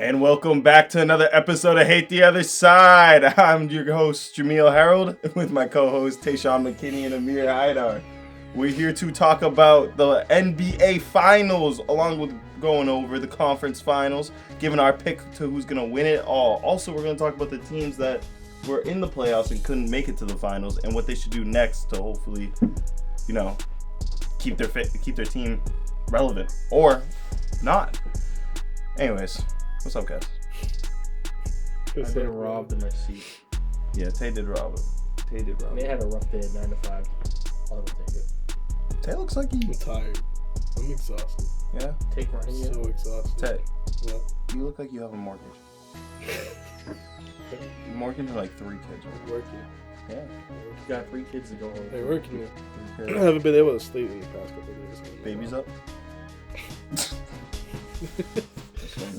And welcome back to another episode of Hate the Other Side. I'm your host, Jameel Harold, with my co-hosts, Tayshawn McKinney and Amir Haidar. We're here to talk about the NBA Finals, along with going over the conference finals, giving our pick to who's going to win it all. Also, we're going to talk about the teams that were in the playoffs and couldn't make it to the finals and what they should do next to hopefully, keep their team relevant or not. Anyways. What's up, guys? I've been robbed in my seat. Yeah, Tay did rob him. They had a rough day at 9 to 5. I'll take it. Tay looks like I'm tired. I'm exhausted. Yeah? Take running yet? So exhausted. Tay, What? you look like you have a mortgage. You're mortgaging like 3 kids. I'm working. Yeah. You got 3 kids to go home. I'm working. I haven't been able to sleep in the past couple of days. Baby's up?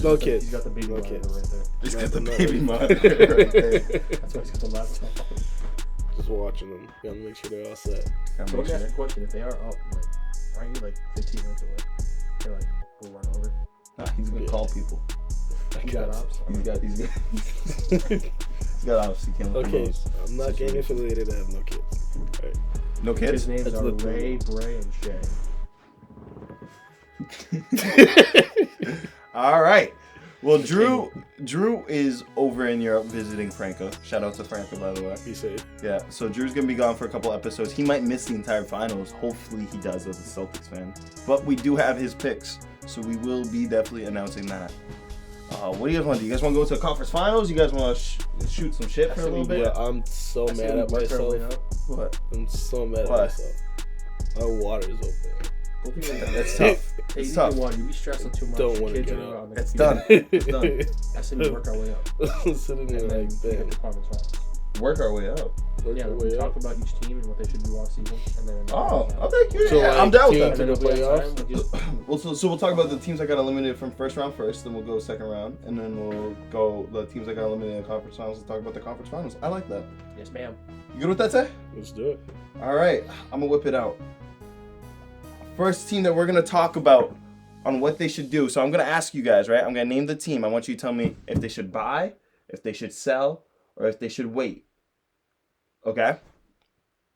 No kids. He's got the baby No monitor kids. right there. He's Not got the the baby monitor. monitor right there. That's why he's got the laptop. Just watching them. Gotta make sure they're all set. Gotta So make let me ask you sure. a question. If they are up, aren't you 15 minutes away? You're we'll run over. Nah, he's gonna Yeah. call people. You got ops? He's got ops. He can't let them Okay, lose. I'm not gang affiliated. I have no kids. Alright. No kids? His names That's are the Ray, Bray, and Shay. All right. Well, Drew is over in Europe visiting Franco. Shout out to Franco, by the way. Be safe. Yeah, so Drew's going to be gone for a couple episodes. He might miss the entire finals. Hopefully he does as a Celtics fan. But we do have his picks, so we will be definitely announcing that. What do you guys want to do? You guys want to go to the conference finals? You guys want to shoot some shit for a little bit? Yeah, I'm so I see mad we at worked our way myself. up. What? I'm so mad What? at myself. My water is open. That's tough. Hey, It's you tough. need one. You be stressing too much. Don't wanna Kids get are up. on the It's computer. done. It's done. I said we work our way up. I'm sitting there And then like, we damn. get the conference finals. Work our way up. Yeah, we talk about each team and what they should do all season, and then. Oh, I'll take you. So, Yeah, like, I'm down with teams that. in the playoffs? We just, Well, so we'll talk about the teams that got eliminated from first round first, then we'll go second round, and then we'll go the teams that got eliminated in the conference finals and talk about the conference finals. I like that. yes, ma'am. You good with that, Tay? Let's do it. All right, I'm gonna whip it out. First team that we're gonna talk about on what they should do. So I'm gonna ask you guys, right? I'm gonna name the team. I want you to tell me if they should buy, if they should sell, or if they should wait. Okay?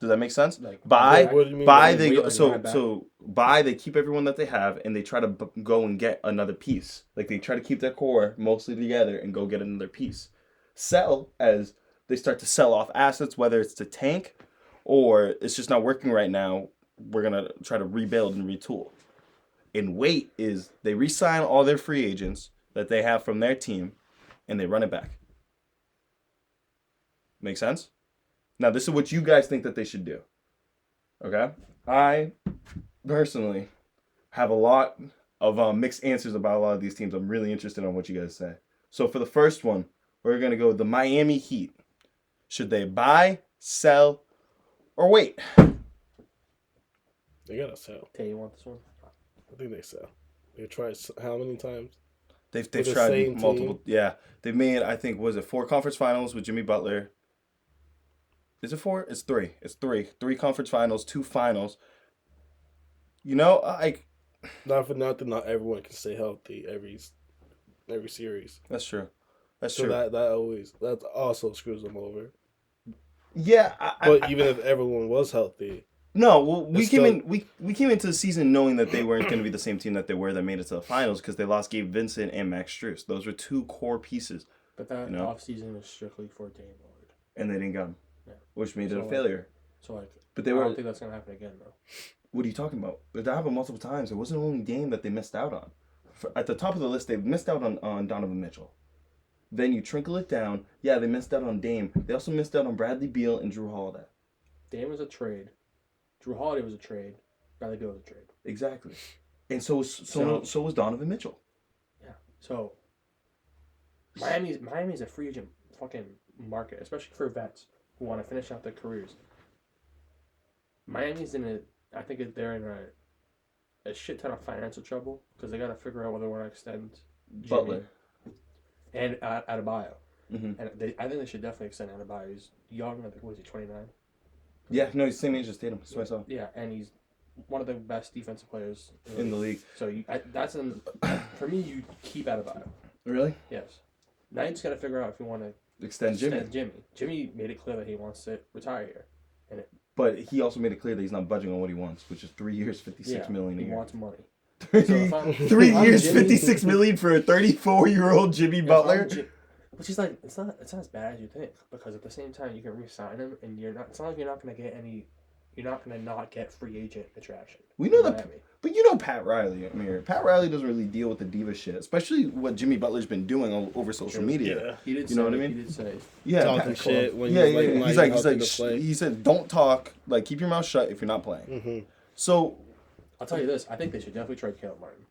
Does that make sense? Like, Buy, What do you mean buy. by They wait, go, like, so right back? so buy. They keep everyone that they have, and they try to go and get another piece. Like they try to keep their core mostly together and go get another piece. Sell as they start to sell off assets, whether it's to tank or it's just not working right now. We're gonna try to rebuild and retool. And wait is they re-sign all their free agents that they have from their team, and they run it back. Make sense? Now, this is what you guys think that they should do. Okay? I, personally, have a lot of mixed answers about a lot of these teams. I'm really interested in what you guys say. So, for the first one, we're going to go with the Miami Heat. Should they buy, sell, or wait? They gotta sell. Tay, you want this one? I think they sell. They tried how many times? They've With the tried same multiple. team? Yeah. They've made, I think, was it 4 conference finals with Jimmy Butler? Is it 4? It's 3. It's 3. 3 conference finals, 2 finals. Not for nothing. Not everyone can stay healthy every series. That's true. That's So true. that also screws them over. Yeah. But even if everyone was healthy, No, well, we It's came still- in. We came into the season knowing that they weren't going to be the same team that they were that made it to the finals because they lost Gabe Vincent and Max Strus. Those were 2 core pieces, But that You know? offseason was strictly for Dame Lillard. and they didn't get them, Yeah. which made it So, a like, failure. So, But they I were. don't think that's going to happen again, though. What are you talking about? That happened multiple times. It wasn't only Dame that they missed out on. At the top of the list, they missed out on Donovan Mitchell. Then you trickle it down. Yeah, they missed out on Dame. They also missed out on Bradley Beal and Drew Holiday. Dame was a trade. Drew Holiday was a trade. Bradley Beal was a trade. Exactly. And so was Donovan Mitchell. Yeah. So, Miami's a free agent fucking market, especially for vets who want to finish out their careers. Miami's I think they're in a shit ton of financial trouble because they got to figure out whether they want to extend Jimmy Butler. and Adebayo. Mm-hmm. And I think they should definitely extend Adebayo. He's young. I think, what is he, 29? Yeah, no, he's the same age as Tatum. That's what I saw. Yeah, and he's one of the best defensive players In the league. So that's for me. You keep Adebayo. Really? Yes. Now you just got to figure out if you want to Extend Jimmy. Jimmy made it clear that he wants to retire here. But he also made it clear that he's not budging on what he wants, which is 3 years, $56 million a he year. wants money. 3 years, $56 million for a 34-year-old Jimmy Butler. Which is like it's not as bad as you think, because at the same time you can re-sign him and it's not like you're not gonna get any. You're not gonna not get free agent attraction. We know that, but you know Pat Riley, Amir. Pat Riley doesn't really deal with the diva shit, especially what Jimmy Butler's been doing over social media. Yeah. He did. You know what I mean? He did say. Yeah, talking shit when he said, don't talk, like keep your mouth shut if you're not playing. Mm-hmm. So, I'll tell you this: I think they should definitely trade Caleb Martin.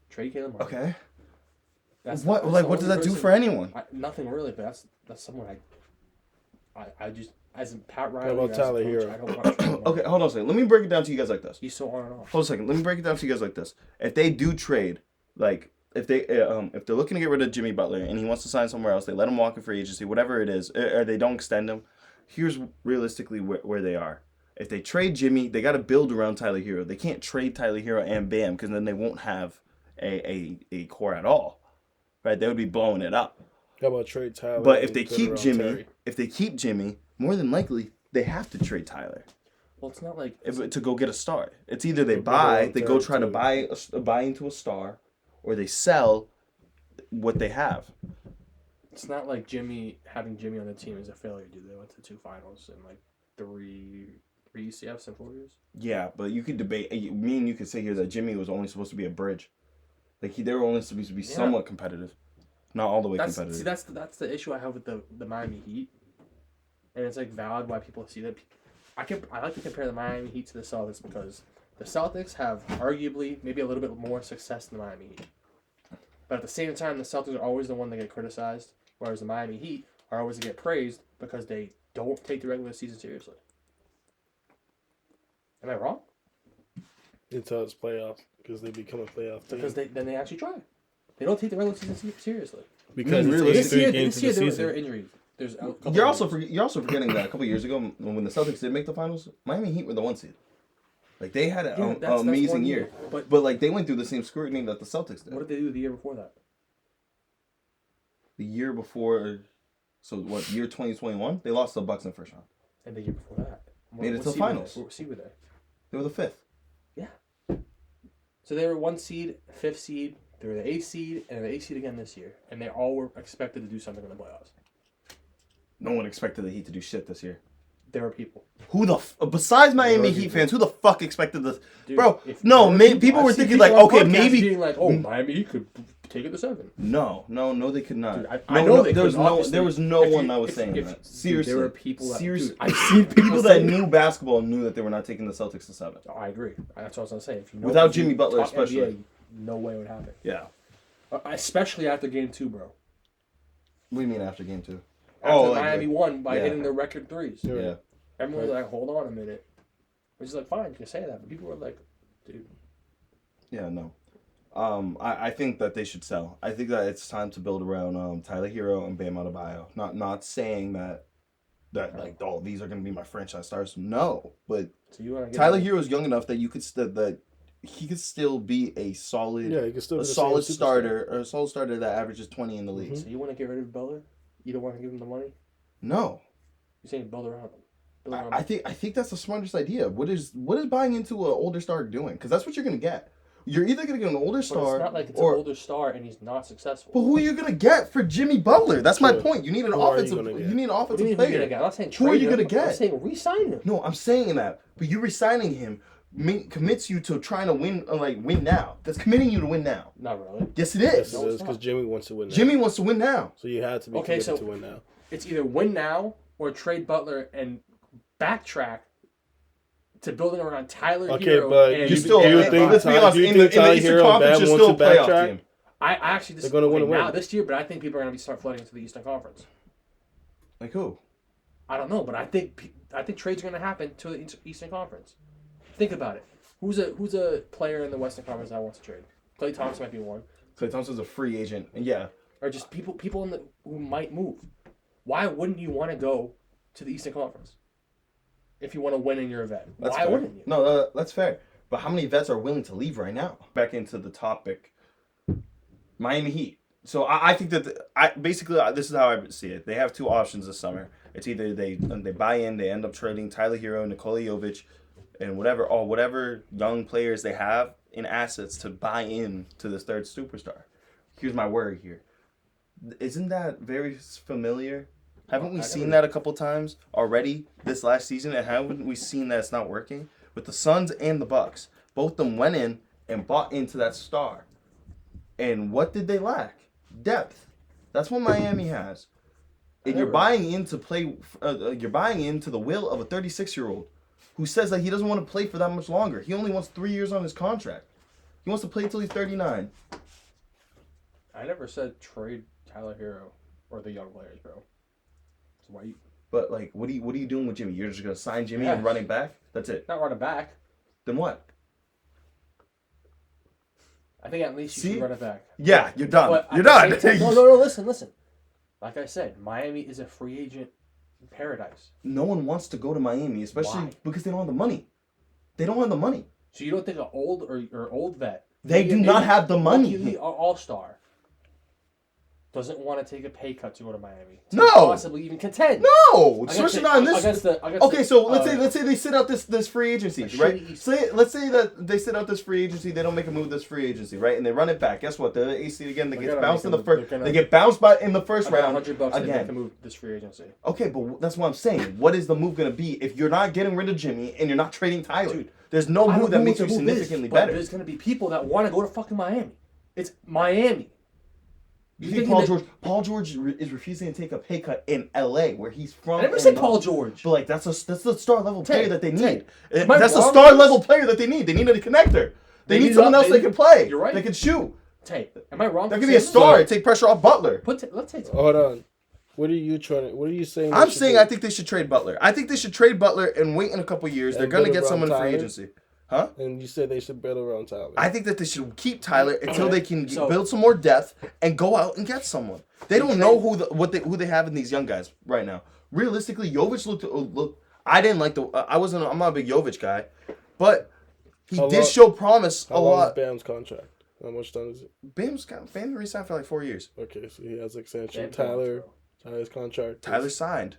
Trade Caleb Martin. okay. What does that do for anyone? Nothing really, but that's someone I just as in Pat Riley. What about Tyler Hero? I don't want to trade him. Okay, hold on a second. Let me break it down to you guys like this. He's so on and off. Hold on a second. Let me break it down to you guys like this. If they do trade, like if they're looking to get rid of Jimmy Butler and he wants to sign somewhere else, they let him walk in free agency, whatever it is, or they don't extend him. Here's realistically where they are. If they trade Jimmy, they got to build around Tyler Hero. They can't trade Tyler Hero and Bam because then they won't have a core at all, right? They would be blowing it up. How about trade Tyler? But if they keep Jimmy, more than likely they have to trade Tyler. Well, it's not like to go get a star. It's either they go try to buy into a star, or they sell what they have. It's not like having Jimmy on the team is a failure, dude. They went to 2 finals in like three ECFs in 4 years. Yeah, but you could debate. Me and you could say here that Jimmy was only supposed to be a bridge. Like they were only supposed to be somewhat competitive, not all the way competitive. See, that's the issue I have with the Miami Heat, and it's like valid why people see that. I like to compare the Miami Heat to the Celtics because the Celtics have arguably maybe a little bit more success than the Miami Heat, but at the same time the Celtics are always the one that get criticized, whereas the Miami Heat are always to get praised because they don't take the regular season seriously. Am I wrong? Until it's playoffs, because they become a playoff team. Because then they actually try. They don't take the regular season seriously. Because this year there are injuries. You're also forgetting that a couple years ago when the Celtics did make the finals, Miami Heat were the 1 seed. Like they had an amazing year, but like they went through the same scrutiny that the Celtics did. What did they do the year before that? The year before, so what? Year 2021, they lost to the Bucks in the first round. And the year before that, made it to the finals. What seed were they? They were the 5th. Yeah. So they were 1 seed, 5th seed. They were the 8th seed, and the 8th seed again this year. And they all were expected to do something in the playoffs. No one expected the Heat to do shit this year. There are people. Besides Miami Heat fans, who the fuck expected this? Dude, bro, no, people were thinking like, okay, maybe being like, oh, Miami Heat could take it to 7. No, they could not. Dude, I know they could. There was no one that was saying that. Seriously, there were people. I've seen people that knew basketball knew that they were not taking the Celtics to 7. Oh, I agree. That's what I was gonna say. Without Jimmy Butler, especially, NBA, no way it would happen. Yeah. Especially after Game 2, bro. What do you mean after Game 2? After Miami won by hitting their record threes. Yeah. Everyone was like, hold on a minute. Which is like, fine, you can say that. But people were like, dude. Yeah, no. I think that they should sell. I think that it's time to build around Tyler Hero and Bam Adebayo. Not saying that like, oh, these are going to be my franchise stars. No. But Tyler Hero's young enough that that he could still be a solid solid starter that averages 20 in the league. Mm-hmm. So you want to get rid of Butler? You don't want to give him the money? No. You're saying build around him. I think that's the smartest idea. What is buying into an older star doing? Because that's what you're gonna get. You're either gonna get an older star, it's not like it's an older star and he's not successful. But who are you gonna get for Jimmy Butler? That's my point. You need an offensive. You need an offensive player. I'm not saying who are you gonna get? I'm saying re-sign him. No, I'm saying that. But you re-signing him commits you to trying to win now. That's committing you to win now. Not really. Yes, it is. Yes, it is because Jimmy wants to win now. Jimmy wants to win now. So you have to be committed to win now. It's either win now or trade Butler and backtrack to building around Tyler Hero. Okay, but you still let's be honest, in the Eastern Conference, you're still a playoff team. I actually disagree now this year, but I think people are going to start flooding into the Eastern Conference. Like who? I don't know, but I think trades are going to happen to the Eastern Conference. Think about it. Who's a player in the Western Conference that wants to trade? Klay Thompson might be one. Klay Thompson's a free agent, and yeah. Or just people who might move. Why wouldn't you want to go to the Eastern Conference if you want to win in your event? Why wouldn't you? No, that's fair. But how many vets are willing to leave right now? Back into the topic. Miami Heat. So I think that basically this is how I see it. They have two options this summer. It's either they buy in, they end up trading Tyler Hero, Nikola Jovic, and whatever young players they have in assets to buy in to this third superstar. Here's my worry here. Isn't that very familiar? Haven't we seen that a couple times already this last season? And haven't we seen that it's not working? With the Suns and the Bucks. Both of them went in and bought into that star. And what did they lack? Depth. That's what Miami has. And you're buying into you're buying into the will of a 36-year-old who says that he doesn't want to play for that much longer. He only wants 3 years on his contract. He wants to play until he's 39. I never said trade Tyler Hero or the young players, bro. So why you? But like, what are you doing with Jimmy? You're just gonna sign Jimmy and run it back? That's it. Not running back. Then what? I think at least you should run it back. Yeah, you're done. But you're done. No, listen. Like I said, Miami is a free agent paradise. No one wants to go to Miami, especially because they don't have the money. They don't have the money. So you don't think an old or old vet? They do not have the money. All-star doesn't want to take a pay cut to go to Miami. To No. possibly even contend. No, especially not in this. Okay, so let's say they sit out this free agency, right? Let's say that they sit out this free agency. They don't make a move this free agency, right? And they run it back. Guess what? They're AC again. They get bounced in the first. They get bounced in the first round $100 again. to make a move this free agency. Okay, but that's what I'm saying. What is the move gonna be if you're not getting rid of Jimmy and you're not trading Tyler? Dude, there's no move that makes you significantly better. There's gonna be people that want to go to fucking Miami. It's Miami. You think Paul George is refusing to take a pay cut in LA where he's from? I never said Paul George. But like that's the star level player that they need. That's the star level player that they need. They need a connector. They need someone else that can play. You're right. They can shoot. Tay, am I wrong? That could be a star. Take pressure off Butler. Let's say. Hold on. What are you saying? I'm saying I think they should trade Butler. I think they should trade Butler and wait in a couple years. They're gonna get someone in free agency. Huh? And you said they should build around Tyler. I think that they should keep Tyler until they can build some more depth and go out and get someone. They don't know who they have in these young guys right now. Realistically, Jovic looked. I didn't like I'm not a big Jovic guy, but he did show promise a lot. How long is Bam's contract? How much time is it? Bam re-signed for like 4 years. Okay, so he has extension. Tyler's contract. Tyler signed.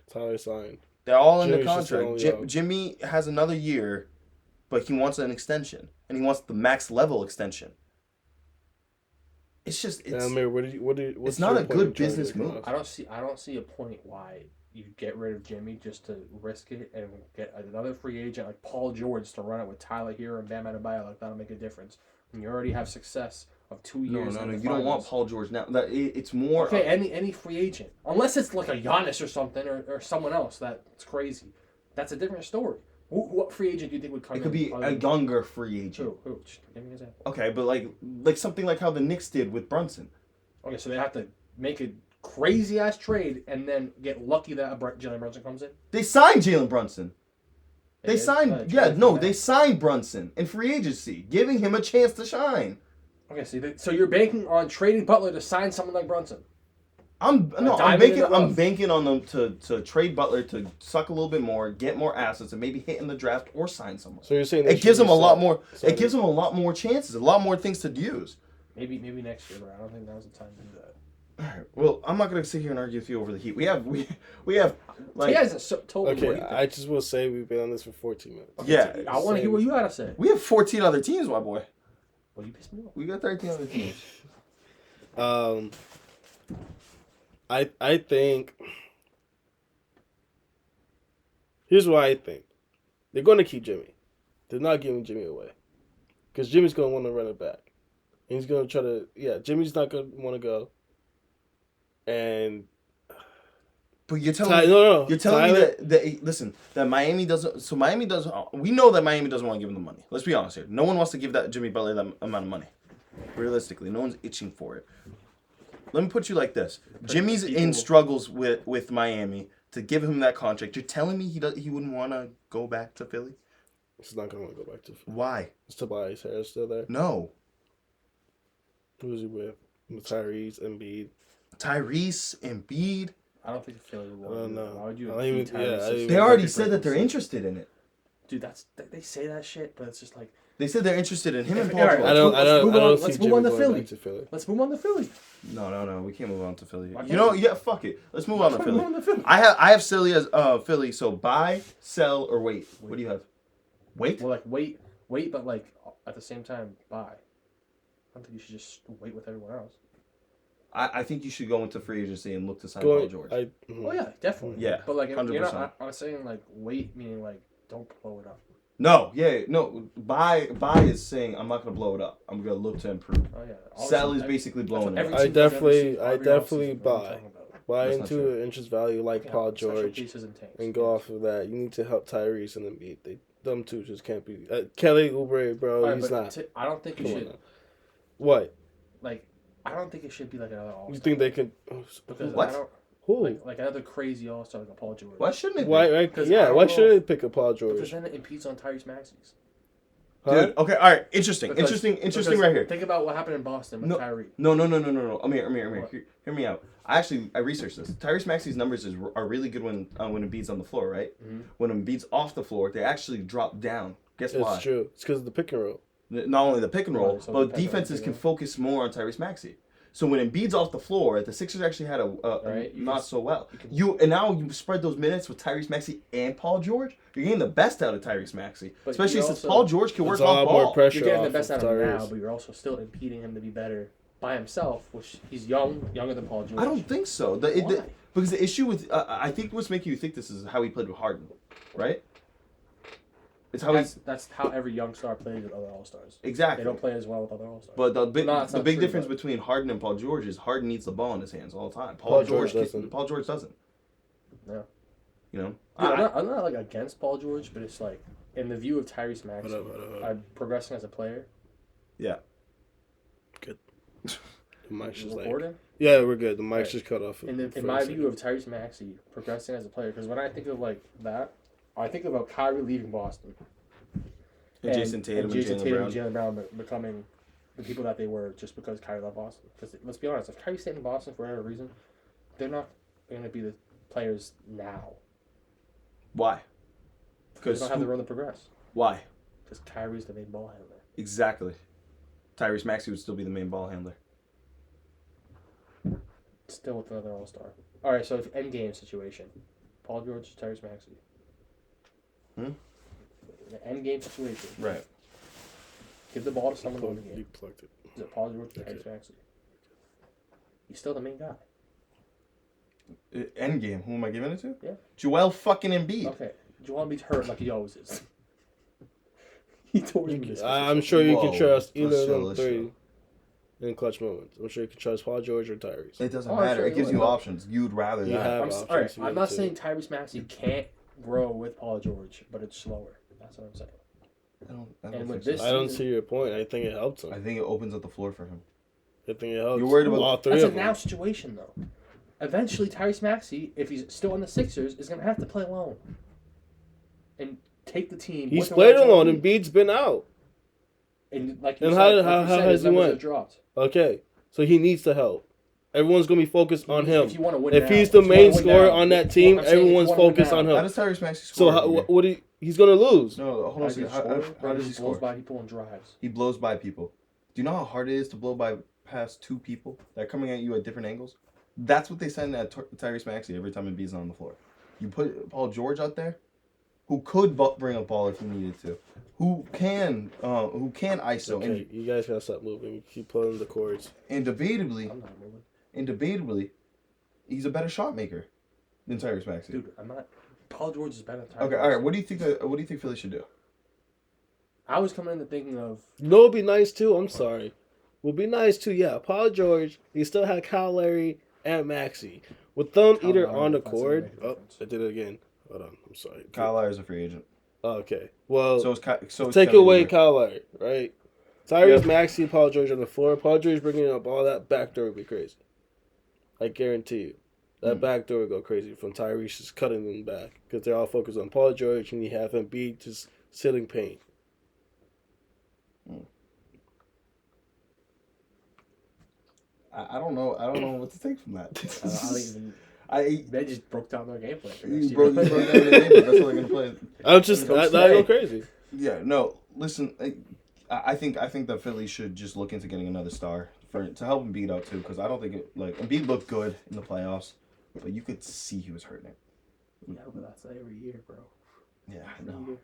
They're all in the contract. Jimmy has another year. But he wants an extension, and he wants the max level extension. It's just it's not a good business move. I don't see a point why you get rid of Jimmy just to risk it and get another free agent like Paul George to run it with Tyler Hero and Bam Adebayo. Like that'll make a difference when you already have success of 2 years. No. You don't want Paul George now. It's more. Okay, any free agent, unless it's like a Giannis or something or someone else that's crazy. That's a different story. What free agent do you think would come in? It could be a younger free agent. Who? Just give me an example. Okay, but like something like how the Knicks did with Brunson. Okay, so they have to make a crazy ass trade and then get lucky that Jalen Brunson comes in. They signed Jalen Brunson. They signed Brunson in free agency, giving him a chance to shine. Okay, so you're banking on trading Butler to sign someone like Brunson. I'm banking on them to trade Butler to suck a little bit more, get more assets, and maybe hit in the draft or sign someone. So you're saying it gives them a lot more. It gives them a lot more chances, a lot more things to use. Maybe next year, but I don't think now's the time to do that. All right. Well, I'm not gonna sit here and argue with you over the Heat. We have like. Yeah, totally. Okay, I just will say we've been on this for 14 minutes. Okay, yeah, I want to hear what you gotta say. We have 14 other teams, my boy. Well, you pissed me off. We got 13 other teams. I think here's what I think. They're going to keep Jimmy. They're not giving Jimmy away. Because Jimmy's going to want to run it back. And he's going to try to, Jimmy's not going to want to go. And but you're telling me that Miami doesn't. So Miami doesn't. We know that Miami doesn't want to give him the money. Let's be honest here. No one wants to give that Jimmy Butler that amount of money. Realistically, no one's itching for it. Let me put you like this: Jimmy's in struggles with Miami to give him that contract. You're telling me he wouldn't want to go back to Philly? He's not going to go back to Philly. Why? Is Tobias Harris still there? No. Who's he with? Tyrese, Embiid. I don't think Philly would want to. No. Why would you? They already said that they're interested in it. Dude, they say that shit, but it's just like They said they're interested in him and Paul Alright, George. I don't see let's Jimmy move on to going Philly. back to Philly. let's move on to Philly. No, we can't move on to Philly. Why You can't know, we? yeah, fuck it. Let's move on to Let's Philly. move on to Philly. I have Philly as Philly. So buy, sell, or wait. What do you have? Wait. Well, like wait, but like at the same time buy. I don't think you should just wait with everyone else. I think you should go into free agency and look to sign Paul George. Oh yeah, definitely. Yeah, but like 100%. I'm saying like wait, meaning like don't blow it up. No. Buy is saying I'm not gonna blow it up. I'm gonna look to improve. Oh yeah. Sell is basically blowing it up. I definitely buy That's not into true. an interest value like Paul George and go off of that. You need to help Tyrese and Embiid. Them two just can't be. Kelly Oubre, bro, Right, he's not. I don't think you Come on should. now. What? Like, I don't think it should be like another All-Star. You think they can? Because What? I don't Who? like another crazy All-Star like a Paul George. Why shouldn't it? Be? Why? Right? 'Cause I Yeah. don't Why know should they pick a Paul Because George? then it impedes on Tyrese Maxey's. Huh? Dude, okay, all right, interesting Because right here. Think about what happened in Boston with Tyree. No. Amir. Hear me out. I researched this. Tyrese Maxey's numbers are really good when Embiid's on the floor, right? Mm-hmm. When Embiid's off the floor, they actually drop down. Guess why? It's true. It's because of the pick and roll. Not only the pick and roll, Right, so but the pick and defenses roll, can yeah. focus more on Tyrese Maxey. So when Embiid's off the floor, the Sixers actually had Right, not so well. you And now you spread those minutes with Tyrese Maxey and Paul George. You're getting the best out of Tyrese Maxey, But especially you're since also- Paul George can work It's all off more ball. pressure You're getting the off best of out of him now, Tyrese. but you're also still impeding him to be better by himself, which he's younger than Paul George. I don't think so. Why? Because the issue with I think what's making you think this is how he played with Harden, right? It's how That's how every young star plays with other All-Stars. exactly. They don't play as well with other All-Stars. But the it's not big true, difference but- between Harden and Paul George is Harden needs the ball in his hands all the time. Paul George doesn't. Paul George doesn't. No. You know. Dude, I'm not like against Paul George, but it's like in the view of Tyrese Maxey, I'm progressing as a player. Yeah. Good. The mic's just like. Recording? Yeah, we're good. The mic's Right. just cut off. In my view of Tyrese Maxey progressing as a player, because when I think of like that, I think about Kyrie leaving Boston. And Jason Tatum and Jaylen Brown becoming the people that they were just because Kyrie left Boston. Because let's be honest, if Kyrie stayed in Boston for whatever reason, they're not going to be the players now. Why? They Because don't have the room to progress. why? Because Kyrie's the main ball handler. Exactly. Tyrese Maxey would still be the main ball handler. Still with another All-Star. All right, so if end game situation, Paul George, Tyrese Maxey. The end game situation. Right. Give the ball to someone to win the You game. plugged it. Is it Paul George or Tyrese Maxey? He's still the main guy. End game. Who am I giving it to? Yeah. Joel fucking Embiid. Okay, Joel Embiid's hurt like he always is. He told me this. I'm sure you can Whoa. trust either Let's of them chill, let's three in clutch moments. I'm sure you can trust Paul George or Tyrese. It doesn't Oh, matter. sure, It gives you you would. options. You'd rather You that. have I'm, options all right, to I'm get not to. saying Tyrese Maxey can't grow with Paul George, but it's slower. That's what I'm saying. I don't And think with so. this- I don't see your point. I think it helps him. I think it opens up the floor for him. I think it helps. You're worried about- all three That's a of them. now situation, though. Eventually, Tyrese Maxey, if he's still on the Sixers, is going to have to play alone. And take the team. He's with or played without alone, Embiid. and Embiid's been out. And like you And said, how has his he numbers went? have dropped. Okay, so he needs to help. Everyone's gonna be focused on him. If you want to win If now, he's the if you wanna main win scorer now, on that if- team, I'm saying if you everyone's wanna win focused now, on How him. does Tyrese Maxey So score? he's gonna lose. No, hold on a second. How does he blows score? by people and drives. He blows by people. Do you know how hard it is to blow by past two people that are coming at you at different angles? That's what they send at Tyrese Maxey every time Embiid's on the floor. You put Paul George out there, who could bring up ball if he needed to, who can ISO, Okay, you guys gotta stop moving. You keep pulling the cords. and debatably, I'm not moving. he's a better shot maker than Tyrese Maxey. Dude, I'm not. Paul George is better than Tyrese Okay, all right. Maxey. What do you think Philly should do? I was coming into thinking of. No, it'd be nice too. I'm sorry. Would be nice too. Yeah, Paul George. He still had Kyle Larry and Maxey. With them Kyle either Lowry on the doesn't court. make a Oh, difference. I did it again. Hold on. I'm sorry. Kyle Lowry's a free agent. Oh, okay. Well, So is take Kelly away Oubre. Kyle Lowry, right? Tyrese Yep. Maxey, Paul George on the floor. Paul George bringing up all that backdoor would be crazy. I guarantee you. That backdoor would go crazy from Tyrese just cutting them back because they're all focused on Paul George and you have Embiid just sitting paint. I don't know. I don't know what to take from that. I don't even. They just broke down their gameplay. For You next broke year. down the game, but that's what they're gonna play. I'm just Coach I go Day. crazy. Yeah, no. Listen, I think the Phillies should just look into getting another star to help Embiid out too, because I don't think Embiid looked good in the playoffs, but you could see he was hurting it. Yeah, but that's every year, bro. Yeah, I Every know. year.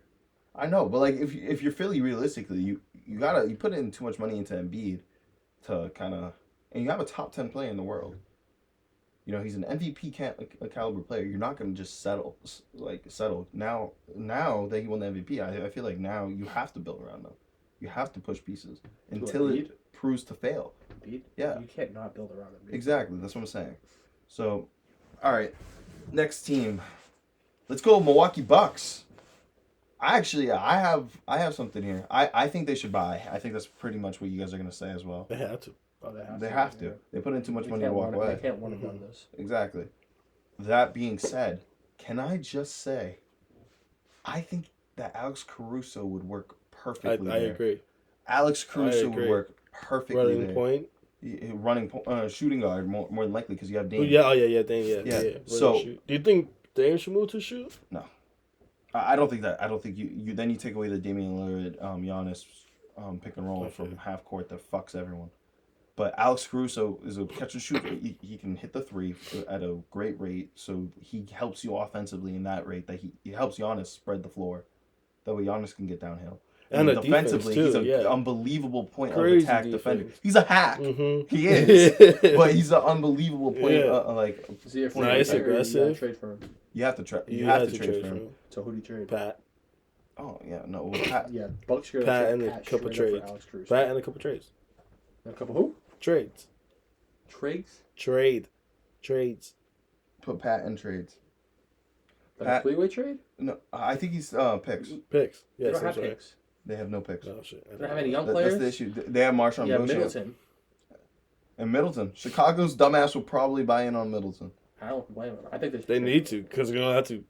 I know, but like if you're Philly, realistically, you put in too much money into Embiid to kind of, and you have a top 10 player in the world. You know, he's an MVP caliber player. You're not gonna just settle. Now that he won the MVP, I feel like now you have to build around them. You have to push pieces until Embiid? it proves to fail. Embiid? Yeah. You can't not build around Embiid. Exactly. That's what I'm saying. So, all right, next team. Let's go Milwaukee Bucks. I have something here. I think they should buy. I think that's pretty much what you guys are gonna say as well. They had to. Oh, They have to. yeah. They put in too much They money to can't walk away. They can't want to done this. Exactly. That being said, can I just say, I think that Alex Caruso would work perfectly I there. agree. Alex Caruso would agree. work perfectly Running there. point. Shooting guard more than likely because you have Oh, Dame. yeah. Oh yeah. Yeah. Yeah, Running so- shoot. Do you think Dame should move to shoot? I don't think that. I don't think you then you take away the Damian Lillard, Giannis pick and roll Okay. from half court that fucks everyone. But Alex Caruso is a catch and shoot. He can hit the three at a great rate, so he helps you offensively in that rate. That he helps Giannis spread the floor. That way Giannis can get downhill. And a defensively, defense, too, he's an yeah. unbelievable point Crazy of attack defender. defense. He's a hack. Mm-hmm. He is, but he's an unbelievable point. Yeah. Is he a free Nice, agent or you gotta aggressive. trade for him? You have to trade. You have had to to trade for him. So who do you trade? Pat. Oh yeah, no. Well, Pat, Yeah, Bucks are gonna Pat trade and a Pat couple straight up trades. for Alex Caruso. Pat and a couple trades. And a couple who? Trades. Trades? Trades. put Pat in trades. Like Pat- a three-way trade? No, I think he's picks. Picks. They Yes, don't I'm have sorry. picks. They have no picks. Oh shit. They don't have any young That's players. the issue. They have Marshawn Yeah, Brooks Middleton. and Middleton. Chicago's dumbass will probably buy in on Middleton. I don't blame them. I think They need to because they're gonna have to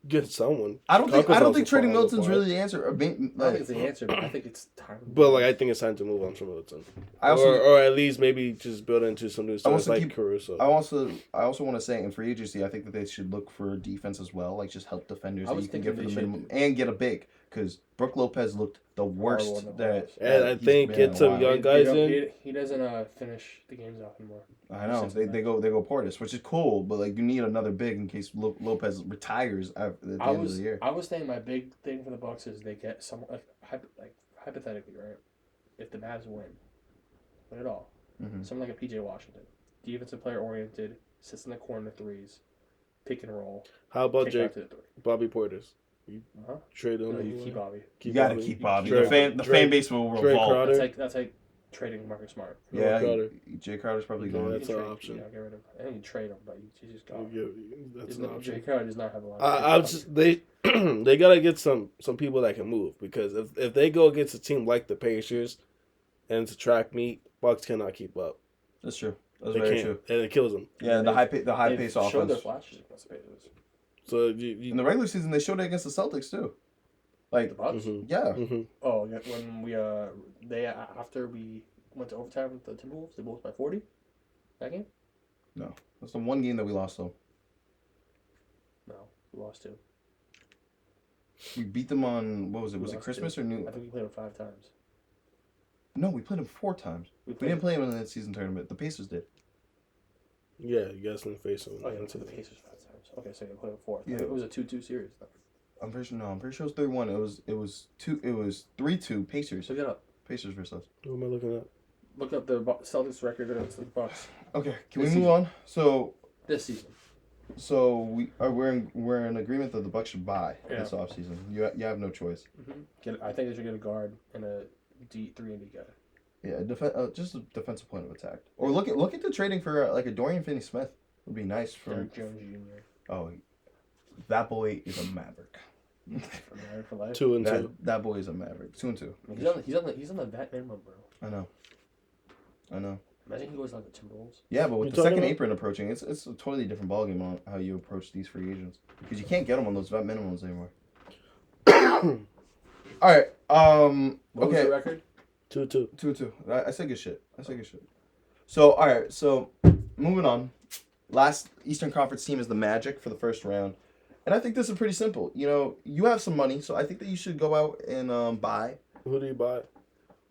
get someone. I don't think Chicago's trading also Middleton's falling really the answer. I don't think it's the answer, but I think it's time. But like I think it's time to move on from Middleton, I also or at least maybe just build into some new stars also like keep- Caruso. I also want to say in free agency, I think that they should look for defense as well, like just help defenders I that was you can get for thinking the they minimum and get a big because Brooke Lopez looked the worst in the that. playoffs. And I he's think been get in a some while. young guys in. He doesn't finish the games out anymore. I know they go Portis, which is cool, but like you need another big in case Lopez retires at the end of the year. I was saying my big thing for the Bucks is they get some like hypothetically, right? If the Mavs win it all, Mhm. someone like a PJ Washington, defensive player oriented, sits in the corner threes, pick and roll. How about kick Jake out to the three. Bobby Portis? You Huh? trade him. No, you anyway? keep Bobby. You gotta keep Bobby. Trey- The fan Trey- base will Trey revolt. Crowder. That's like trading Marcus Smart. Yeah, Crowder. Jay Crowder's probably Yeah, gone. that's You can an trade- option. Yeah, get rid of. I think you trade him, but you just got. Yeah, that's an option. Jay Crowder does not have a lot. I was just, they they gotta get some people that can move because if they go against a team like the Pacers and it's a track meet, Bucks cannot keep up. That's true. That's They very can't, true. and it kills them. Yeah, the high pace Showed their offense. flashes against the Pacers. So In the regular season, they showed it against the Celtics too. Like, The Bucks. yeah, Oh yeah, when we they after we went to overtime with the Timberwolves, they lost by 40. That game? that's the one game that we lost though. No, we lost 2. We beat them on what was it? We Was it lost Christmas 2. or New? I think we played them 5 times. No, we played them 4 times. We didn't play them in the season tournament. The Pacers did. yeah, you guys didn't face them. Oh yeah, we played the Pacers 5 times. Okay, so you played them 4. Yeah. It was a 2-2 series. Though. I'm pretty sure. No, I'm pretty sure it was 3-1. It was 3-2 Pacers. Look it up. Pacers versus us. Who am I looking at? Look up the Celtics record against the Bucks Okay, can This we move on? this season. So we're in agreement that the Bucks should buy Yeah. this offseason. You have no choice. I think they should get a guard and a 3-and-D guy. Yeah, just a defensive point of attack. Or look at the trading for like a Dorian Finney-Smith would be nice for. Derrick Jones Jr. Oh, that boy is a maverick. for Married for Life. 2 and 2. That boy is a maverick. 2 and 2. He's on the vet minimum, bro. I know. Imagine he goes like the Timberwolves. Yeah, but You with the talking second about- apron approaching, it's a totally different ballgame on how you approach these free agents because you can't get them on those vet minimums anymore. All right. What was Okay. the record? 2-2. 2-2. I say good shit. So all right. So moving on. last Eastern Conference team is the Magic for the first round. And I think this is pretty simple. You know, you have some money, so I think that you should go out and buy. Who do you buy?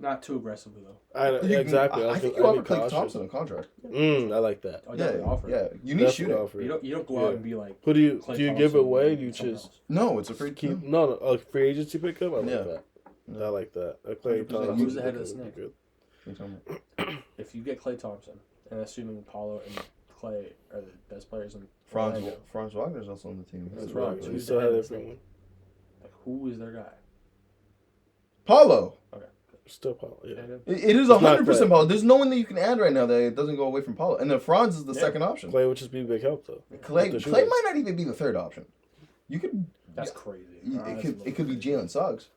Not too aggressively though. Exactly. I think you offer Klay Thompson a contract. I like that. Oh, yeah, offer. Yeah. You need shooting. Offer. You don't go out and be like. Who do you Klay do? You Thompson give it away? and Do you someone just else. No, it's a free keep? No, a free agency pickup. I like that. Yeah. I like that. A Klay 100%. Thompson. Who's ahead of the would be snake? good. If you get Klay Thompson, and assuming Paulo and Klay are the best players in Franz Orlando, Wagner's also on the team. That's Right. right. You Who's still ahead have of the everyone. like who is their guy? Paulo. Still Paul. Yeah. It is It's not 100% Klay. Paulo. There's no one that you can add right now that it doesn't go away from Paulo. And then Franz is the second option. Klay would just be a big help though. Clay With the might shooters. not even be the third option. You could. That's crazy. It could be Jalen Suggs.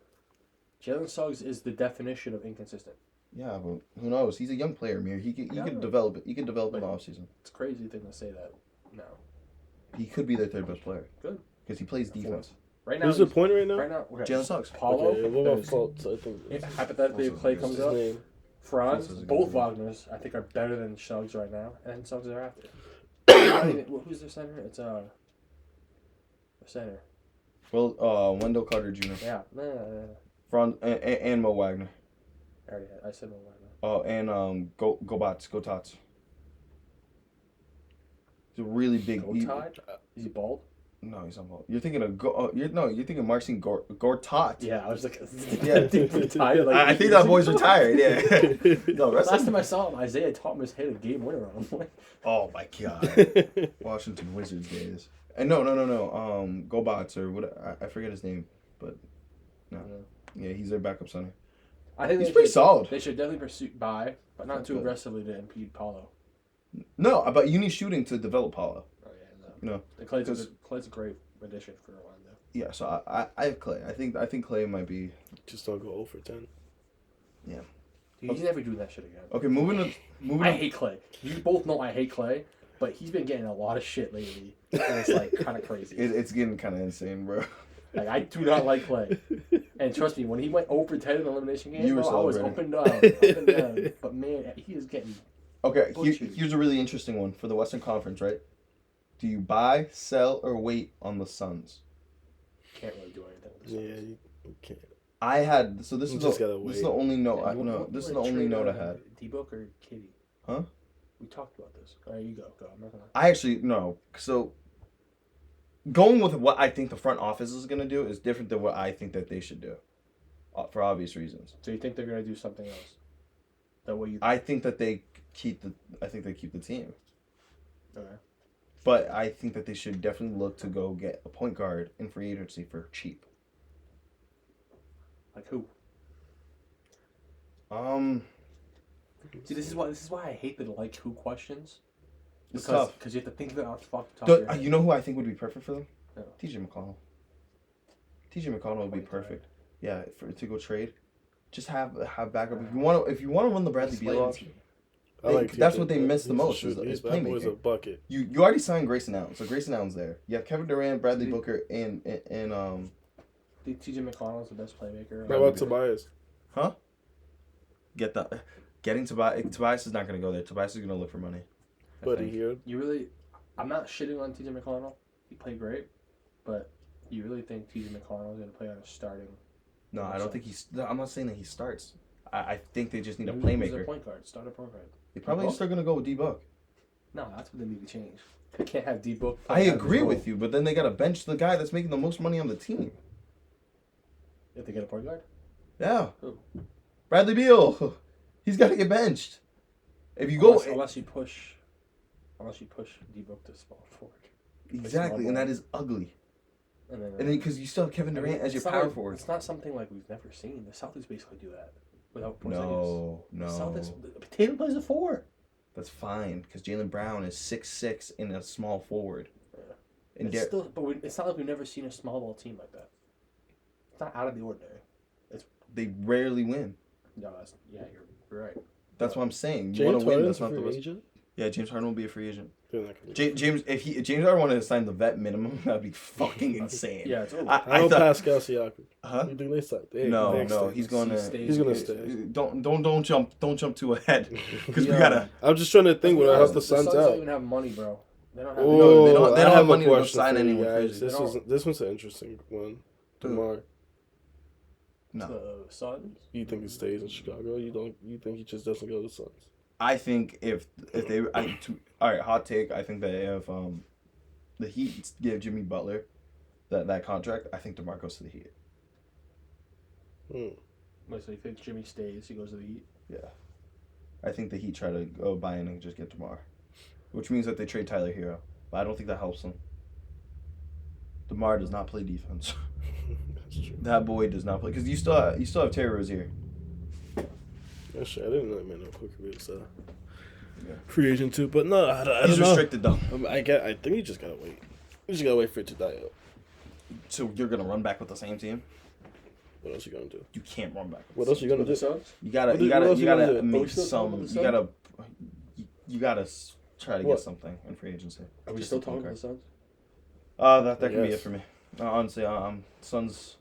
Jalen Suggs is the definition of inconsistent. Yeah, but who knows? He's a young player, Mir. He could develop it. He could develop in the offseason. It's a crazy thing to say that now. He could be their third best player. Good. Because he plays defense. Right now, Who's the point right now? right now, okay. Jalen Suggs. Paulo. Okay, what about is- Fultz? I think. if, hypothetically, if Klay comes His up, name. Franz, Fultz is a good both one. Wagners, I think are better than Suggs right now, and Suggs are after. Who's their center? It's the center. Well, Wendell Carter Jr. Yeah. Franz and Mo Wagner. I said no Wagner. Oh, and Gotats. He's a really big. Gotad? Is he bald? No, he's not bald. You're thinking of you're thinking Marcin Gortat. Yeah, I was like, Yeah. retired. Like, I think that boy's retired. Yeah. No, Last time I saw him, Isaiah Thomas hit a game winner on him. Oh my god. Washington Wizards days. And no. Gobats or what? I forget his name, but no. Yeah, he's their backup center. I think He's pretty solid. They should definitely pursue buy, but not too Okay. aggressively to impede Paulo. No, but you need shooting to develop Paulo. Oh yeah, no. You know, And Clay's a great addition for Orlando. yeah. So I have Clay. I think Clay might be. Just don't go 0 for 10. Dude, he's never doing that shit again. Okay, moving I on. hate Clay. You both know I hate Clay, but he's been getting a lot of shit lately, and it's like kind of crazy. It's getting kind of insane, bro. Like I do not like Clay, and trust me, when he went 0 for 10 in the elimination game, You were bro, I was celebrating. up and down. But man, he is getting. Okay, Butchered. here's a really interesting one for the Western Conference, right? Do you buy, sell, or wait on the Suns? Can't really do anything with the Yeah, Suns. you can't. I had so this You is just the, gotta this is wait. the only note. Yeah, No, this is the only note I had. D-Book or Kitty? Huh? We talked about this. All right, you go. I'm not gonna. I actually no. So going with what I think the front office is gonna do is different than what I think that they should do, for obvious reasons. So you think they're gonna do something else? That way you. I think that they keep the team, Okay. but I think that they should definitely look to go get a point guard in free agency for cheap. Like who? See, this is why I hate the like who questions. It's Because tough. you have to think of it off the fucking top of your head. You know who I think would be perfect for them? No. TJ McConnell. TJ McConnell would be Point guard. perfect. Yeah, to go trade. Just have backup. If you want to run the Bradley Beal off, that's what they miss the most is That boy's a playmaking. bucket. You already signed Grayson Allen, so Grayson Allen's there. You have Kevin Durant, Bradley Booker, and Think TJ McConnell's the best playmaker. How about Tobias? getting Tobias is not going to go there. Tobias is going to look for money. I But think. he You really, I'm not shitting on TJ McConnell. He played great, but you really think TJ McConnell is gonna play on a starting? No, I don't think he's. I'm not saying that he starts. I think they just need a Who's their playmaker. point guard? Start a point guard. They probably D-Book? still going to go with D-Book. No, that's what they need to change. They can't have D-Book. I agree with you, but then they got to bench the guy that's making the most money on the team. If they get a point guard. Yeah. Who? Bradley Beal. He's got to get benched. If you go unless you push D-Book to small forward. exactly, and that is ugly. And then Because you still have Kevin Durant as your it's not power like- forward. It's not something like we've never seen. The Celtics basically do that without Porzingis. No. The Celtics. Tatum plays a 4. That's fine because Jaylen Brown is 6'6" in a small forward. Yeah. And It's not like we've never seen a small ball team like that. It's not out of the ordinary. they rarely win. No, you're right. That's what I'm saying. You James want to win. Harden's That's a not the free best. agent? Yeah, James Harden will be a free agent. They're not gonna do James Harden wanted to sign the vet minimum, that'd be fucking insane. Yeah, it's over. How I about thought. Pascal Siakam? Huh? You think they start? No, he's gonna. He's gonna stay. Don't jump too ahead because we Yeah. gotta. I'm just trying to think what I have the Suns don't out. even have money, bro. They don't have. No, they don't I have have money a to go question sign for you anyone guys. crazy. This one's an interesting one. DeMar, No. The Suns. you think he stays in Chicago? You think he just doesn't go to the Suns? I think if they all right, hot take. I think that if the Heat give Jimmy Butler that contract, I think DeMar goes to the Heat. Wait, so you think Jimmy stays? He goes to the Heat. Yeah, I think the Heat try to go buy in and just get DeMar, which means that they trade Tyler Hero, but I don't think that helps them. DeMar does not play defense. That's true. That boy does not play because you still have Terry Rozier. Actually, I didn't know man Quickly was Yeah. free agent too, but no, I don't He's know. restricted though. I think you just gotta wait. You just gotta wait for it to die out. So you're gonna run back with the same team? What else you gonna do? You can't run back. What else you gonna The do? Suns. You gotta What else you gonna do? Are we make still talking about some. the You gotta try to What? get something in free agency. Are we Just still a talking point about the Suns? guard. That can be Yes. it for me. Honestly, Suns.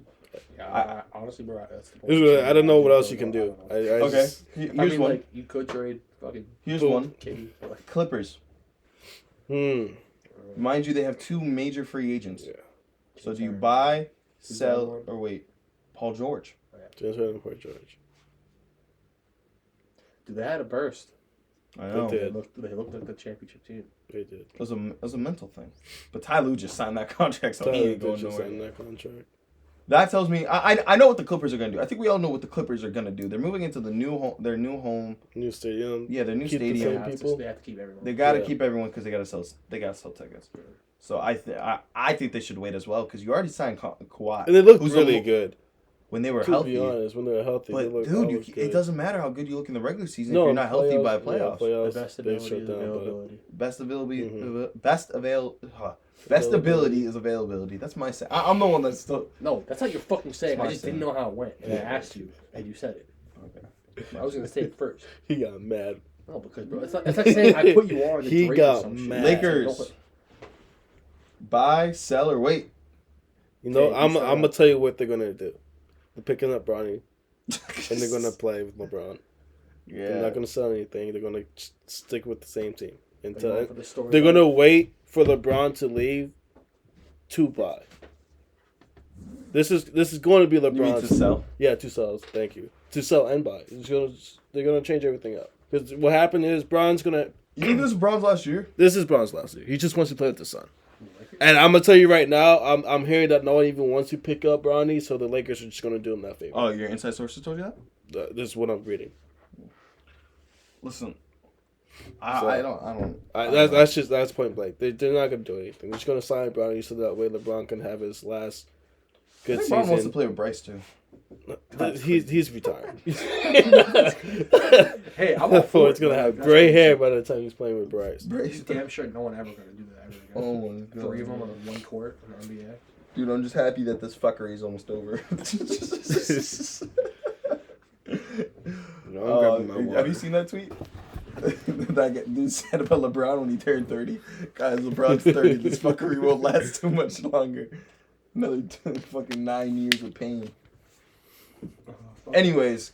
Yeah, honestly, bro, that's the I don't know what else you can do. I Okay, just, here's I mean, one. like you could trade fucking Here's Boom. one. KD. But like, Clippers. Mind you, they have two major free agents. Yeah. So do you buy, Who's sell, the other one? or wait? Paul George. James Harden for George. dude, they had a burst. I know. They They did. looked like the championship team. They did. It was a mental thing. But Ty Lue just signed that contract, so he Tyler ain't did going just nowhere. sign that contract. That tells me I know what the Clippers are gonna do. I think we all know what the Clippers are gonna do. They're moving into their new home. New stadium. Yeah, their new Keep the stadium. same people. They have to keep everyone. They gotta Yeah. keep everyone because they gotta sell tickets. So I think they should wait as well because you already signed Kawhi. And they looked who's really a- good. when they were To healthy. be honest, when they were healthy, they But looked dude, always good. it doesn't matter how good you look in the regular season No, if you're not healthy by playoffs, playoffs. Yeah, playoffs, The best they ability shut is down. But availability. Best ability, Mhm. best ability is availability. That's my say. I'm the one that's still. No, that's not your fucking saying. That's I my just saying. didn't know how it went, and I Yeah. asked you, and you said it. Okay. I was gonna say it first. he got mad. No, because bro, it's like saying I put you on. He Drake got or some shit. mad. Lakers. Buy, sell, or wait. You know, Okay, I'm you start gonna off. tell you what they're gonna do. They're picking up Bronny, and they're gonna play with LeBron. They're Yeah. not gonna sell anything. They're gonna stick with the same team until For the story they're gonna wait for LeBron to leave to buy. This is going to be You mean LeBron's. to sell? Yeah, to sell. Thank you. To sell and buy. They're gonna change everything up because what happened is Bron's gonna. You think this is Bron's last year? This is Bron's last year. He just wants to play with the Sun. And I'm gonna tell you right now, I'm hearing that no one even wants to pick up Bronny, so the Lakers are just gonna do him that favor. Oh, your inside sources told you that? This is what I'm reading. Listen, So- I don't. That's point blank. They're not gonna do anything. They're just gonna sign Bronny so that way LeBron can have his last I good think Bron wants to season. play with Bryce too. He's retired. Hey, I'm all That for boy's it, gonna man. have That's gray crazy. hair by the time he's playing with Bryce. Bryce. Damn sure no one ever gonna do that ever again. Oh my god. 3 of them on one court in the NBA. Dude, I'm just happy that this fuckery is almost over. You know, I'm grabbing my water. have you seen that tweet? That dude said about LeBron when he turned 30. Guys, LeBron's 30. This fuckery won't last too much longer. Another fucking 9 years of pain. Anyways,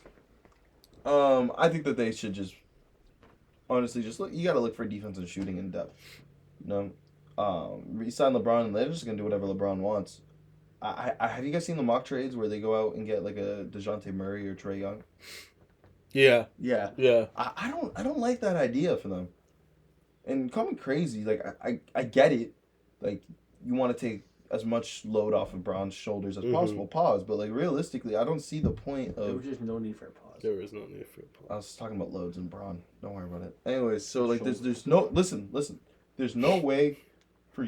I think that they should just honestly just look. You gotta look for defense and shooting in depth. You know, re-sign LeBron and they're just gonna do whatever LeBron wants. I have you guys seen the mock trades where they go out and get like a DeJounte Murray or Trae Young? Yeah, Yeah. yeah. I don't like that idea for them. And call me crazy, like I get it. Like you want to take as much load off of Braun's shoulders as possible, pause. But like realistically, I don't see the point There of. was just no need for a pause. There is no need for I was talking about loads and Braun. Don't worry about it. Anyways, so like there's no listen. There's no way for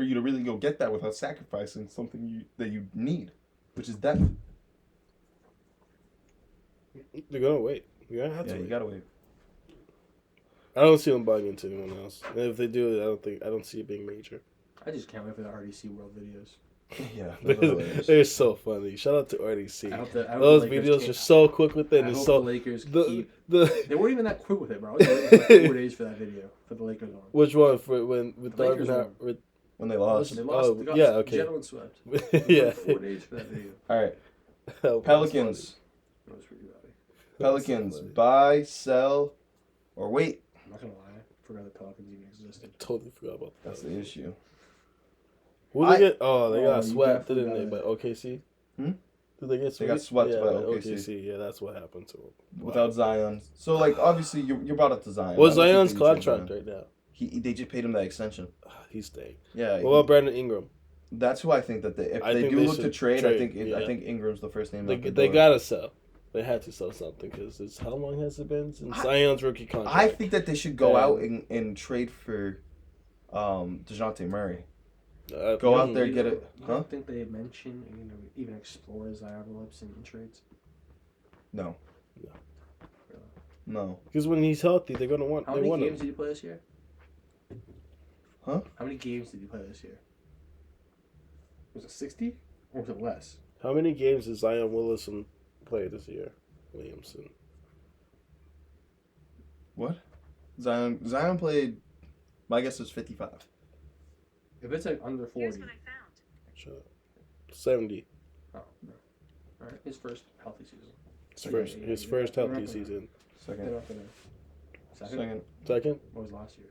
you to really go get that without sacrificing something that you need, which is depth. They're gonna wait. You're gonna have to Yeah, wait. you gotta wait. I don't see them buying into anyone else. And if they do, I don't see it being major. I just can't wait for the RDC World videos. Yeah, those are hilarious. They're so funny. Shout out to RDC. I hope the Those Lakers videos can't- are so quick with it. I And hope so the Lakers the keep. the They weren't even that quick with it, bro. I was waiting for like 4 days for that video for the Lakers one. which one for when with The Lakers Darvin? one. When they lost. They lost. Oh, They got yeah, okay. Gentlemen swept. Yeah. 4 days for that video. All right, Oh, Pelicans. It was pretty bad. Pelicans, buy, sell, or wait. I'm not gonna lie. forgot the Pelicans even existed. Totally forgot about that. That's the issue. Who they get? Oh, they got you swept, definitely didn't they? got By OKC. Hmm? Did they get They swept? got swept yeah, by OKC. OKC. Yeah, that's what happened to them. Without Zion. So, like, obviously, you brought up to Zion. What's I don't Zion's think they trade contract Zion. right now? They just paid him that extension. He's staying. Yeah. What about Brandon Ingram? That's who I think that if I they think do they look to should trade, trade, I yeah. think Ingram's the first name. They gotta sell. They had to sell something because it's how long has it been since Zion's rookie contract? I think that they should go out and trade for DeJounte Murray. Go out there, get it. You Huh? don't think they mention, even explore Zion Williamson in trades? No. No. Because when he's healthy, they're gonna want. How they many want games him. did you play this year? Huh? How many games did you play this year? Was it 60 or was it less? How many games did Zion Williamson play this year? Williamson. What? Zion played. My guess is 55. If it's like under 40. Here's what I found. Shut up. 70. Oh, no. Alright, his first healthy season. His first healthy season. They're Second. not gonna. Second? Second. Second? What was last year?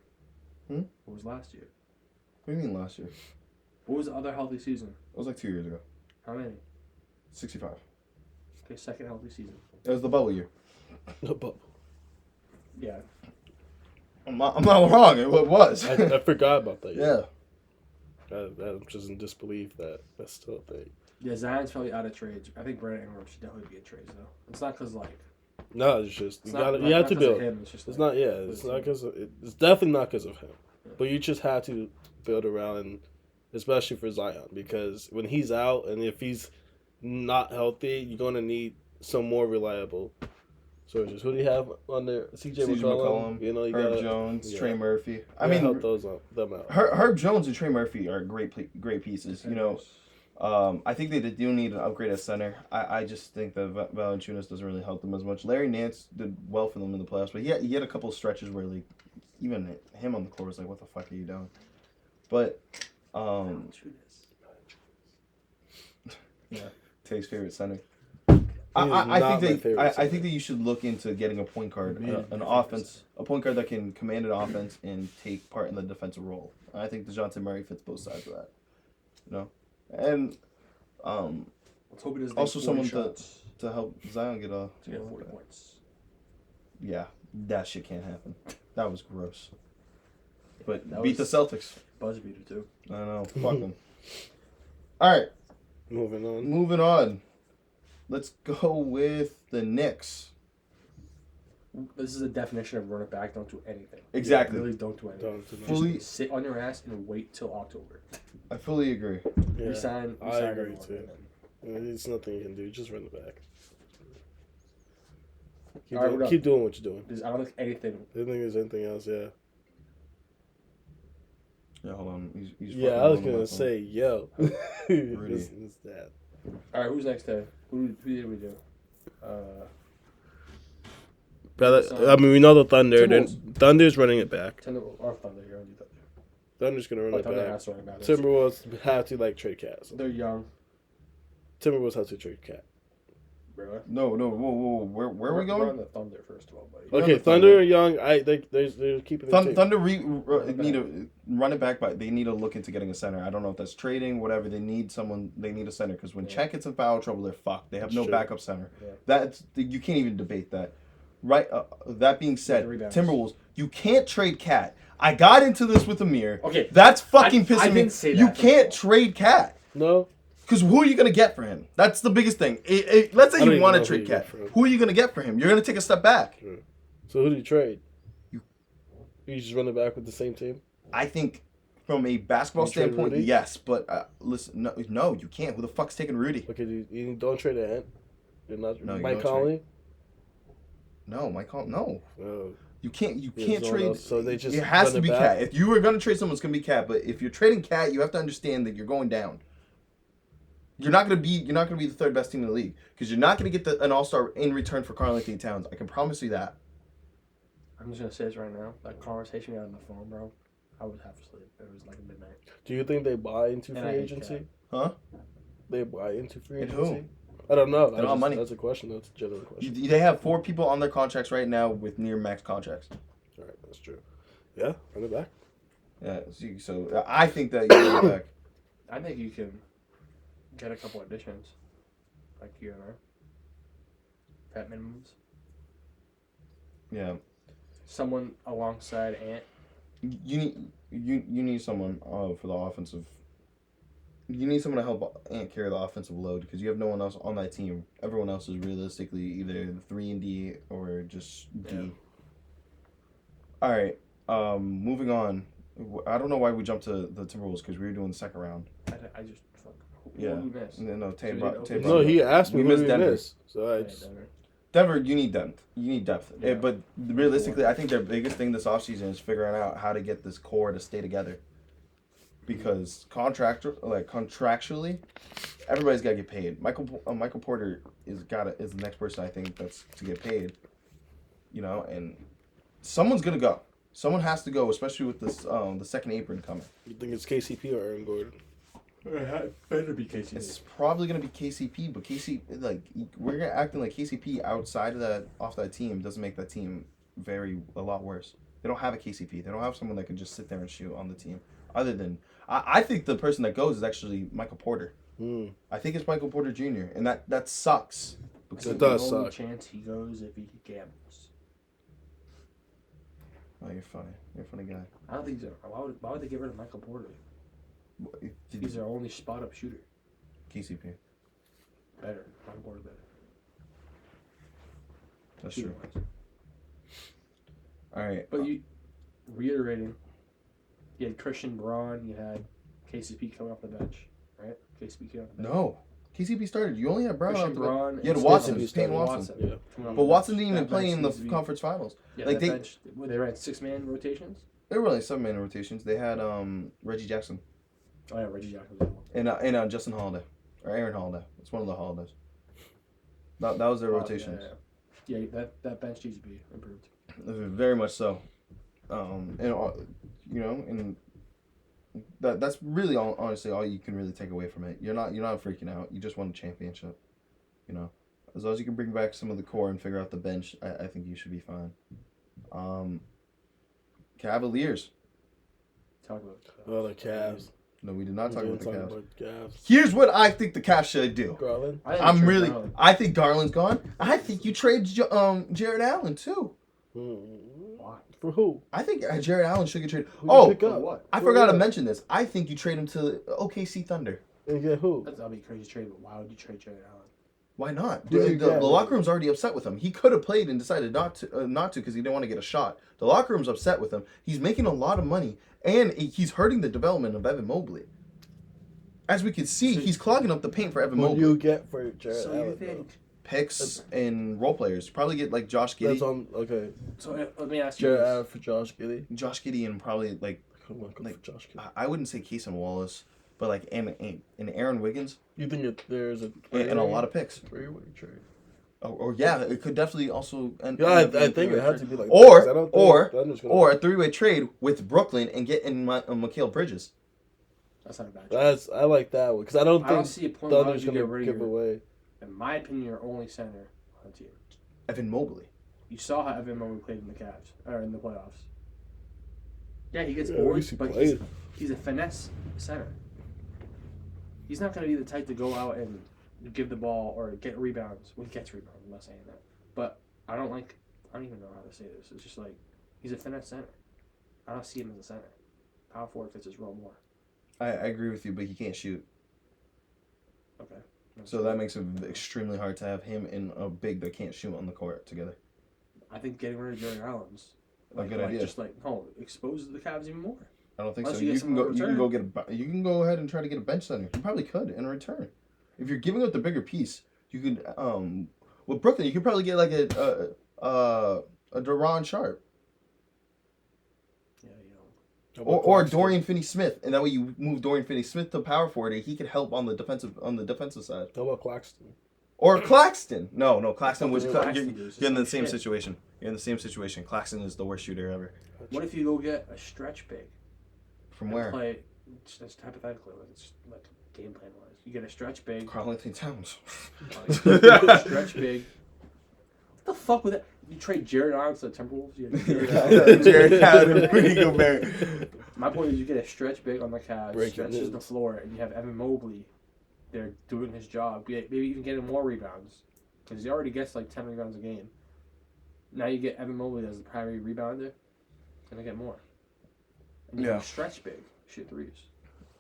Hmm? What was last year? What do you mean last year? What was the other healthy season? It was like 2 years ago. How many? 65. Okay, second healthy season. It was the bubble year. No bubble. Yeah. I'm not wrong. It was. I forgot about that. Yeah. I'm just in disbelief that that's still a thing. Yeah, Zion's probably out of trades. I think Brandon Ingram should definitely be in trades though. It's not because like No, it's just it's you not, got like, you have not to 'cause of build. him, it's just It's like, not. Yeah, it's not because. It's definitely not because of him. Yeah. But you just have to build around, and especially for Zion, because when he's out and if he's not healthy, you're gonna need some more reliable sources. Who do you have on there? CJ McCollum. You know, you Herb got Jones, Trey yeah. Murphy. I I mean, help them out. Herb Jones and Trey Murphy are great pieces. You know, I think they do need an upgrade at center. I just think that Valanciunas doesn't really help them as much. Larry Nance did well for them in the playoffs, but he had a couple of stretches where like even him on the court was like, "What the fuck are you doing?" But yeah, Tay's favorite center. I think that you should look into getting a point guard, an offense, a point guard that can command an offense and take part in the defensive role. I think DeJounte Murray fits both sides of that. You know, and let's hope he doesn't also take 40 someone shots to help Zion get a to get 40 points. Yeah, that shit can't happen. That was gross. But That beat the was- Celtics. Buzz beater too. I know. Fuck them. All right, Moving on. Let's go with the Knicks. This is a definition of run it back. Don't do anything. Exactly. Really don't do anything. Don't do Fully- Just sit on your ass and wait till October. I fully agree. Yeah, Resign. I agree too. There's nothing you can do. Just run it back. Keep doing what you're doing. I don't think anything. I don't think there's anything else. Yeah. Yeah, hold on. He's Yeah, I was gonna say, yo. Rudy. It's that. All right, who's next? Who did we do? I mean, we know the Thunder. Timberwolves. Thunder's running it back. Thunder. You're gonna do Thunder. Thunder's gonna run it Thunder back. has to run it back. Timberwolves have to trade Cat. They're young. Timberwolves have to trade Cat. Really? No, whoa. Where are we We're going? on the Thunder first of all, buddy. We're on Okay, the Thunder. Thunder and Young. They're keeping the team. Thunder need to run it back, but they need to look into getting a center. I don't know if that's trading, whatever. They need someone. They need a center because when Chet gets in foul trouble, they're fucked. They have no True. backup center. Yeah. That's you can't even debate that. Right. That being said, The rebounds. Timberwolves, you can't trade Cat. I got into this with Amir. Okay. That's fucking I pissing me. didn't say You that, can't first of trade Cat. No. Because who are you going to get for him? That's the biggest thing. Let's say I don't you even want know to who trade you get Cat. for him. Who are you going to get for him? You're going to take a step back. So who do you trade? You just run it back with the same team? I think from a basketball You trade standpoint, Rudy? yes. But listen, no, you can't. Who the fuck's taking Rudy? Okay, you don't trade Ant. You're not No, you Mike don't Conley. No, no. Oh, You can't. You Yeah, can't someone trade. else. So they just it has run to it be back? Cat. If you were going to trade someone, it's going to be Cat. But if you're trading Cat, you have to understand that you're going down. You're not going to be the third best team in the league because you're not going to get an All-Star in return for Karl-Anthony Towns. I can promise you that. I'm just gonna say this right now. That conversation we had on the phone, bro. I was half asleep. It was like midnight. do you think they buy into And free I hate agency? Huh? They buy into free And agency? who? I don't know. They don't have money. That's a question. That's a general question. They have 4 people on their contracts right now with near max contracts. All right, that's true. Yeah, run it back. Yeah, so I think that you run it back. I think you can get a couple additions, like here and there. Vet minimums. Yeah, Someone alongside Ant. you need someone for the offensive. You need someone to help Ant carry the offensive load because you have no one else on that team. Everyone else is realistically either 3 and D or just D. Yeah. All right, moving on. I don't know why we jumped to the Timberwolves because we were doing the second round. I just fuck. Yeah. Who we missed? No, Tay So we brought. did Tay OKC. brought No, it he up. asked me We what missed we Denver. missed. So I Yeah, just, Denver. Denver, you need depth. You need depth. Yeah. But realistically, I think their biggest thing this offseason is figuring out how to get this core to stay together. Because contractually, everybody's got to get paid. Michael Porter is the next person I think that's to get paid. You know, and someone's gonna go. Someone has to go, especially with this the second apron coming. you think it's KCP or Aaron Gordon? It better be KCP. It's probably gonna be KCP, but we're acting like KCP outside of that off that team doesn't make that team a lot worse. They don't have a KCP. They don't have someone that can just sit there and shoot on the team. Other than I think the person that goes is actually Michael Porter. I think it's Michael Porter Jr. and that sucks. Because It does the only suck. chance he goes if he gambles. Oh, you're funny. You're a funny guy. I don't think so. Why would they get rid of Michael Porter? He's their only spot up shooter. KCP. Better. Michael Porter better. That's true. Shooting-wise. All right. But you reiterating, you had Christian Braun, you had KCP coming off the bench, right? KCP coming off the bench. No. KCP started. You only had Brown. Christian out the Braun. You had and Watson. KCP Payne started. Watson. Yeah. coming off But the Watson bench. didn't even That play bench in the needs to be- conference finals. Yeah, Like, that they- bench. They ran 6-man rotations. They were only 7-man rotations. They had Reggie Jackson Oh yeah, Reggie Jackson was the one. and Justin Holiday or Aaron Holiday. It's one of the Holidays. That was their Oh, rotations. Yeah, that bench needs to be improved. Very much so. And you know, and that's really honestly all you can really take away from it. You're not freaking out. You just won a championship. You know, as long as you can bring back some of the core and figure out the bench, I think you should be fine. Cavaliers. Talk about. Oh, the Cavs. No, we did not talk about the Cavs. Cavs. Here's what I think the Cavs should do. Garland. I think Garland's gone. I think you trade Jared Allen too. Why? For who? I think Jared Allen should get traded. Who you Oh, pick up? What? I forgot to mention this. I think you trade him to OKC Thunder. And get who? That'd be a crazy trade, but why would you trade Jared Allen? Why not? Who you The got? locker room's already upset with him. He could have played and decided not to because he didn't want to get a shot. The locker room's upset with him. He's making a lot of money, and he's hurting the development of Evan Mobley. As we can see, he's clogging up the paint for Evan What do Mobley. you get for Jared So Allen? you think? Picks and role players. Probably get like Josh Though? That's Giddey. on. Okay. So let me ask you Jared this. Allen for Josh Giddey. Josh Giddey and probably like Come on, Like, for Josh Giddey. I wouldn't say Case and Wallace, but like and Aaron Wiggins You think there's a and a lot of picks. three-way trade? Or yeah, it could definitely also end. Yeah, end up being I a think three-way it had trade. to be like. Or- that, 'cause I don't think or- Thunder's gonna- Or a 3-way trade with Brooklyn and get in Mikal Bridges. That's not a bad trade. I like that one because I don't I don't think see a point. Why would Thunder's you gonna get rid of give your, away. in my opinion, your only center on the team? Evan Mobley. You saw how Evan Mobley played in the Cavs or in the playoffs. Yeah, he gets Yeah, bored, at least he but played. he's a finesse center. He's not going to be the type to go out and give the ball or get rebounds. Well, he gets rebounds. I'm not saying that, but I don't even know how to say this. It's just like he's a finesse center. I don't see him as a center. Power forward fits his role more. I agree with you, but he can't shoot. Okay. So that makes it extremely hard to have him and a big that can't shoot on the court together. I think getting rid of Jared Allen's A good idea. Just like no, exposes the Cavs even more. I don't think Unless so. you get someone in You can return. go you can go ahead and try to get a bench center. You probably could in return. If you're giving up the bigger piece, you could with Brooklyn you could probably get like a Deron Sharp Yeah, or Dorian Finney-Smith, and that way you move Dorian Finney-Smith to power forward, and he could help on the defensive side. How about Claxton? Or Claxton. No, Claxton was Claxton you're is just in the like same shit. situation. You're in the same situation. Claxton is the worst shooter ever. What if you go get a stretch big? From and where? Play just hypothetically, it's like game plan wise. You get a stretch big. Karl Anthony Towns. Stretch big. the fuck with that? You trade Jared Allen to the Timberwolves? Jared Allen and Rudy Gobert. My point is, you get a stretch big on the Cavs, stretches news. the floor, and you have Evan Mobley. They're doing his job. Maybe even getting more rebounds because he already gets like 10 rebounds a game. Now you get Evan Mobley as the primary rebounder, and they get more. And you have stretch big, shoot threes.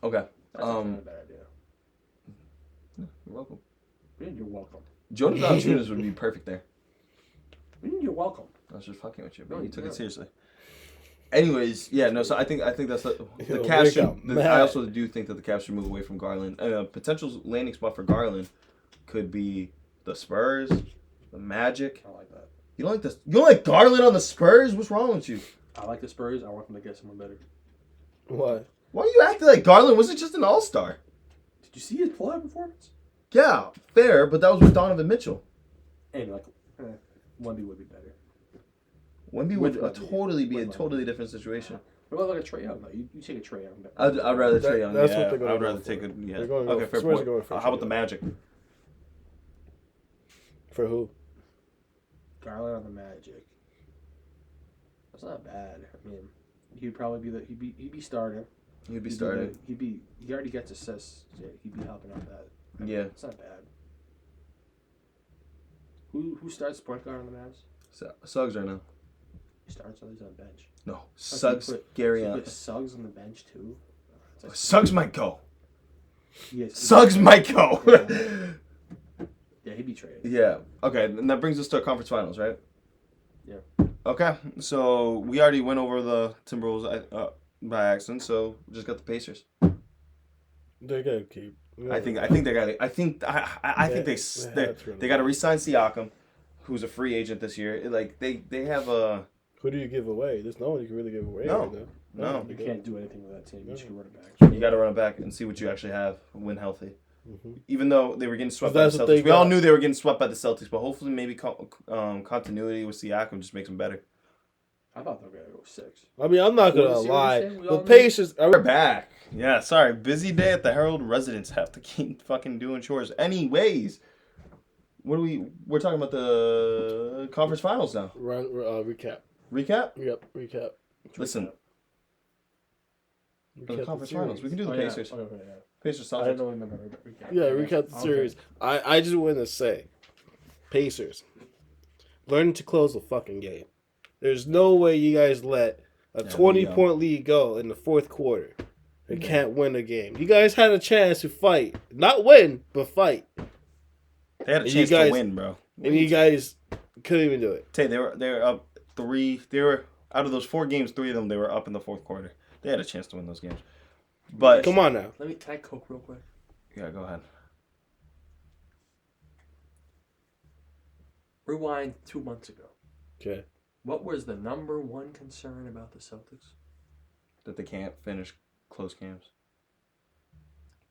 Okay. That's not a bad idea. You're welcome. You're welcome. Jordan Valanciunas would be perfect there. You're welcome. I was just fucking with you, but No, you took no. it seriously. Anyways, yeah, no. So I think that's the Yo, Cavs. wake up, I Matt. also do think that the Cavs should move away from Garland. A potential landing spot for Garland could be the Spurs, the Magic. I like that. You don't like this? You don't like Garland on the Spurs? What's wrong with you? I like the Spurs. I want them to get someone better. Why? Why are you acting like Garland wasn't just an All-Star? Did you see his pull-out performance? Yeah, fair, but that was with Donovan Mitchell. And like, Wemby would be better. Wemby would With Wemby. totally be a With Wemby. totally different situation. What about like a Trae Young? Though? You take a Trae Young. I'd rather Trae Young. That's Yeah, what they're gonna I'd go rather for. take a yeah. They're gonna go Okay, for- fair Spurs point. are going for How about the Trae Young. Magic? For who? Garland on the Magic. That's not bad. I mean, he'd probably be he'd be starting. He'd be starting. He already gets assists. So he'd be helping out that. I mean, Yeah. it's not bad. Who starts point guard on the Mavs? Suggs right now. He starts, or he's on the bench. No, Suggs, Gary You on. put Suggs on the bench too. It's like- Suggs might go. Yes, Suggs might go. Yeah, he'd be traded. Yeah. Okay, and that brings us to our conference finals, right? Yeah. Okay, so we already went over the Timberwolves by accident, so we just got the Pacers. They gotta keep. I think they got. I think they got to re-sign Siakam, who's a free agent this year. Like they have a. Who do you give away? There's no one you can really give away. No. Right now. No. You can't do anything with that team. You No. should run it back. You got to run it back and see what you actually have when healthy. Mm-hmm. Even though they were getting swept by That's the what they Celtics, we all got. knew they were getting swept by the Celtics. But hopefully, maybe continuity with Siakam just makes them better. I thought they were gonna go 6. I mean, I'm not What gonna was the lie. other thing we all The knew? Pacers. We're back. Yeah, sorry. Busy day at the Herald residence. Have to keep fucking doing chores. Anyways, we're talking about the conference finals now. Recap. Recap? Yep. Recap. Listen, Recap the conference series. finals. We can do the Pacers. Yeah. Pacers, I didn't Celtics. know remember. Recap. Yeah, recap the Okay. series. I just want to say, Pacers, learn to close the fucking game. There's no way you guys let a 20-point lead go in the fourth quarter and can't win a game. You guys had a chance to fight, not win, but fight, They had a And chance you guys- to win, bro. and you guys couldn't even do it. Tay, they were up 3. They were out of those 4 games, 3 of them they were up in the fourth quarter. They had a chance to win those games. But Come on now. Can I coke real quick? yeah, go ahead. Rewind 2 months ago. Okay. What was the number one concern about the Celtics? That they can't finish close games.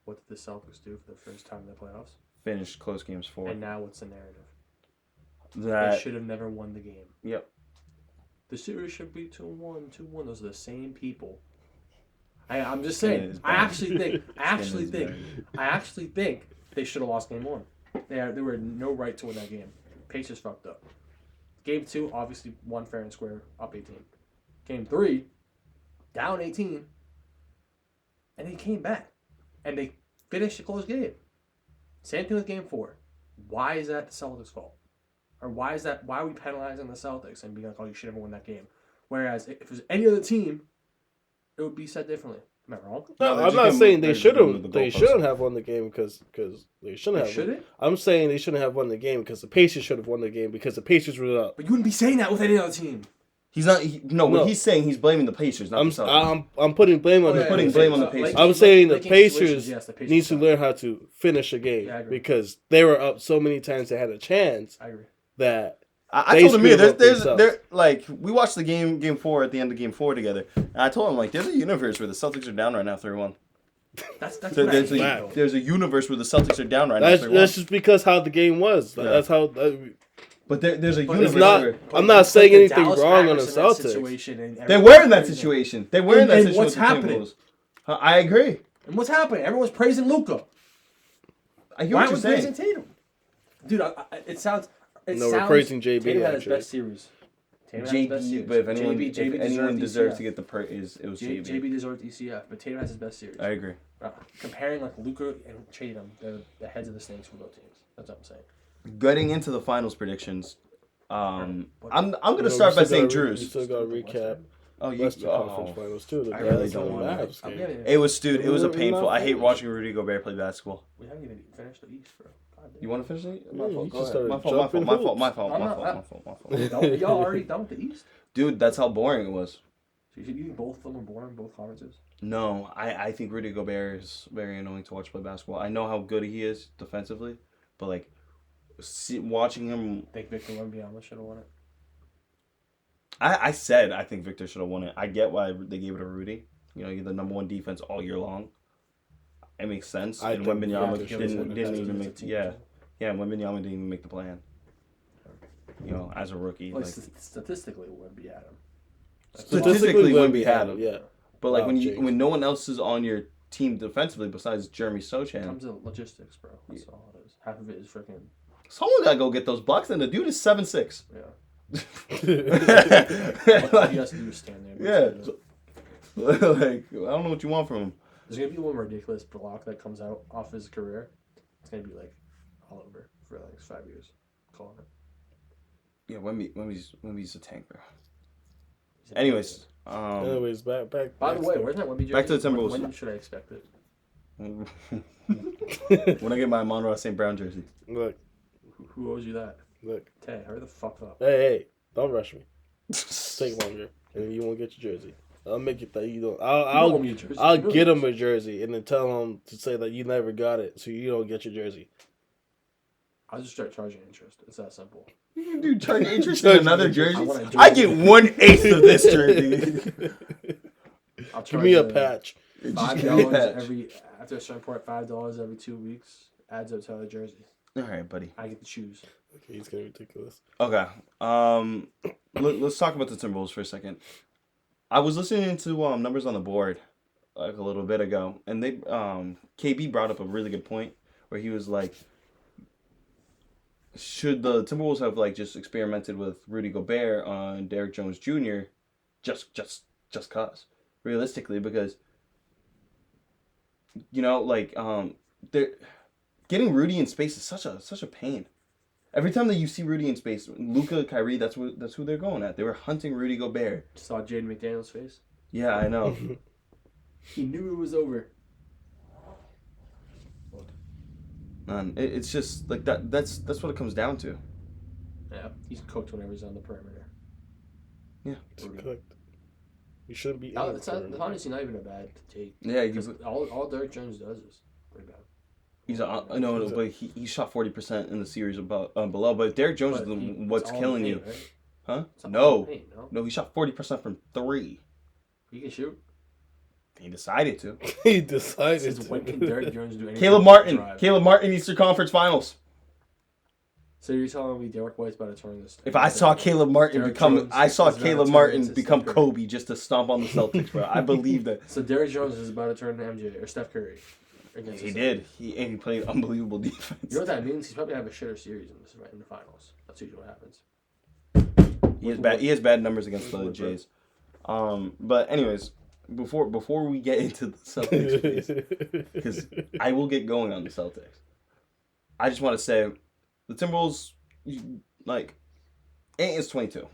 What did the Celtics do for the first time in the playoffs? Finish close games 4. And now what's the narrative? They That should have never won the game. Yep. The series should be 2-1, 2-1. Those are the same people. I'm just saying. is I bad. actually think they should have lost game 1. They were no right to win that game. Pacers fucked up. Game 2, obviously won fair and square, up 18. Game 3, down 18, and they came back and they finished a close game. Same thing with game 4. Why is that the Celtics' fault? Or why are we penalizing the Celtics and being like, oh, you should have won that game? Whereas if it was any other team, it would be said differently. Am I wrong? No, No, they're I'm just not gonna saying move- they they're just gonna move shouldn't. the They goalposts. shouldn't have won the game because they shouldn't have. Should it? I'm saying they shouldn't have won the game because the Pacers should have won the game because the Pacers were up. But you wouldn't be saying that with any other team. He's not. No. What he's saying, he's blaming the Pacers, not I'm the Celtics. I'm putting blame on the putting Pacers. blame on the Pacers. I'm saying the Like in situations, Pacers yes, the Pacers needs to suck. learn how to finish a game Yeah, I agree. because they were up so many times they had a chance I agree. that I They told him, screwed up there's themselves. like we watched the game 4 at the end of game 4 together, and I told him like there's a universe where the Celtics are down right now 3-1. That's what I There's hate, a, though. there's a universe where the Celtics are down right now that's 3-1. just because how the game was. Yeah. That's how. But there's a But universe. It's not. where I'm not Put saying the anything Dallas wrong on the Mavericks in that Celtics. situation and they everyone's were in that praising- situation. They were in that And situation. what's with the happening? Timberwolves. I agree. And what's happening? Everyone's praising Luka. I hear Why what you're was praising saying. Tatum? Dude, it sounds. we're praising JB. Tatum had his actually. best series. Tatum had his best JB, series. but if anyone, JB deserves ECF. to get the it was JB. JB deserved ECF, but Tatum has his best series. I agree. Comparing like Luka and Tatum, they're the heads of the snakes for both teams. That's what I'm saying. Getting into the finals predictions, I'm gonna start by saying Drew's. You still got to recap. Oh, Western Conference Finals too. The I really Dallas don't and want Mavs I'm game. getting It was, dude. It was a We're painful. not I hate finished. watching Rudy Gobert play basketball. We haven't even finished the East, bro. God damn. You want to finish it? Yeah, My you fault. just Go ahead. started My jumping hoops. My fault. Y'all already done with the East? Dude, that's how boring it was. So you think both of them are boring, both conferences? No, I think Rudy Gobert is very annoying to watch play basketball. I know how good he is defensively, but like watching him. Think Victor Wembanyama should have won it. I said I think Victor should have won it. I get why they gave it to Rudy. You know, you're the number one defense all year long. It makes sense. And Wembanyama didn't even make. Yeah, Wembanyama didn't even make the plan. You know, as a rookie. Like, statistically, Wemby had him. Statistically, Wemby had him. Yeah. But like when no one else is on your team defensively besides Jeremy Sochan. It comes to logistics, bro. That's all it is. Half of it is freaking. Someone gotta go get those blocks, and the dude is 7'6". Yeah. All he has to do is stand there. Yeah. Like, I don't know what you want from him. There's gonna be one ridiculous block that comes out off his career. It's gonna be like all over for like 5 years. Calling it. Yeah, Wemby's a tank, bro. Anyways, back. By the way, where's that Wemby jersey? Back to the Timberwolves. When should I expect it? when I get my Monroe St. Brown jersey. Look, Who owes you that? look. Tay, hurry the fuck up. Hey, don't rush me. Take longer, and you won't get your jersey. I'll make it that you don't. I'll get him a jersey, and then tell him to say that you never got it, so you don't get your jersey. I'll just start charging interest. It's that simple. Dude, charge interest in another jersey? jersey. I get 1/8 of this jersey. I'll Give me a patch. $5 after a certain point. $5 every 2 weeks adds up to a jersey. All right, buddy. I get to choose. Okay, he's getting ridiculous. Okay. Let's talk about the Timberwolves for a second. I was listening to Numbers on the Board like a little bit ago, and they KB brought up a really good point where he was like, should the Timberwolves have like just experimented with Rudy Gobert on Derrick Jones Jr. just cause realistically, because you know like they're getting Rudy in space is such a pain. Every time that you see Rudy in space, Luka, Kyrie, that's who they're going at. They were hunting Rudy Gobert. Saw Jaden McDaniel's face. Yeah, I know. He knew it was over. Man, it's just like that. That's what it comes down to. Yeah, he's cooked whenever he's on the perimeter. Yeah, Cooked. You shouldn't be. It's honestly not even a bad take. Yeah, because all Derrick Jones does is pretty bad. He's but he shot 40% in the series above below. But if Derrick Jones is what's killing you, right? huh? No, he shot 40% from 3. He can shoot. He decided to. He decided to. When can Derrick Jones do anything? Caleb Martin, Eastern Conference Finals. So you're telling me Derrick White's about to turn this? If I saw Caleb Martin become Kobe just to stomp on the Celtics, bro. I believe that. So Derrick Jones is about to turn to MJ or Steph Curry. He did. He played unbelievable defense. You know what that means? He's probably have a shitter series in the finals. That's usually what happens. He has bad numbers against the Jays. But anyways, before we get into the Celtics, because I will get going on the Celtics. I just want to say, the Timberwolves, Ant is 22.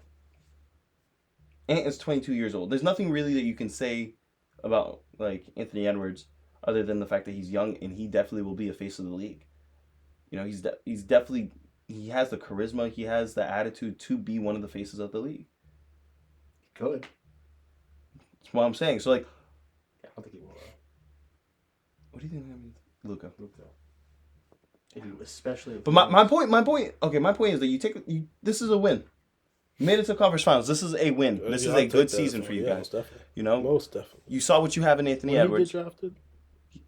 Ant is 22 years old. There's nothing really that you can say about like Anthony Edwards other than the fact that he's young and he definitely will be a face of the league. You know, he's definitely, he has the charisma, he has the attitude to be one of the faces of the league. He could. That's what I'm saying. So like, I don't think he will. What do you think? Luka. Especially. But my point is that this is a win. You made it to conference finals. This is a win. This is a good season for you guys. Definitely. You know, most definitely. You saw what you have in Anthony Edwards. Did he get drafted?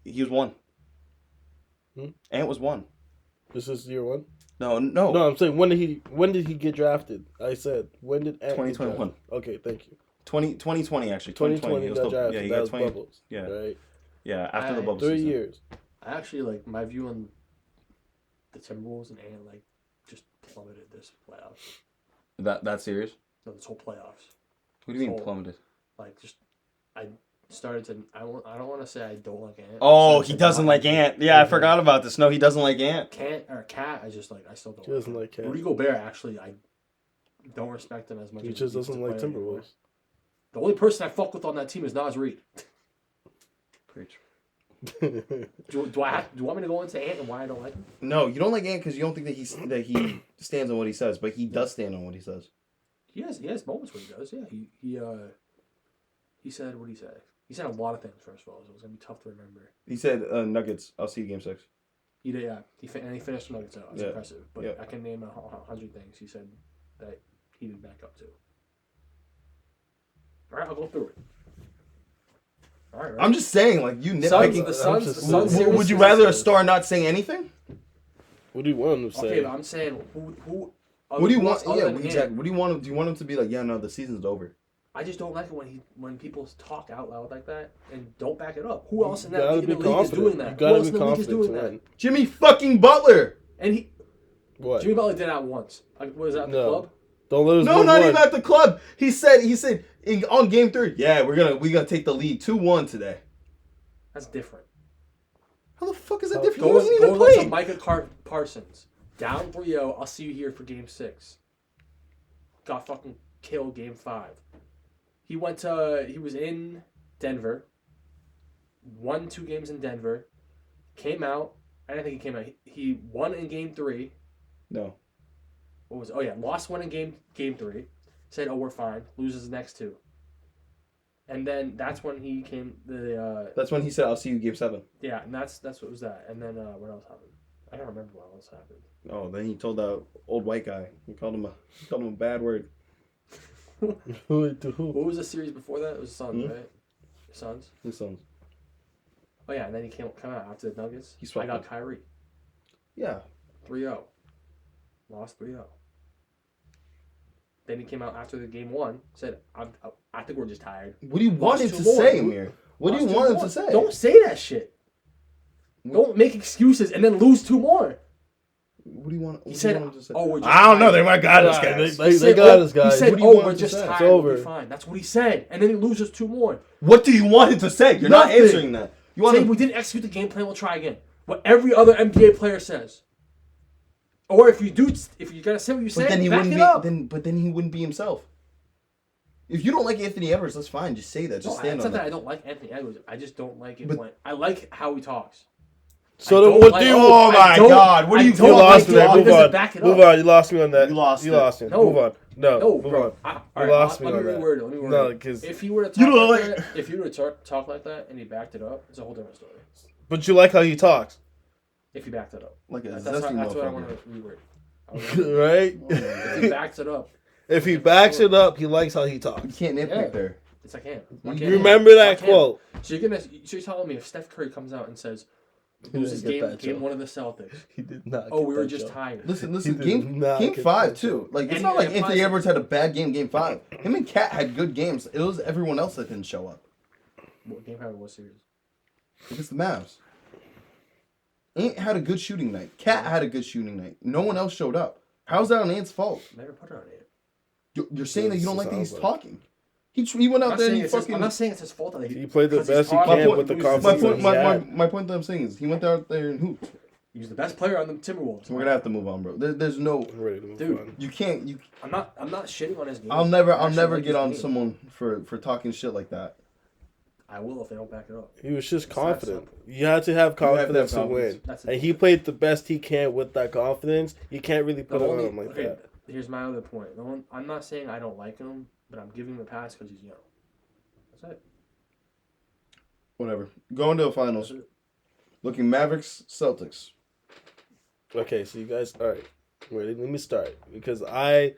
He was 1. Ant was 1. This is year 1. No. No, I'm saying when did he get drafted? I said when did Ant 2021. Okay, thank you. 2020 actually. 2020 got drafted. Yeah, he that got was 20. Bubbles. Yeah. Right. Yeah, after the bubble 3 season. years. I actually like my view on the Timberwolves and Ant, like just plummeted this playoffs. That serious? No, this whole playoffs. What do you mean So- plummeted? Like, just I started to. I don't want to say I don't like Ant. Oh, I he said doesn't not like Ant. Yeah, I forgot about this. No, he doesn't like Ant. Cat. I just like. I still don't. He doesn't like Cat. Rudy Gobert. Actually, I don't respect him as much. He as just used to doesn't like play anymore. Timberwolves. The only person I fuck with on that team is Nas Reed. Preach. Do you want me to go into Ant and why I don't like him? No, you don't like Ant because you don't think that he stands on what he says, but he does stand on what he says. He has moments where he does. Yeah, he said what he said. He said a lot of things. First of all, so it was gonna be tough to remember. He said, "Nuggets, I'll see you game 6." He did, yeah. He finished the Nuggets out. It was Yeah. impressive. But Yeah. I can name 100 things he said that he didn't back up to. All right, I'll go through it. All right. I'm just saying, like you Suns, nitpicking. the Suns Would series you is rather a serious. star not say anything? What do you want him to say? Okay, but I'm saying who. What do you want? other Yeah, than him? exactly. What do you want him? Do you want him to be like, yeah, no, the season's over? I just don't like it when people talk out loud like that and don't back it up. Who else in You that gotta league, be in the league is confident. doing that? You Who gotta else be in the league is confident doing to that? win. Jimmy fucking Butler. And What? Jimmy Butler did that once. Like, was that at the No. club? Don't let us No, move not on. even at the club. He said on game 3. Yeah, we're gonna take the lead 2-1 today. That's different. How the fuck is that How- different? He Go wasn't even to playing. Micah Parsons. Down 3-0. I'll see you here for game 6. Got fucking killed game 5. He was in Denver. Won 2 games in Denver. Came out. I don't think he came out. He won in game 3. No. What was it? Oh yeah, lost one in game 3. Said, "Oh, we're fine." Loses the next 2. And then that's when he came That's when he said, "I'll see you game 7." yeah, and that's what was that. And then what else happened? I don't remember what else happened. Oh, then he told that old white guy. He called him a bad word. What was the series before that? It was Suns, Hmm? right? Suns. His sons. Oh yeah, and then he came out after the Nuggets. He swept I got them. Kyrie. Yeah. 3-0. Lost 3-0. Then he came out after the game 1. Said, I think we're just tired. What do you want him Lost to 2 more. say, Amir? What do you Lost want 2 him more. to say? Don't say that shit. Don't make excuses and then lose 2 more. What do you want? He what said, do you want him to say? "Oh, we're just I don't know. tired." They might got us, Nah, guys. they He said, got "Oh," us, guys. He said, What do you "Oh, want we're him to just say? tired. It's We'll over. be fine." That's what he said, and then he loses 2 more. What do you want him to say? You're not Nothing. answering that. You want Saying him? we didn't execute the game plan. We'll try again. What every other NBA player says. Or if you're gonna say what you But said, then he back wouldn't it be. up. But then he wouldn't be himself. If you don't like Anthony Edwards, that's fine. Just say that. Just No, stand it's on not that that. I don't like Anthony Edwards. I just don't like it But- when I like how he talks. So I then don't what like- do you Oh want? my God! What do you? I You don't lost like me it there. when he Move doesn't on. back it Move up. on. You lost me on that. You lost You it. lost it. No. Move on. No. No, move bro. on. All You right, lost me let me on that. reword it. Let me reword No, it. because If you were to You talk don't like like- that, if you were to talk like that and he backed it up, it's a whole different story. but you like how he talks, If he backed it up, Like a that's zesty what I want motherfucker. to reword. I wanna- right? If he backs it up, If he backs it up, he likes how he You talks. can't nitpick Yeah. there. it's like him. You remember that quote? So you're telling me if Steph Curry comes out and says, He loses didn't get that game joke. 1 of the Celtics. He did not. Oh, get we were that just joke. tired. Listen. He did Game not get 5 that too. joke. Like it's And not he like Anthony applies it. Edwards had a bad game 5. Him and Cat had good games. It was everyone else that didn't show up. What game 5 was serious? Against the Mavs. Ant had a good shooting night. Cat had a good shooting night. No one else showed up. How's that on Ant's fault? Never put it on it. You're saying that you don't like that he's Sounds like- talking. He went out there and he fucking. I'm not saying it's his fault that He played the 'cause he's best he talking, can point- with the loses My confidence point, that he my, had. my point that I'm saying is he went out there and hooped. He was the best player on the Timberwolves. We're gonna have to move on, bro. There's no. I'm ready to move Dude. on. You can't. I'm not shitting on his game. I'll I never actually like get his on game. someone for talking shit like that. I will if they don't back it up. He was just It's that confident. simple. You had to have confidence to confidence. win, That's the and he played the best he can with that confidence. You can't really put The it on only- him like okay, that. Here's my other point. I'm not saying I don't like him, but I'm giving him a pass because he's young. That's it. Whatever. Going to the finals. That's it. Looking Mavericks, Celtics. Okay, so you guys, all right. Wait, let me start because I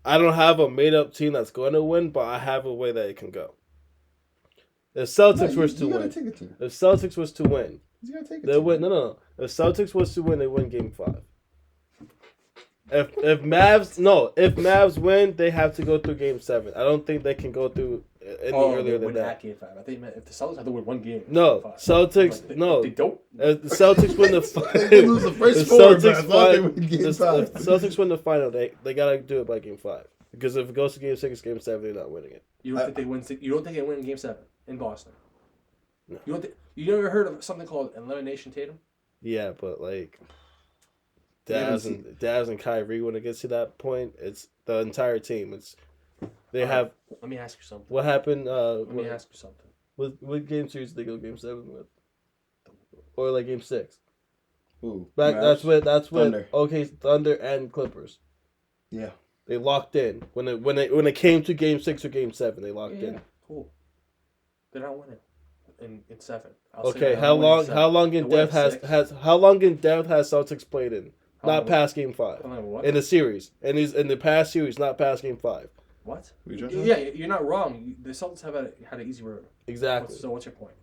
don't have a made up team that's going to win, but I have a way that it can go. If Celtics was to you gotta win, take a team. if Celtics was to win, You gotta take a they team. win. No. If Celtics was to win, they win Game 5. If Mavs win, they have to go through Game 7. I don't think they can go through any Oh, earlier they than win that. at Game 5. I think if the Celtics had to win one game. No, Game 5. Celtics. Like, No, they don't. If the Celtics win the They lose the first four, but as long as they win game if five. the Celtics win the final, they gotta do it by Game 5. Because if it goes to Game 6, Game 7, they're not winning it. You don't think they win? You don't think they win Game 7 in Boston? No. You never heard of something called elimination Tatum? Yeah, but like Yeah, Daz and Kyrie, when it gets to that point, it's the entire team. They have. Let me ask you something. What happened? Let me ask you something. What game series did they go Game 7 with? Or like Game 6? Ooh, That's with Thunder. Okay, Thunder and Clippers. Yeah. They locked in when it came to Game 6 or Game 7. They locked in. Cool. They're not winning in 7. Okay, how long in depth has Celtics played in? Not past Game 5 in the series, and he's in the past series, not past Game 5. What? Yeah, you're not wrong. The Celtics have had an easy road. Exactly. So what's your point?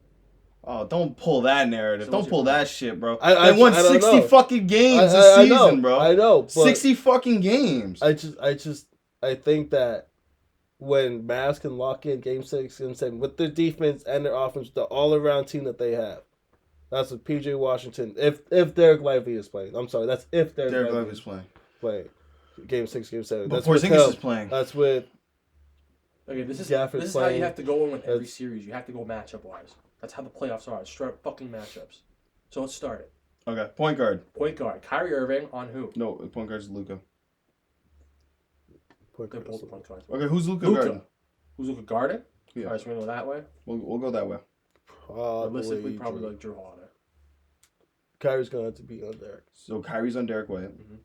Oh, don't pull that narrative. So don't pull that shit, bro. I they won don't 60 know. fucking games this season, bro. I know. 60 fucking games. I think that when Mavs can lock in Game 6, Game 7 with their defense and their offense, the all-around team that they have, that's what PJ Washington. If Derek Lively is playing, I'm sorry, that's if Derek Lively is playing. Game 6, Game 7. But That's Porzingis is playing. That's with. Okay, this is Gafford how you playing. have to go in with every series. You have to go matchup wise. That's how the playoffs are. Start fucking matchups. So let's start it. Okay, point guard. Point guard. Kyrie Irving on who? No, point guard's Luka. They're both point guards. Okay, who's Luka guarding? Who's Luka guarding? Yeah. All right, so we're going to go that way? We'll go that way. Realistically, probably like Drew Holiday. Kyrie's going to have to be on Derek. So Kyrie's on Derek White. Mm-hmm.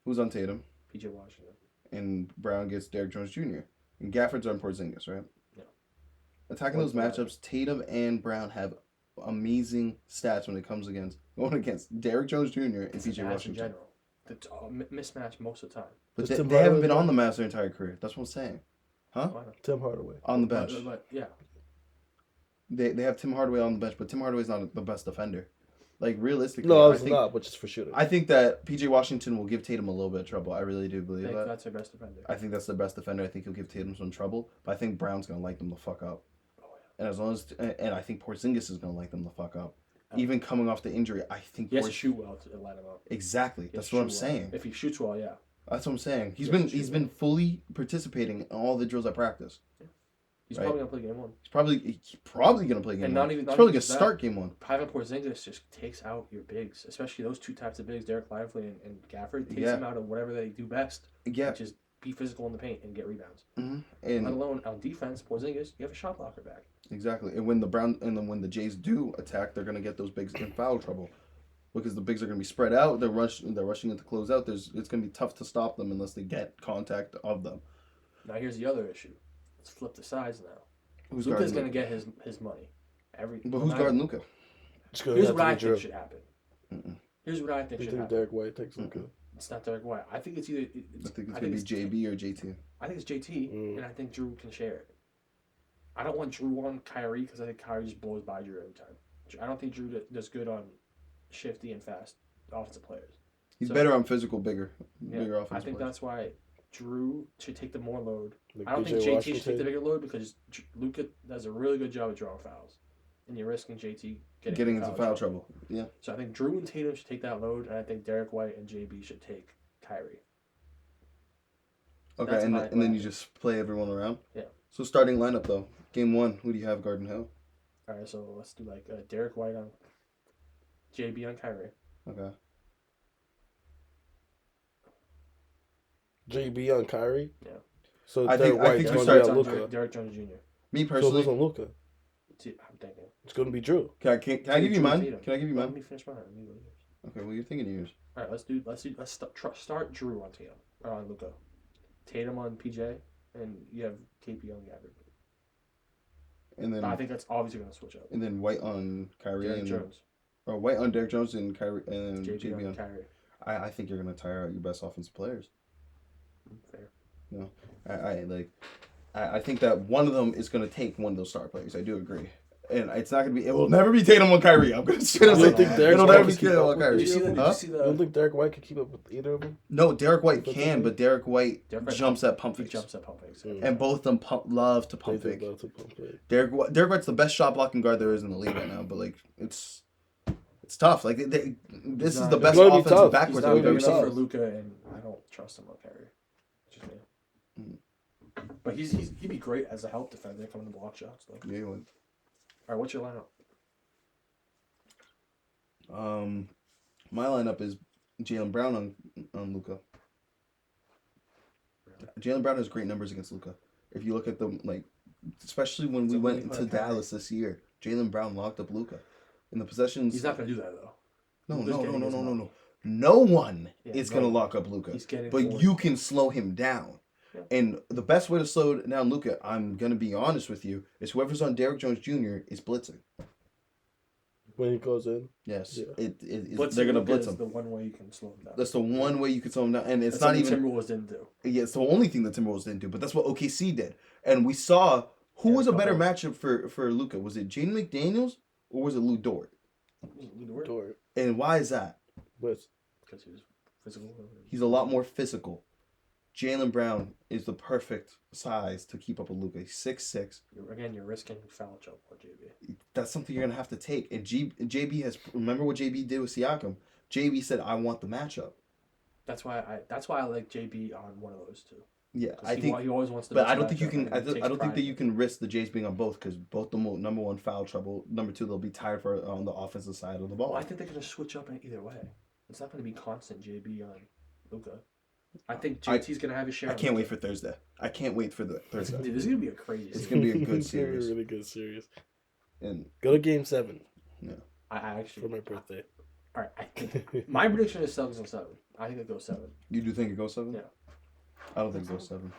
Who's on Tatum? PJ Washington. And Brown gets Derek Jones Jr. And Gafford's on Porzingis, right? Yeah. Attacking those matchups, Tatum and Brown have amazing stats when it comes going against Derek Jones Jr. and PJ Washington. In general. It's mismatch most of the time. But they haven't been on the Mavs their entire career. That's what I'm saying. Huh? Tim Hardaway. On the bench. But yeah. They have Tim Hardaway on the bench, but Tim Hardaway's not the best defender. Like, realistically, No, it's not, but just for shooting. I think that PJ Washington will give Tatum a little bit of trouble. I really do believe that. That's their best defender. I think that's the best defender. I think he'll give Tatum some trouble, but I think Brown's gonna light them the fuck up. Oh, yeah. And as long as, and I think Porzingis is gonna light them the fuck up. Even coming off the injury, I think he has to shoot well to light him up. Exactly. That's what I'm saying. If he shoots well, yeah. That's what I'm saying. He's been fully participating in all the drills at practice. Yeah. He's probably gonna play game 1. He's probably gonna play game 1. He's probably gonna start game 1. Having Porzingis just takes out your bigs, especially those two types of bigs, Derek Lively and Gafford. Takes them out of whatever they do best. Yeah. Which is be physical in the paint and get rebounds. Mm-hmm. And let alone on defense, Porzingis, you have a shot blocker back. Exactly. And when the Jays do attack, they're gonna get those bigs in foul trouble. Because the bigs are gonna be spread out, they're rushing in to close out. It's gonna be tough to stop them unless they get contact of them. Now here's the other issue. Let's flip the sides now. Luka's gonna get his money. But who's guarding Luka? Here's what I think should happen. Mm-mm. Here's what I think should happen. Derek White takes Luka. It's not Derek White. I think it's either. I think it's gonna be JB or JT. I think it's JT, and I think Drew can share it. I don't want Drew on Kyrie because I think Kyrie just blows by Drew every time. I don't think Drew does good on shifty and fast offensive players. He's better on physical, bigger offensive I think players. That's why Drew should take the more load. Like I don't think PJ JT Washington. should take the bigger load because Luka does a really good job of drawing fouls, and you're risking JT getting into foul trouble. Yeah. So I think Drew and Tatum should take that load, and I think Derek White and JB should take Kyrie. Okay, and then you just play everyone around. Yeah. So starting lineup though, game 1, who do you have guarding who? All right, so let's do like Derek White on JB on Kyrie. Okay. JB on Kyrie. Yeah. So I Derek think White's you going start to be on on Luka. Derek Jones Jr. Me So personally. who's on Luka? I'm thinking. It's going to be Drew. Can I give you mine? Can I give you Let mine? me finish mine. Okay, well you're thinking yours. All right, let's start Drew on Tatum or on Luka, Tatum on PJ, and you have KP on Gafford. And then I think that's obviously going to switch up. And then White on Kyrie Derek and Jones. Or White on Derek Jones and Kyrie and JB on Kyrie. I think you're gonna tire out your best offensive players. Fair. You know, I think that one of them is gonna take one of those star players. I do agree. And it's not gonna be. It will never be Tatum on Kyrie. I'm gonna straight up You say don't think Derek it'll White never can be keep Tatum up on with Kyrie. Did you see the? Did Huh? you see You don't the? think Derek White could keep up with either of them? No, Derek White That's can, okay. but Derek White Derek White jumps at pump He fakes. jumps at pump fakes. And both of them love to pump They fake. do love to pump fake. Derek White's the best shot blocking guard there is in the league right now, but like it's tough. Like this is not- the it's best gonna be offensive tough. backcourt He's that not we've good ever enough for seen. Luka, and I don't trust him on Kyrie. Just me. But he'd be great as a help defender coming to block shots though. Yeah, he would. All right, what's your lineup? My lineup is Jaylen Brown on Luka. Jaylen Brown has great numbers against Luka. If you look at them, like especially when we So went when you into put a Kyrie- Dallas this year, Jaylen Brown locked up Luka in the possessions. He's not gonna do that though. No. Luka's getting his money. No one is no gonna one. lock up Luka. He's getting But 40. you can slow him down. Yeah. And the best way to slow down Luka, I'm gonna be honest with you, is whoever's on Derrick Jones Jr. is blitzing. When he goes in. Yes, Yeah. they're gonna blitz is him. the one way you can slow him down. That's the one way you can slow him down, and it's That's not something even. Timberwolves didn't do. Yeah, it's the only thing that Timberwolves didn't do, but that's what OKC did, and we saw who Yeah, was a better couple. matchup for Luka. Was it Jaden McDaniels or was it Lou Dort? Dort. And why is that? But Because he was physical. He's a lot more physical. Jaylen Brown is the perfect size to keep up with Luka. He's 6'6". You're risking foul trouble on JB. That's something you're gonna have to take. And JB has remember what JB did with Siakam. JB said, "I want the matchup." That's why I like JB on one of those two. Yeah, 'Cause I think. he always wants to. But mix I don't think you matchup, can. and I he don't takes think pride that in you it. can risk the Jays being on both because both the number one foul trouble. Number two, they'll be tired for on the offensive side of the ball. Well, I think they're gonna switch up in either way. It's not gonna be constant JB on Luka. I think JT's gonna have his share. I can't wait for Thursday. I can't wait for the Thursday. Dude, this is gonna be a crazy. It's series. gonna be a good it's gonna be series. a really good series. And Go to Game 7 I for actually. my birthday. All right, I think my prediction is Celtics in 7. I think it goes 7. you do think it goes 7? Yeah. I don't think it goes 7.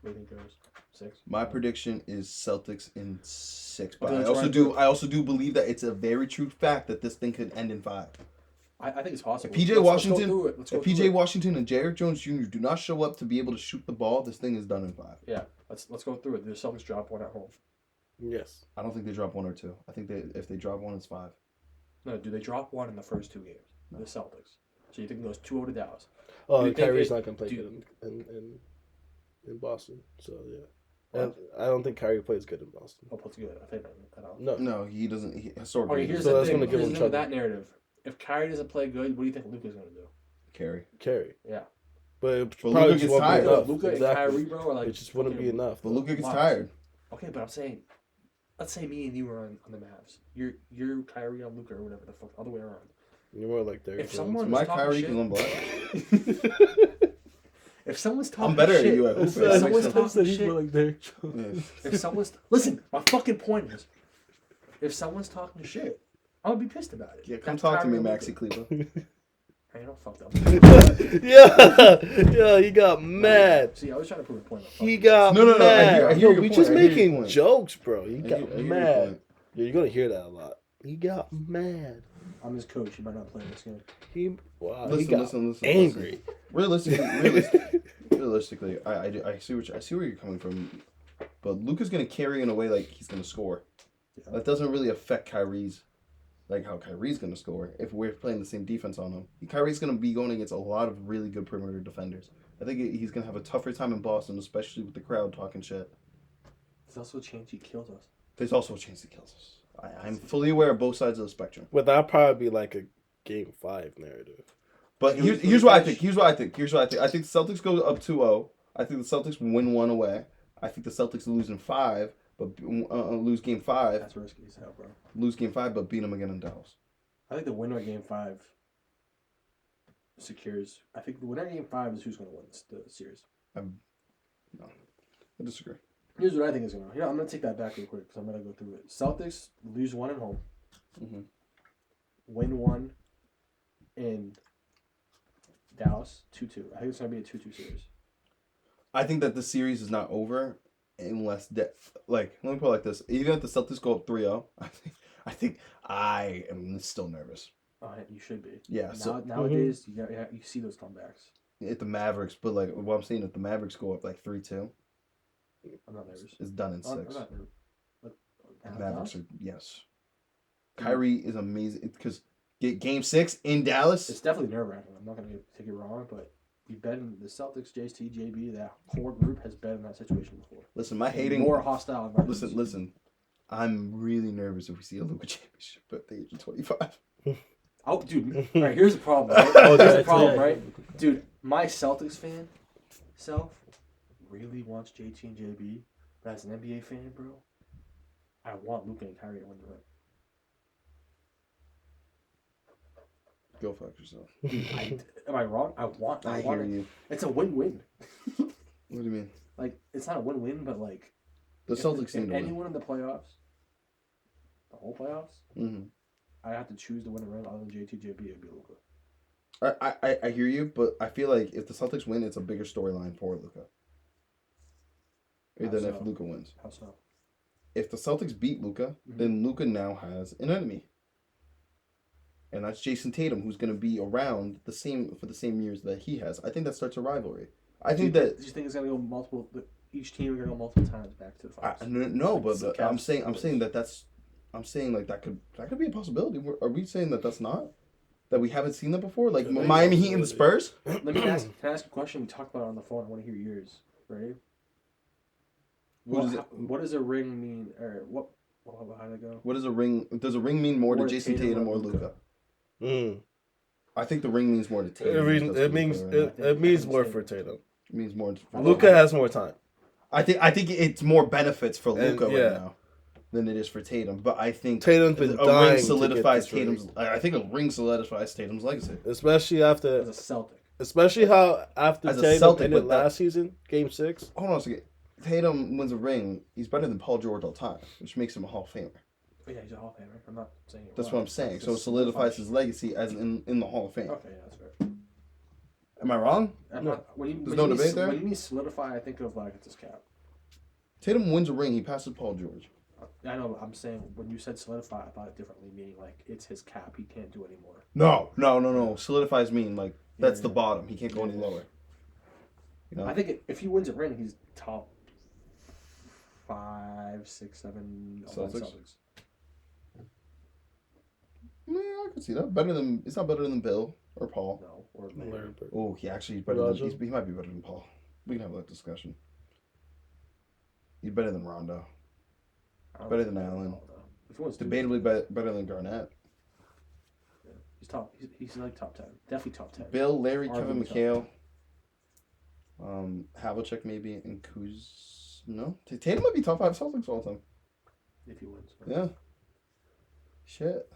What do you think it goes 6? My prediction is Celtics in 6, but Okay, I let's also run do. through it. I also do believe that it's a very true fact that this thing could end in 5. I think it's possible. PJ Let's Washington, go through it. Let's go if through PJ it. Washington and Derrick Jones Jr. do not show up to be able to shoot the ball, this thing is done in 5. Yeah, let's go through it. The Celtics drop one at home. Yes. I don't think they drop 1 or 2. I think if they drop 1, it's 5. No, do they drop one in the first 2 games? No. The Celtics. So you think it goes 2-0 to Dallas? Oh, Do you and think Kyrie's it- not gonna play do- good in Boston. So yeah, and I don't think Kyrie plays good in Boston. Oh, that's good. I think at all. No, No, he doesn't. Historically, Okay, he here's So the that's thing. gonna give Here's him the thing with trouble. that narrative. If Kyrie doesn't play good, what do you think Luka's gonna do? carry. Carry. Yeah. But it Well, probably Luka just gets won't tired. be enough. Luka Exactly. and Kyrie, bro, are like. It just wouldn't be fucking- enough. But Luka gets Lots. tired. Okay, but I'm saying, let's say me and you were on the Mavs. You're Kyrie on Luka or whatever the fuck, other way around. You're more like Derrick If Jones. someone- My talking Kyrie shit. because I'm black. If someone's talking I'm better at shit, you at I hooping. said- That someone's makes I sense. talking said he's shit. more like Derrick Jones. Yeah. if someone's listen, my fucking point is, if someone's talking shit, I'm gonna be pissed about it. Yeah, come That's talk to me, Kyrie and Maxi Luka. Cleveland. I ain't no fucked up. yeah, he got mad. See, I was trying to prove a point. He got No, mad. I hear Yo, your we point, just I hear your making point. jokes, bro. He I got hear your mad. point. Yeah, you're gonna hear that a lot. He got mad. I'm his coach. He might not play this game. He wow. Listen, he got listen. angry. Realistically, I see where you're coming from, but Luka's gonna carry in a way like he's gonna score. Yeah. That doesn't really affect Kyrie's, like how Kyrie's gonna score if we're playing the same defense on him. Kyrie's gonna be going against a lot of really good perimeter defenders. I think he's gonna have a tougher time in Boston, especially with the crowd talking shit. There's also a chance he kills us. There's also a chance he kills us. I'm fully aware of both sides of the spectrum. But that'll probably be like a Game 5 narrative. But here's what I think. I think the Celtics go up 2-0. I think the Celtics win 1 away. I think the Celtics lose in 5, but lose Game 5. That's risky as hell, bro. Lose Game 5, but beat them again in Dallas. I think the winner of Game 5 secures. I think the winner of Game 5 is who's going to win the series. No, I disagree. Here's what I think is going to. I'm going to take that back real quick because I'm going to go through it. Celtics lose 1 at home. Mm-hmm. Win 1 in Dallas. 2-2. I think it's going to be a 2-2 series. I think that the series is not over unless let me put it like this: even if the Celtics go up 3-0, I think I am still nervous. You should be. Yeah. Nowadays, you see those comebacks. At the Mavericks, but like what I'm saying, if the Mavericks go up like 3-2, I'm not nervous. it's done in 6. I'm not nervous. Mavericks are yes. Kyrie is amazing because Game 6 in Dallas. It's definitely nerve-wracking. I'm not going to take it wrong, but we've been in the Celtics, JT, JB, that core group has been in that situation before. Listen, my hating more hostile environments. Listen. I'm really nervous if we see a Luka championship at the age of 25. Oh, dude. All right, here's the problem. Right? Here's the problem, right? Dude, my Celtics fan self really wants JT and JB, but as an NBA fan, bro, I want Luka and Kyrie to win the ring. Go fuck yourself. Dude, am I wrong? I want hear it. you. It's a win-win. What do you mean? Like, it's not a win-win, but like The Celtics need to win. anyone in the playoffs, the whole playoffs, Mm-hmm. I have to choose to win a ring other than JT, JB, it'd be Luka. I hear you, but I feel like if the Celtics win, it's a bigger storyline for Luka than if Luka wins. How so? If the Celtics beat Luka, then Luka now has an enemy, and that's Jason Tatum, who's going to be around for the same years that he has. I think that starts a rivalry. Do you think it's going to go multiple? Each team are going to go multiple times back to the finals. No, but I'm saying that could be a possibility. Are we saying that that's not? That we haven't seen that before? Like Miami Heat and the Spurs? Can I ask a question? We talked about it on the phone. I want to hear yours. Ready? What does a ring mean? Or what? How did it go? What does a ring? Does a ring mean more to Jason Tatum or Luka? I think the ring means more to Tatum. It means more for Tatum. It means more. Luka has more time. I think it's more benefits for Luka right now than it is for Tatum. But I think Tatum's been dying ring solidifies to get this Tatum's. I think a ring solidifies Tatum's legacy, especially after as a Celtic. Especially how after as Tatum Celtic, ended last season, Game 6. Hold on a second. Tatum wins a ring. He's better than Paul George all time, which makes him a Hall of Famer. Yeah, he's a Hall of Famer. I'm not saying That's what I'm saying. So it solidifies his legacy as in the Hall of Fame. Okay, yeah, that's fair. Am I wrong? There's no debate there? When you mean solidify, I think of like it's his cap. Tatum wins a ring. He passes Paul George. I know, but I'm saying when you said solidify, I thought it differently, meaning like it's his cap. He can't do anymore. No. Solidifies mean like that's the bottom. He can't go any lower. You know? I think if he wins a ring, he's top 5, 6, 7 Celtics. Yeah, I could see that. It's not better than Bill or Paul. No, or Larry. Oh, he actually is better than. He might be better than Paul. We can have that discussion. He's better than Rondo. Better than Allen. Debatably better than Garnett. Yeah. He's top. He's like top 10. Definitely top 10. Bill, Larry, Kevin McHale. Havlicek maybe, and Kuz. No, Tatum might be top 5 Celtics all the time. If he wins. Right? Yeah. Shit.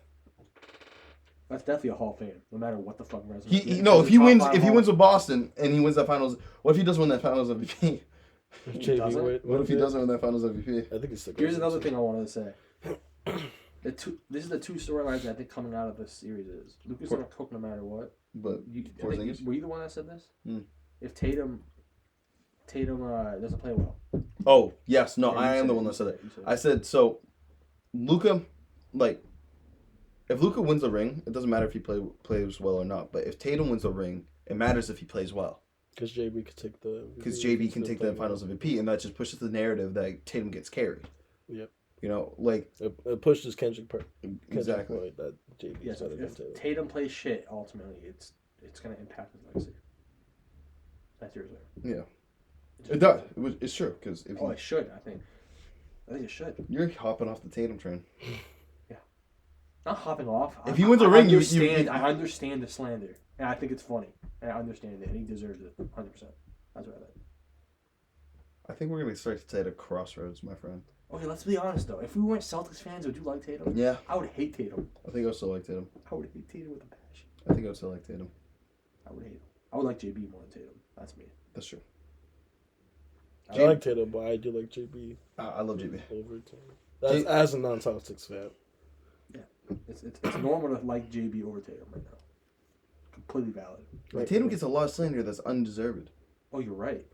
That's definitely a Hall of Fame, no matter what the fuck resume. If he wins with Boston and he wins that finals, what if he doesn't win that finals MVP? What if he doesn't win that finals MVP? I think it's Here's another thing I wanted to say. This is the two storylines I think coming out of this series is Luka's gonna cook no matter what. But were you the one that said this? If Tatum doesn't play well. Oh yes, no, I am the one that said it. I said so. Luka, like, if Luka wins the ring, it doesn't matter if he plays well or not. But if Tatum wins the ring, it matters if he plays well. Because JB can take the Finals MVP, and that just pushes the narrative that Tatum gets carried. Yep. You know, like it pushes Kendrick exactly point that JB. Yes, if Tatum plays shit, ultimately it's gonna impact his legacy. That's yours there. Yeah. It does. It's true because if it should. I think it should. You're hopping off the Tatum train. Yeah. Not hopping off. If he wins a ring, I understand the slander, and I think it's funny, and I understand it, and he deserves it 100%. That's what I think. I think we're gonna start to take a crossroads, my friend. Okay, let's be honest though. If we weren't Celtics fans, would you like Tatum? Yeah. I would hate Tatum. I think I would still like Tatum. I would hate Tatum with a passion. I think I would still like Tatum. I would hate him. I would like JB more than Tatum. That's me. That's true. I like Tatum, but I do like JB. I love JB. Over Tatum. That's as a non-Celtics fan. Yeah, it's normal to like JB over Tatum right now. Completely valid. Right. Tatum gets a lot of slander that's undeserved. Oh, you're right.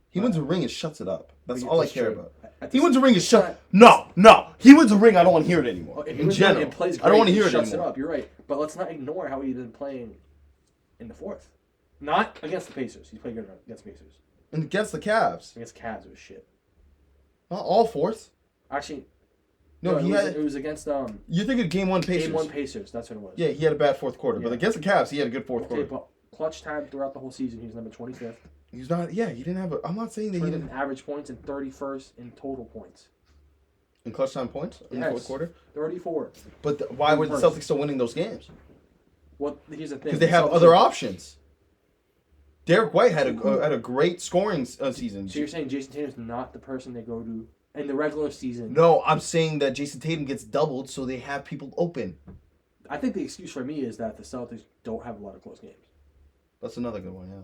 He wins a ring and shuts it up. That's all I care about. He wins a ring and No. He wins a ring. I don't want to hear it anymore. In general, plays great, I don't want to hear it shuts anymore. It up. You're right, but let's not ignore how he's been playing in the fourth. Not against the Pacers. He's playing good against the Pacers. And against the Cavs. Against Cavs, it was shit. Not all fourth. Actually, No, he had. It was against You're thinking game one Pacers. Game 1 Pacers. That's what it was. Yeah, he had a bad fourth quarter, but Yeah. against the Cavs, he had a good fourth Okay, quarter. but clutch time throughout the whole season, he was number 25th. He's not. Yeah, he didn't have. I'm not saying that he 20th didn't. in average points and 31st in total points. In clutch time points in the Yes. fourth quarter. 34. But why were the First. Celtics still winning those games? Well, here's the thing. Because they the have Celtics other are- options. Derek White had a great scoring season. So you're saying Jason Tatum's not the person they go to in the regular season? No, I'm saying that Jason Tatum gets doubled, so they have people open. I think the excuse for me is that the Celtics don't have a lot of close games. That's another good one, yeah.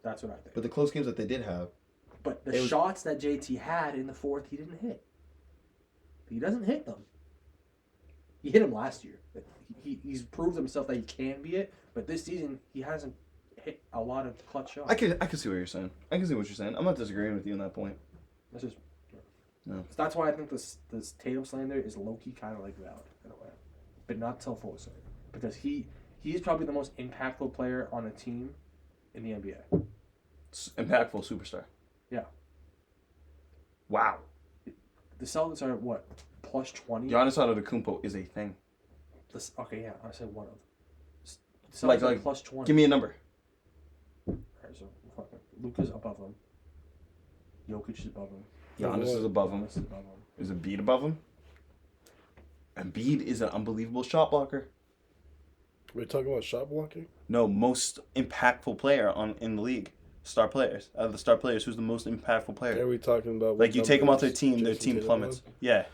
That's what I think. But the close games that they did have, But the it was- shots that JT had in the fourth, he didn't hit. He doesn't hit them. He hit them last year. He's proved himself that he can be it, but this season he hasn't hit a lot of clutch shots. I can see what you're saying. I can see what you're saying. I'm not disagreeing with you on that point. That's just. No. So that's why I think this Tatum slander is low key kind of like valid in a way, but not till full extent because he's probably the most impactful player on a team in the NBA. Impactful superstar. Yeah. Wow. The Celtics are what plus 20. Giannis Antetokounmpo is a thing. Okay, yeah, I said one of. The Celtics Like are plus 20. Give me a number. Alright, so fucking Luka's above him. Jokic is above him. Giannis is above him. Giannis is above him. Is Embiid above him? Embiid is an unbelievable shot blocker. We're talking about shot blocking? No, most impactful player in the league. Star players. Out of the star players, who's the most impactful player? Are we talking about Like, you take them off their team Jason Tatum plummets. was? Yeah.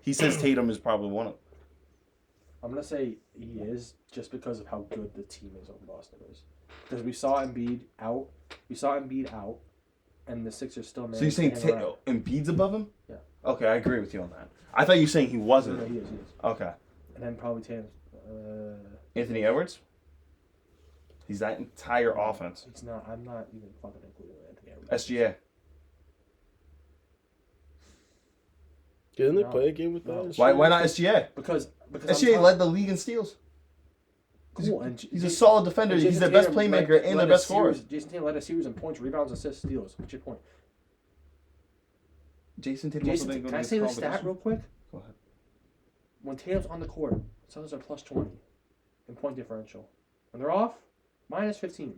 He says Tatum is probably one of them. I'm gonna say he is just because of how good the team is on Boston is. Because we saw Embiid out. And the Sixers still managed So you're saying to hang around. Embiid's above him? Yeah. Okay, I agree with you on that. I thought you were saying he No, wasn't. he is. Okay. And then probably Tatum's. Anthony Edwards? He's that entire offense. He's not. I'm not even fucking including Anthony Edwards. SGA. Didn't they No. play a game with No. that? Why not SGA? Because SGA led the league in steals. Cool. And He's a solid defender. and He's Jason the best Tatum playmaker led- and led the a best scorer. series- Jason Tatum led a series in points, rebounds, assists, steals. What's your point? Jason Tatum Jason, also didn't go can I against say the competition. stat real quick? Go ahead. When Tatum's on the court, Celtics are plus 20 in point differential. When they're off, minus 15.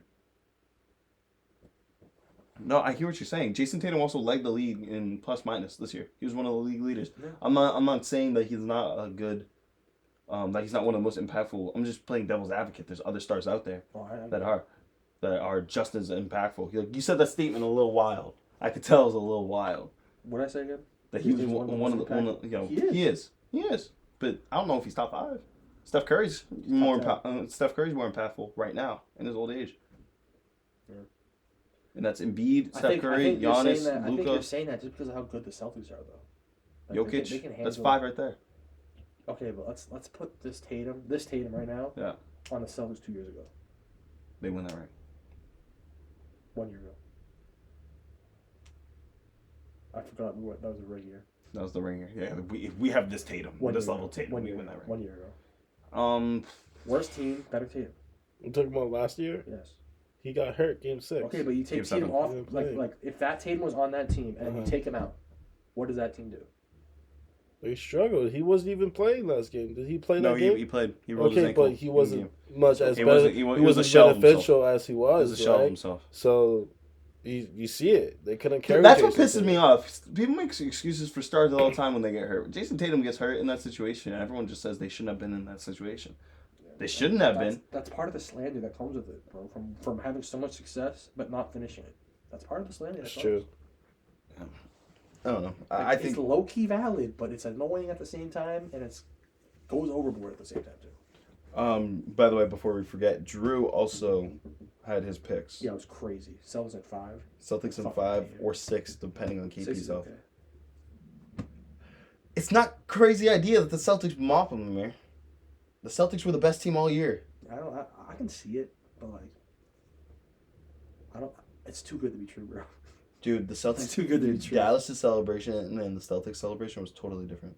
No, I hear what you're saying. Jason Tatum also led the league in plus minus this year. He was one of the league leaders. Yeah. I'm not saying that he's not a good that he's not one of the most impactful. I'm just playing devil's advocate. There's other stars out there Oh, that are just as impactful. You said that statement a little wild. I could tell it was a little wild. What did I say again? That he was He's one of the you know, He is. But I don't know if he's top 5. Steph Curry's more impactful right now in his old age. Yeah. And that's Embiid, I Steph think Curry, you're saying Giannis, that- I think you're Luka, saying that just because of how good the Celtics are, though. Like, Jokic. they can That's handle- 5 right there. Okay, but let's put this Tatum right now, Yeah. on the Celtics 2 years ago, They win that ring. 1 year ago. I forgot that was a ring year. That was the ringer. Yeah, we have this Tatum. This level Tatum. We win that ring. 1 year ago. Worst team, better Tatum. I'm talking about last year. Yes. He got hurt game 6. Okay, but you take Game Tatum 7. off, He didn't play. like if that Tatum was on that team and you take him out, what does that team do? He struggled. He wasn't even playing last game. Did he play No, that game? he played. He rolled his Okay, ankle. but he in wasn't game. much as He better. wasn't- He he was wasn't a shell of beneficial as he He was. was a shell of right? himself. So you see it. They couldn't carry. That's what Jason pisses me Tatum. off. People make excuses for stars all the time when they get hurt. Jason Tatum gets hurt in that situation, and everyone just says they shouldn't have been in that situation. They shouldn't have been. That's part of the slander that comes with it, bro. From having so much success but not finishing it. That's part of the slander. That's that true. comes. I don't know. Like, I think it's low key valid, but it's annoying at the same time, and it's goes overboard at the same time too. By the way, before we forget, Drew also had his picks. Yeah, it was crazy. Celtics at 5. Celtics in Fucking 5 hater. or 6, depending on 6 KP's is health. okay. It's not crazy idea that the Celtics mop them, man. The Celtics were the best team all year. I can see it, but like, I don't. It's too good to be true, bro. Dude, the Celtics. It's too good to be true. Dallas' celebration and then the Celtics celebration was totally different.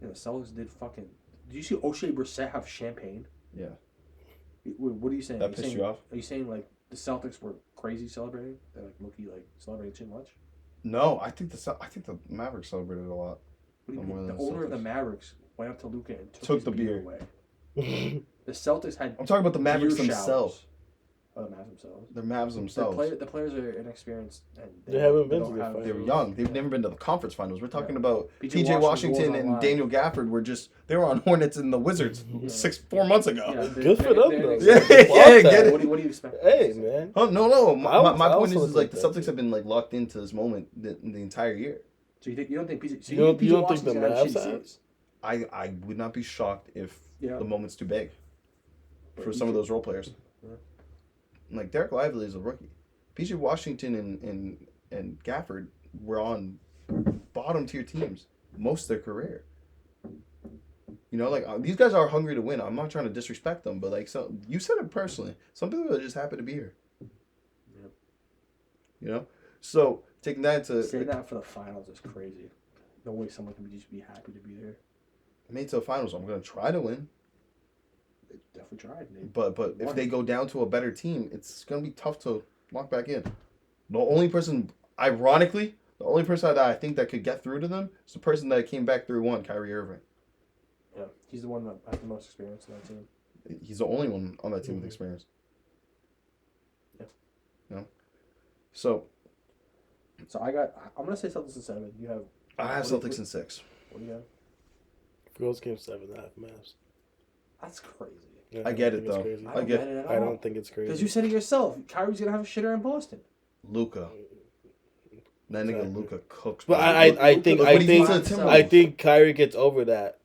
Yeah, the Celtics did fucking. Did you see O'Shea Brissett have champagne? Yeah. What are you saying? That Are you pissed saying, you off? Are you saying like the Celtics were crazy celebrating? They're like Mookie like celebrating too much. No, I think the Mavericks celebrated a lot. What do you No more mean? than The the owner of the Celtics. Mavericks went up to Luka and took Took his the beer beer. away. The Celtics had. I'm talking about the Mavericks beer themselves. showers. Oh, the Mavs themselves. The Mavs themselves. The players are inexperienced and They haven't been don't to the have- finals. They were young. They've never been to the conference finals. We're talking about PJ PJ Washington Washington was and online. Daniel Gafford were they were on Hornets and the Wizards 4 months ago. Yeah, Good for them, though. Yeah, Applaud yeah, that. get it. What do you expect? Hey, man. Oh no! My I point also is like the think that Celtics have been like locked into this moment the entire year. So you don't think PJ? So You don't think Washington's the gonna have Mavs shitty have? series? I would not be shocked if Yeah. the moment's too big But for you some of could- those role players. Yeah. Like Derek Lively is a rookie. PJ Washington and Gafford were on bottom tier teams most of their career. You know, like these guys are hungry to win. I'm not trying to disrespect them, but like, so you said it personally. Some people are just happy to be here. Yep. You know, so taking that to Saying that for the finals is crazy. No way someone can just be happy to be there. made to the finals. I'm gonna try to win, They definitely tried. They, but if won. they go down to a better team, it's gonna be tough to lock back in. The only person, ironically, the only person that I think that could get through to them is the person that came back through one, Kyrie Irving. yeah, he's the one that has the most experience in that team. He's the only one on that team with experience. Yeah. You know? So So I'm gonna say Celtics in 7. You have. I have what do Celtics you- in 6. What do you have? Girls game 7.5 Mavs. That's crazy. Yeah, I get don't it, think it's though. crazy. I don't get- get it at all. I don't think it's Because crazy. you said it yourself. Kyrie's gonna have a shitter in Boston. Luka. That nigga Exactly. Luka cooks. But bro. I think Look I what he did think to the I Timberwolves. think Kyrie gets over that.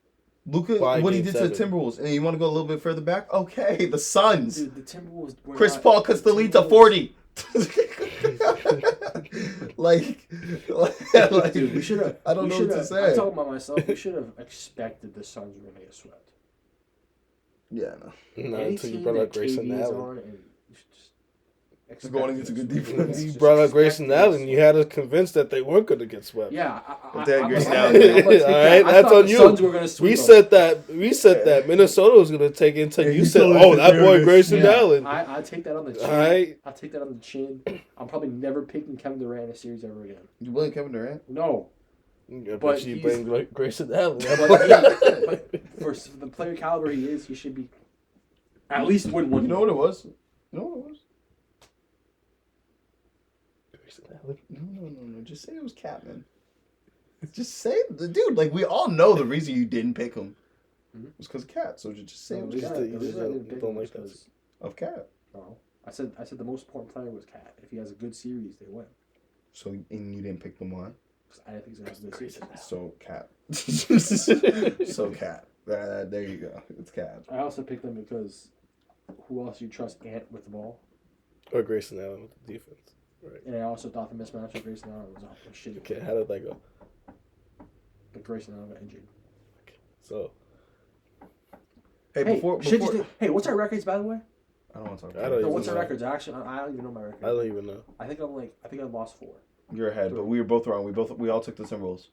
Luka, by what he game did to the 7. Timberwolves, and you want to go a little bit further back? Okay, the Suns. Dude, the Timberwolves. Were Chris not- Paul cuts the lead to Timberwolves- 40. like, Dude, we should have. I don't know what to say. I'm talking about myself. We should have expected the Suns were gonna get swept. Yeah, no. Not Any until you team brought that up Grayson KD is Allen. on, and you should just expect Going against a good defense. You Just brought up expect Grayson them to Allen. get You had us convinced that they weren't going to get swept. Yeah, If they had I'm Grayson gonna- Allen, I'm gonna take All that. right, I that's thought on the you. Suns were gonna sweep We them. said that Minnesota was going to take it until Yeah, you you said, told us "Oh, that that they were boy gonna- Grayson Yeah, Allen." I take that on the chin. All right. I take that on the chin. I'm probably never picking Kevin Durant in a series ever again. You blame Kevin Durant? No, Yeah, But but you he's- blame Grayson Allen. but for the player caliber he is, he should be at least win one. You know what it was? You know what it was? Grayson Allen. No. Just say it was Cat, man. Just say the dude. Like we all know the reason you didn't pick him was because of Cat. So just say it was You Cat. just- you The just reason I don't- didn't pick don't him like was that. 'cause- Of Cat. No, I said the most important player was Cat. If he has a good series, they win. So and you didn't pick them why? Because I didn't think he's gonna have a good series. So Cat. So Cat. There you go. It's Cat. I also picked them because who else you trust Ant with the ball, Or Grayson Allen with the defense. Right. and I also thought the mismatch of Grayson Allen was a shitty. Okay, how did that go? But Grayson Allen got injured. So Hey, Hey, what's our records by the way? I don't want to talk I about don't it. No, even what's our know. records? Actually, I don't even know my record. I don't even know. I think I lost 4. You're ahead, but we were both wrong. We all took the Timberwolves.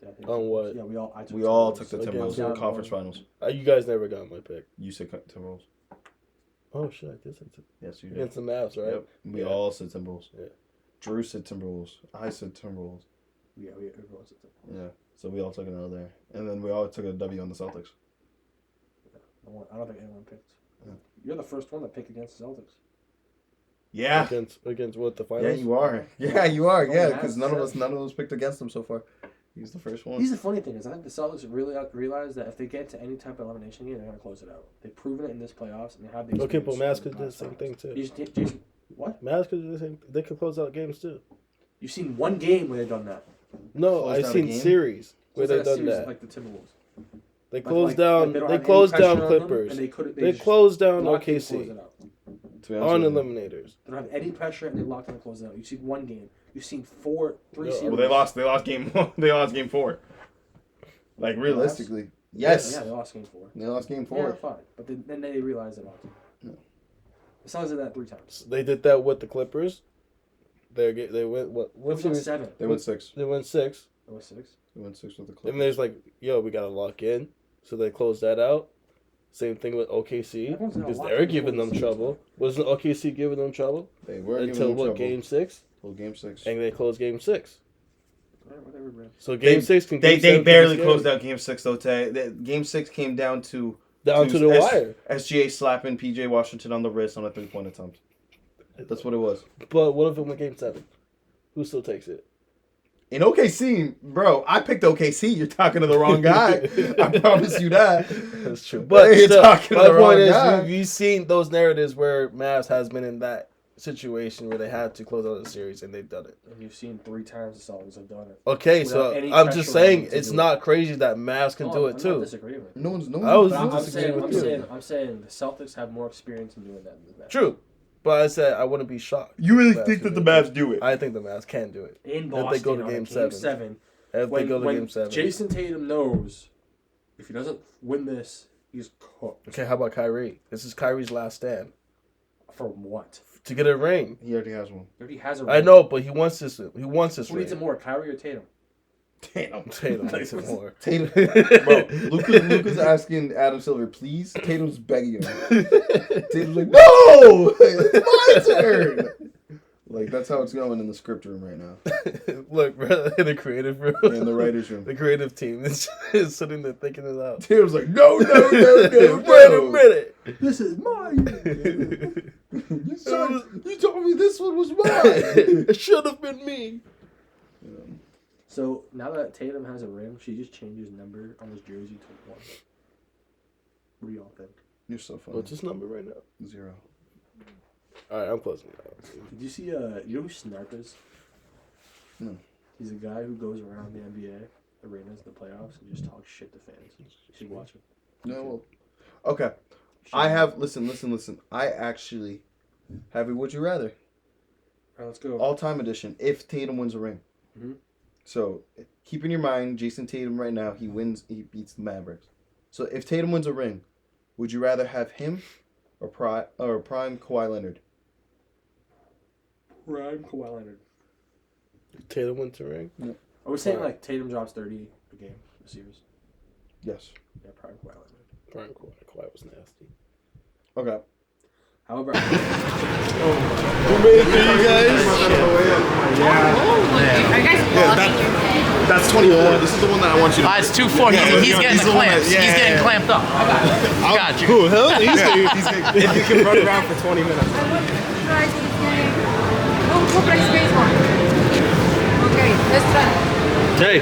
Did I take On Timberwolves? what? Yeah, We all took the Against Timberwolves in who? the conference finals. You guys never got my pick. You said Timberwolves. Oh shit! I did say Yes, you did. against the Mavs, right? Yep. We Yeah. all said Timberwolves. Yeah. Drew said Timberwolves. I said Timberwolves. Yeah, everyone said that. Yeah. So we all took an L there, and then we all took a W on the Celtics. I don't think anyone picked. Yeah. You're the first one that picked against the Celtics. Yeah. Against what the Yeah, finals? you are. Yeah, you are. Oh, Yeah, yeah, because yeah. none of us picked against him so far. He's the first one. Here's the funny thing is, I think the Celtics really realize that if they get to any type of elimination game, they're gonna close it out. They've proven it in this playoffs, and they have the. Okay, but experience Mavs to could the do the same thing finals. too. What? Mavs could do the same. They could close out games too. You've seen one game where they've done that. No, Closed I've out a seen game? series where Closed they've out a done series that. like the Timberwolves. They But, closed like, down. they don't They have any closed pressure down on them, Clippers. and they They just closed down locked in and OKC closed it out. To be honest on with you. eliminators. They don't have any pressure, and they locked in and closed it out. You've seen one game. You've seen three No, series. Well, they lost game 1. They lost game 4. Like realistically, yes. Yeah, they lost game 4. They lost game 4. Yeah, fine. But then they realized they lost. No. The Suns did that 3 times. They did that with the Clippers. They went what? It What was on series? 7. They went 6. They went 6. It was 6. They went 6 with the And Clippers. there's like, yo, we gotta lock in. So they closed that out. Same thing with OKC Everyone's gonna because lock they're in giving them before the trouble. Wasn't OKC giving them trouble They were giving until them what trouble. game 6? Well, game 6. And they closed game 6. Whatever, bro. So Game 6 can. They Game 7 barely can be closed scary. out Game 6 though. Game 6 came down to the wire. SGA slapping PJ Washington on the wrist on a 3-point attempt. That's what it was. But what if it went Game 7? Who still takes it? In OKC, bro, I picked OKC. You're talking to the wrong guy. I promise you that. That's true. But you're still, talking to my the wrong point is, guy. you've seen those narratives where Mavs has been in that situation where they had to close out the series and they've done it. And you've seen 3 times the Celtics have done it. Okay, Without so any I'm pressure just on saying them to it's do not crazy that Mavs can do it I'm too. not disagreeing with you. No one's. I was But I'm disagreeing with you. I'm saying the Celtics have more experience in doing that than the Mavs. True, but I said I wouldn't be shocked. You really Mavs think can that the do it. Mavs do it? I think the Mavs can do it. In If Boston, they go to on a Game Game 7. If they go to Game 7. Jason Tatum knows if he doesn't win this, he's cooked. Okay, how about Kyrie? This is Kyrie's last stand For what? to get a ring. He already has one. He already has a I ring. know, but he wants this. He wants this Who ring. needs it more, Kyrie or Tatum? Tatum. Tatum needs it more. Tatum. Bro, Luka's asking Adam Silver, please. Tatum's begging him. Tatum's like, no! It's my turn! Like, that's how it's going in the script room right now. Look, bro, in the creative room. In the writer's room. The creative team is sitting there thinking it out. Tatum's like, no. Wait a minute. This is mine. You told me this one was mine. It should have been me. So now that Tatum has a ring, she just changed his number on his jersey to 1. What do y'all think? You're so funny. What's his number right now? 0. All right, I'm closing it out. Did you see? You know who Snarp is? No. He's a guy who goes around the NBA arenas, the playoffs, and just talks shit to fans. You should watch him. No. Well, okay. I have. Listen. I actually have a Would You Rather. All right, let's go. All-time edition. If Tatum wins a ring. Mhm. So keep in your mind, Jason Tatum right now, he beats the Mavericks. So if Tatum wins a ring, would you rather have him or prime Kawhi Leonard? Prime Kawhi Leonard. Tatum wins the ring? I was saying like Tatum drops 30 a game in the series. Yes. Yeah, prime Kawhi Leonard. Prime Kawhi was nasty. Okay. However, Who made it for you guys? Are you guys vlogging? That's 24. This is the one that I want you to. It's 2-4. He's getting the clamps. He's getting clamped up. I got you. Cool, hell? If you can run around for 20 minutes. Compra baseball. Okay, let's try. Tay.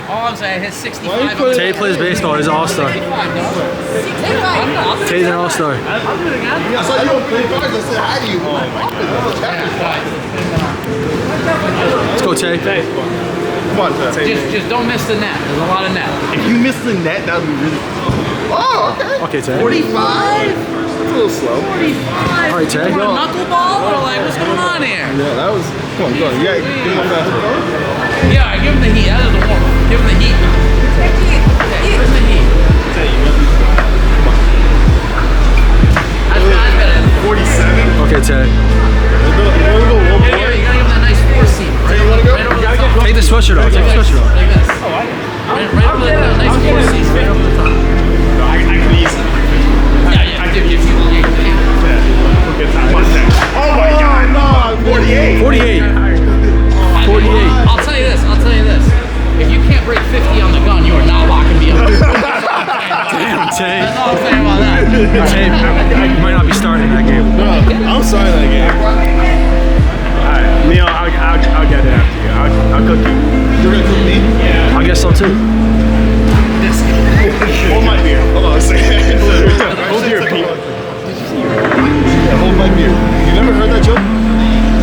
All I'm saying, his 65. Tay plays baseball. He's an all-star. Tay's an all-star. I saw you on play cards. I said hi to you. Let's go, Tay. Come on, Tay. Just don't miss the net. There's a lot of net. If you miss the net, that would be really. Oh, okay. Okay, Tay. 45. That's a little slow. 45. All right, Tay. Knuckleball? Or like, what's going on here? Yeah, that was. Come on, go. You got. Give him that. Yeah, give him the heat. That is the warm. Give him the heat. Give him the heat. That's better. 47. Okay, Tay. You gotta give him that nice 4-seam. Right over the top. Take the sweatshirt off. Take the sweatshirt off. Like this. Right over the nice 4-seam. Right over the top. I can easily. Yeah. If you Oh my god, no, 48. 48. 48. I'll tell you this. If you can't break 50 on the gun, you are not locking me up. Damn, Tay. That's all I'm saying about that. Tay, you might not be starting that game. I'm sorry that game. Alright, Neil, I'll get it after you. I'll cook you. You're gonna cook me? Yeah. I guess so, too. Hold my beer. Hold on a second. Hold your beer. Hold my beer. You never heard that joke?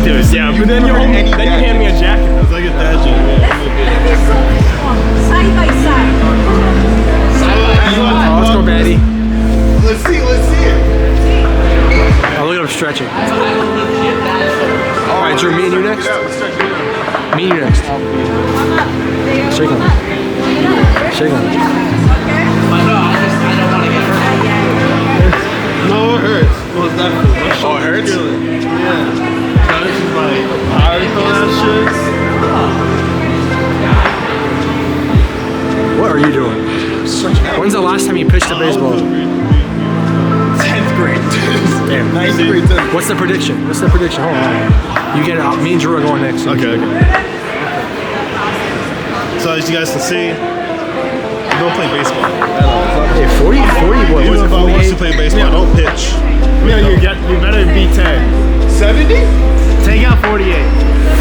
Dude, yeah, but then you hand me a jacket. That's like a dad joke. Side by side. Oh, let's go, Batty. Let's see it. Oh, look at him stretching. All right, Drew, me and you next? Me and you next. Shake on it. Shake on it. I don't want to get hurt. No, it hurts. Well, it's definitely. Oh, it hurts? Yeah. That is like, I feel that shit. What are you doing? When's the last time you pitched a baseball? 10th grade. Damn. 9th grade. What's the prediction? Hold on. You get it out. Me and Drew are going next. Okay. So as you guys can see, I don't play baseball. Hey, 40 boy. Even if I want to play baseball, I don't pitch. You better beat 10. 70? Take out 48.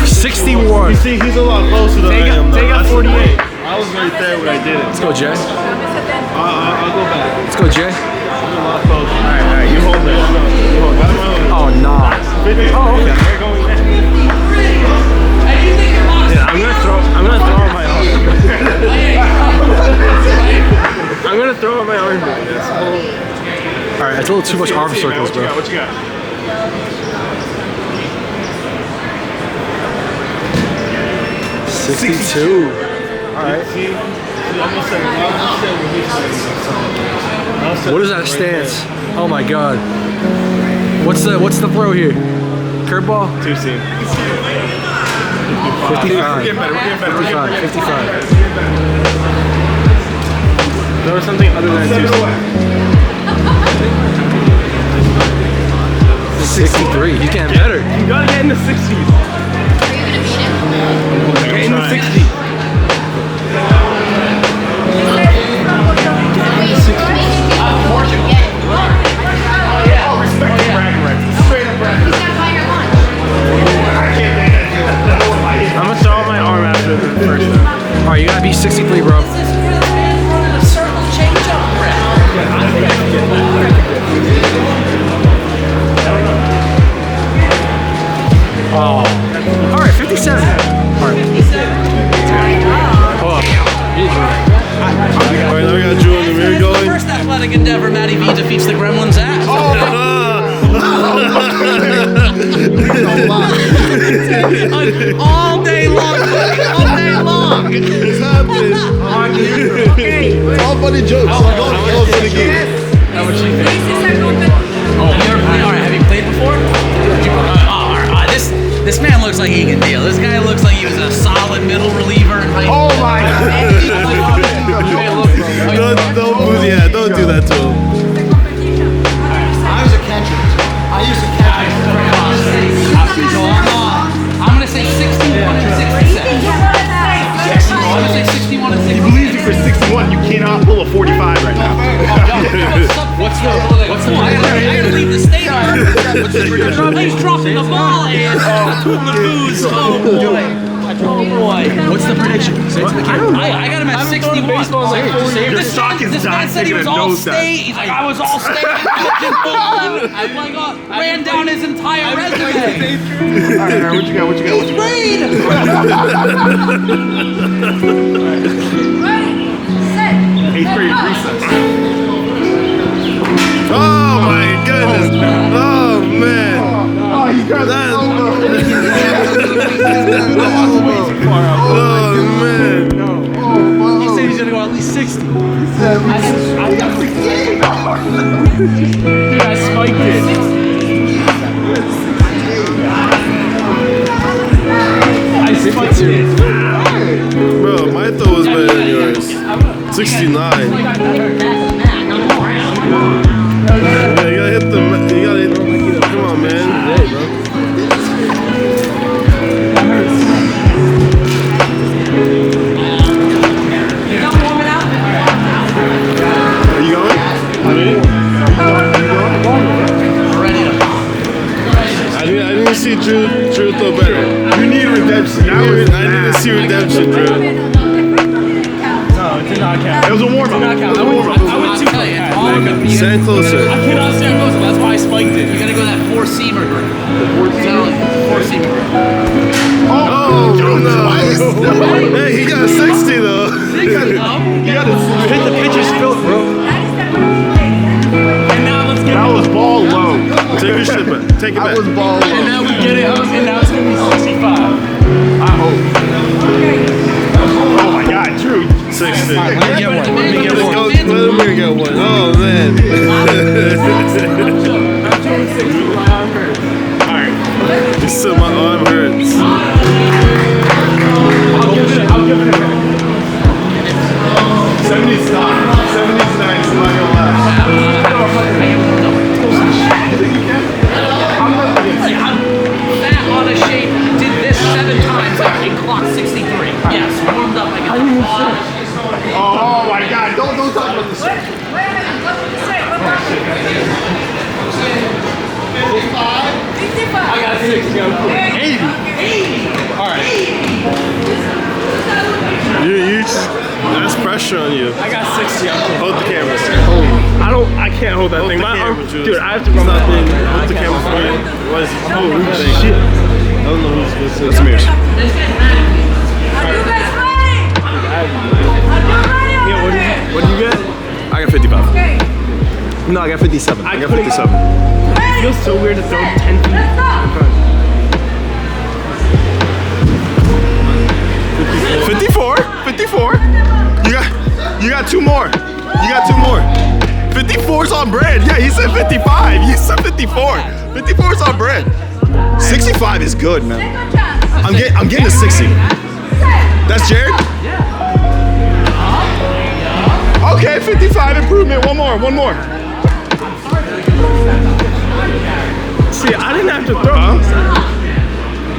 61. You see, he's a lot closer than I am. Take out 48. I was right there when I did it. Let's go, Jay. I'll go back. Let's go, Jay. I'm a lot closer. Alright, you hold it. Oh, nah. Oh, okay. Yeah, I'm gonna throw on my arm. I'm gonna throw on my arm. Alright, that's a little too much arm circles, bro. What you got? 62. Alright. What is that stance? Oh my god. What's the throw here? Curveball? Two seam. 55. 55. 55. There was something other than two seam. 63. You can't better. You gotta get in the 60s. Get in the 60s. I'm gonna throw my arm after the first one. Alright, you gotta be 63, bro. Oh. Alright, 57. Alright. Alright, now we got Drew and Amir going. First athletic endeavor Matty V defeats the Gremlins at. All day long, all day long. It's happening. It's all funny jokes. All funny games. How much you think? Alright, have you played before? This man looks like he can deal. This guy looks like he was a solid middle reliever in high school. Oh my god! Don't do that to him. I was a catcher. I used to catch. I'm gonna say 61 and 67. I'm gonna say 61 and 67. He believes you for 61. You cannot pull a 45 right now. What's the I gotta leave the state on. He's dropping the ball and the booze. Oh boy. Oh boy. What's the prediction? Say it to the camera. I got him at 61. Your stock is This man dying. said he was all state. He's like, I was all state. I ran down his entire resume. Alright, what you got? Eighth grade. Eighth grade recess. Oh my goodness. Oh man. Oh, he grabbed Oh man. He said he's gonna go at least 60. Dude, I spiked it. I spiked it. Bro, my throw was better than yours. 69. Yeah, you gotta hit the. You gotta hit. Come on, man. Hey, bro. Are you going? I didn't see Drew throw better. You need redemption. I didn't see redemption, Drew. No, it did not count. It was a warm-up. I went too far. Stand closer. I cannot stand closer. That's why I spiked it. You're gonna go that four-seamer group. Four-seamer group. Oh, no. Hey, he got 60 though. You gotta hit the pitcher's field, bro. And now let's get that was ball low. Take your shit back. Take it back. That was ball low. And now we get it. And now it's gonna be 65. I hope. Oh my God, Drew. 60. Let me get one. Let me get Let's one. go. Let me get one. Oh man. Alright. You said my arm hurts. I'll give it a minute. 70's not. 70's nice. I'm not gonna lie. Fat, out of shape, did this 7 times and clocked 63. Yes, warmed up like a Oh my God! Don't talk about this. Wait a minute, what did you say? What about 55? I got 60. I'm cool. 80. All right. You just, that's pressure on you. I got 60. I'm cool. Hold the camera. I can't hold that Hold thing. the My camera, arm, Jules. dude, I have to run that thing. Hold the camera for you. What is it? Oh, Shit. I don't know who's this is. That's Amir's. Are you guys ready? Are you ready? What do you get? I got 55. Okay, No, I got 57. I got 57. ready? Feels so weird to throw 10 feet. Let's go. 54. 54. You got two more. You got two more. 54's on bread. Yeah, he said 55. You said 54. 54's on bread. 65 is good, man. Second chance. I'm getting a 60. That's Jared? Okay, 55 improvement. One more. See, I didn't have to throw.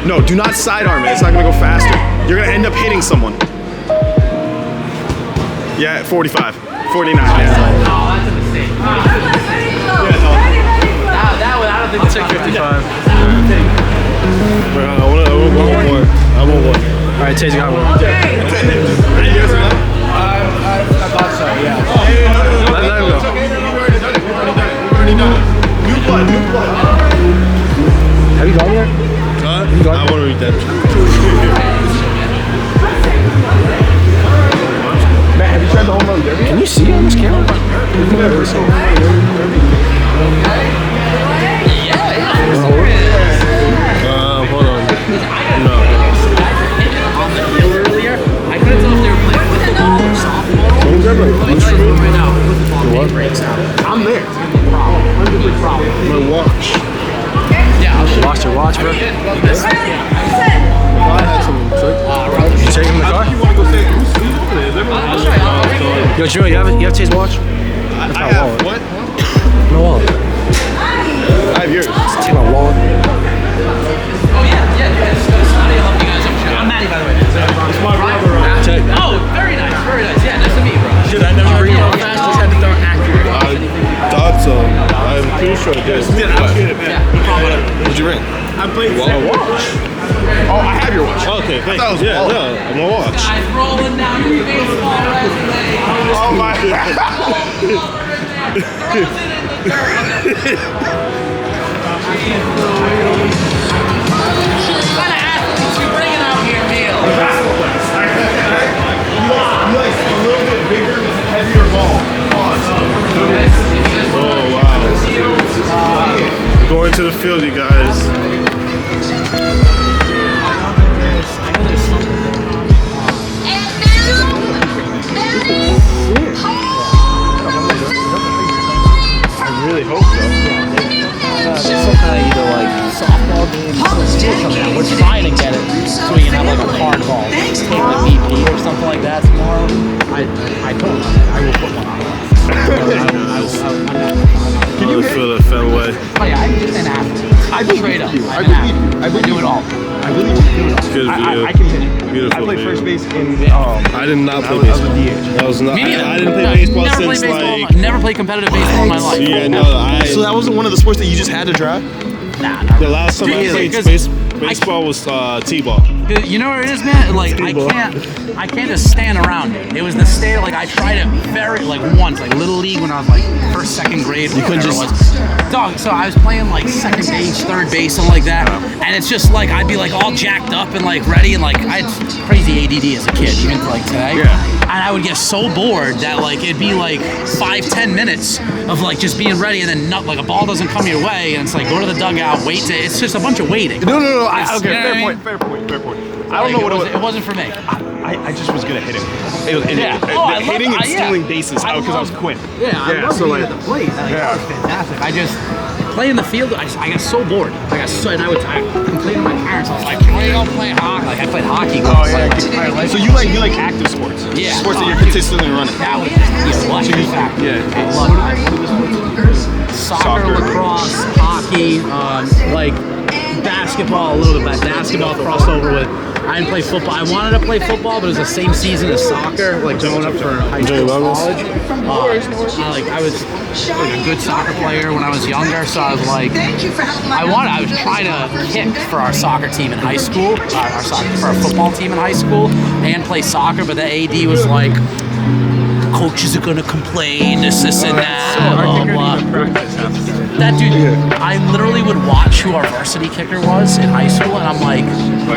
No, do not sidearm it. It's not gonna go faster. You're gonna end up hitting someone. Yeah, 45. 49. Yeah. Oh, that's a mistake. Ready, go. Ready, go. That one, I don't think I'll take 55. I want one. I want one. All right, Taze, you got one. Okay. I thought so, yeah. Let him go. New blood. Have you gone yet? I want to redemption. Matt, have you tried the home run derby? Can you see on this camera? Hold on. No. Earlier, I couldn't tell if they were playing with the ball or softball. Someone grab a lunch for me? Right now, with the ball, it breaks out. I'm there. My watch. Yeah, I'll show Lost your watch, bro? You Ready, set. I had some. take him in the car? You want to go say who's over there? Is everyone? I'll show you. Yo, Joe, you have Taze's watch? I have what? No wallet. I have yours. Take my wallet. Oh, yeah. Scotty, I'll help you guys. I'm Matty, by the way. It's my brother. Check. Oh, very nice. Yeah, nice to meet you, bro. Shit, I never heard How fast you had to throw accurate? I thought so. I'm pretty sure I did. What'd you bring? I played a watch. Oh, I have your watch. Okay, thank thought it was you. Yeah, a wallet. no, I'm a watch. Guys rolling down your baseball resume. Oh my God. Throws it in the dirt. What kind of athletes you bringing out here, Neil? You like a little bit bigger, heavier ball. Oh, wow. Going to the field, you guys. I really hope so. There's some kind of either like softball game or something coming out. We're trying to get it so we can have like a hardball take the VP or something like that tomorrow. I told him I will put one on. Can you feel that Fenway? Oh yeah, I'm just an athlete. I straight up. I believe you. I do it all. I believe you. Good video. I can hit it. Beautiful I played video. first base in I did not play I was a baseball. DH. I was not. Me neither. I didn't play No, baseball never since played baseball. like. Never played competitive baseball in my life. Yeah, no. So that wasn't one of the sports that you just had to try? Nah, The last time I Really? played 'Cause baseball was T-ball. You know what it is, man? Like I can't just stand around it. It was the state. Like I tried it very once, like little league when I was like first, second grade. You couldn't just just- dog. So I was playing like second base, third base, something like that. And it's just like I'd be like all jacked up and like ready, and like I had crazy ADD as a kid, even to like today. Yeah. And I would get so bored that like it'd be like 5-10 minutes of like just being ready, and then like a ball doesn't come your way, and it's like go to the dugout, wait to. It's just a bunch of waiting. No. It's- Okay, you know what I mean? fair point. I Like, don't know what it wasn't for me. I just was good at hitting. Yeah. Oh, I love- hitting and yeah. stealing bases I because I was love- Quinn. Yeah, I love so being like, at the plate. Like, yeah. that was fantastic. I just play in the field. I got so bored. I complained to my parents. I was like, "Can we go play hockey?" Like I played hockey. Oh yeah. So you like active sports? Yeah. Sports that Oh, you're dude. consistently running. That was just electric fact. Yeah. I love it. Soccer, lacrosse, hockey, like basketball a little bit. Basketball crossed over with I didn't play football. I wanted to play football, but it was the same season as soccer, like going up for high school and college. I was like a good soccer player when I was younger, so I was like, I was trying to kick for our soccer team in high school, for our football team in high school, and play soccer, but the AD was like, coaches are gonna complain, this and that, blah, blah. That dude, I literally would watch who our varsity kicker was in high school, and I'm like,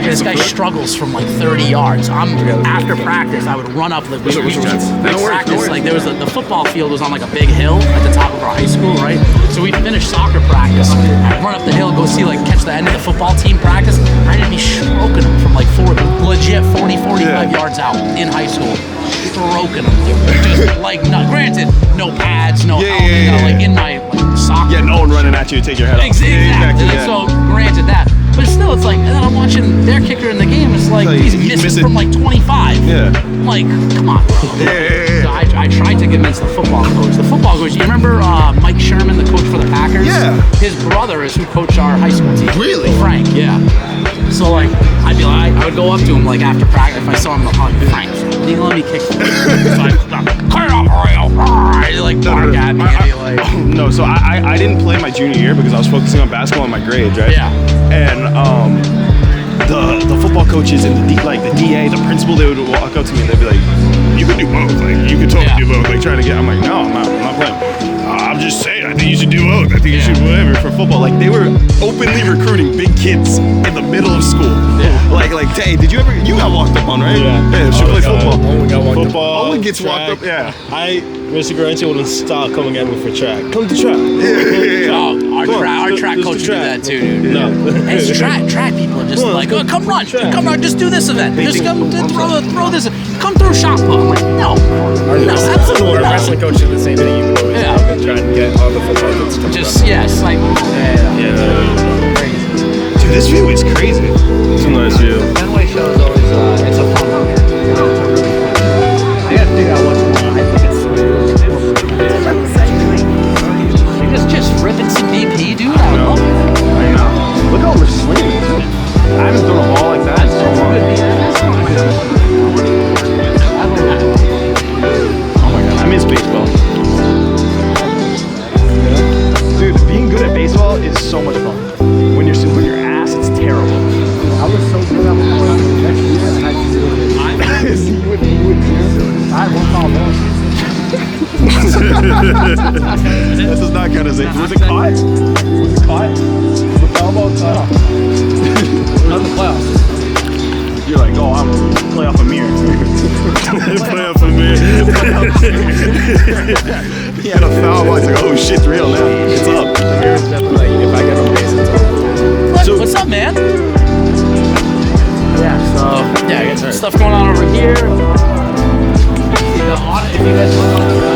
this guy struggles from like 30 yards. After practice, I would run up, like, we practice, like, there was the football field was on like a big hill at the top of our high school, right? So we'd finish soccer practice, I'd run up the hill, go see, like, catch the end of the football team practice, I'd be stroking them from like 40 yards out in high school. Stroking them, just like, granted, no pads, no helmet, like in my soccer. Yeah, no one running at you to take your head off. Exactly. So granted that, but still, it's like, and then I'm watching their kicker in the game. It's like he's missing from like 25. Yeah. I'm like, come on. Yeah. So I tried to convince the football coach. The football coach, you remember Mike Sherman, the coach for the Packers? Yeah. His brother is who coached our high school team. Really? Frank. Yeah. So like, I would go up to him like after practice if I saw him. I'm like, Frank, can you let me kick? So I cut it off, Mario. Like bark at me. No, so I didn't play my junior year because I was focusing on basketball and my grades, right? Yeah. And the football coaches and the DA, the principal, they would walk up to me and they'd be like, "You can do both. Like you can totally do both." Like trying to get. I'm like, "No, I'm not playing. I'm just saying. I think you should do both. I think you should whatever for football." Like they were openly recruiting big kids in the middle of school. Yeah. Like, hey, did you got walked up on, right? Yeah. Should play football. Owen got walked up. Owen gets walked up. Yeah. Mr. Garanti wouldn't stop coming at me for track. Come to track. Our track coach would do that too, dude. No. Hey, track people are just like, oh, come run, just do this event. Just come throw this, come through shot put. I'm like, no, absolutely Our not. wrestling coach did the same thing. You would always try and get all the football kids to come Just, yes, like, Dude, this view is crazy. It's a nice view. Fenway show is always, it's a fun one. You know, it's a really fun one. I gotta figure out what's going on. I think it's you're just ripping some BP, dude. I love it. I know. Look how we're swinging. I haven't thrown a ball like that in so long. Oh my god, I miss baseball. Dude, being good at baseball is so much fun. When you're ass, it's terrible. I was so good at the next year, and I just you would I won't call more. This is not good, is it? Was it caught? Was it caught? Was the foul ball caught? Not the playoffs. You're like, oh, I'm playoff Amir. Playoff Amir. He had a foul ball. He's like, oh shit, it's real now. It's up. Here's definitely like, if I get on base, it's up. What's up, man? Yeah, so. Yeah, I got some stuff going on over here. If you guys want to hit the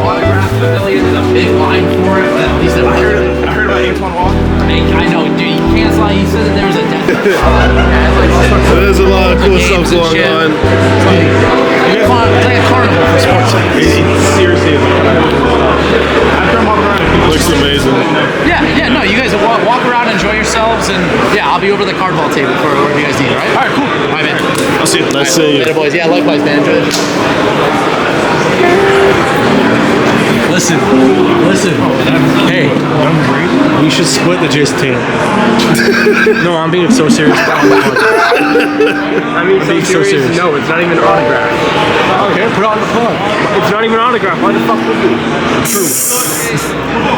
autograph pavilion, there's a big line for it. But at least I heard about Antoine Walker. I know, dude. He can't lie. He said that there was a death. There's a lot of cool stuff going on. It's like a carnival for sports fans. Seriously, after I'm walking around, it Looks amazing. Yeah, no, you guys walk around, enjoy yourselves, and yeah, I'll be over the cardball table for wherever you guys need, right? All right, cool. All right, man. I'll see you. Nice seeing you. Later, boys. Yeah, likewise, man. Enjoy it. Listen. Hey, You should split the Jason Tatum. No, I'm being so serious. I mean, so serious. No, it's not even an autograph. Okay, put it on the plug. It's not even an autograph. Why the fuck would you?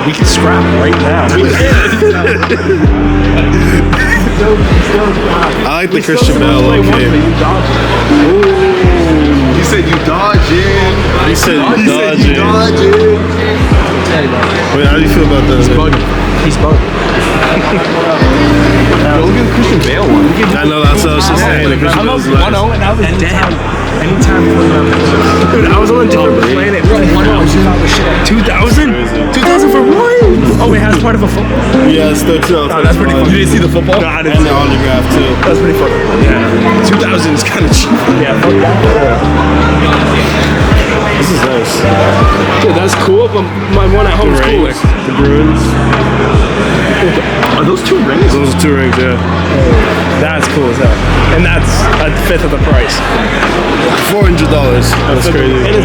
We can scrap right now. I like the Christian Bale game. He said you dodging. He said He said you dodging. Wait, how do you feel about that? He's bugging. Look at the Christian Bale one. I know, that's what I was just saying. The Christian Bale's nice. and I was anytime dude, I was on a different planet. We're on 1-0. 2000? 2000 for what? Oh, wait, has part of a football? Yeah, it's the That's pretty fun. Did you see the football? No, I didn't. And the autograph, too. That's pretty fun. Yeah. 2000 is kind of cheap. Yeah, fuck that. This is nice. Dude, that's cool, but my one at home is cooler. The Bruins. Are those two rings? Those are 2 rings, yeah. That's cool as hell. And that's a fifth of the price. $400. That's crazy. And it's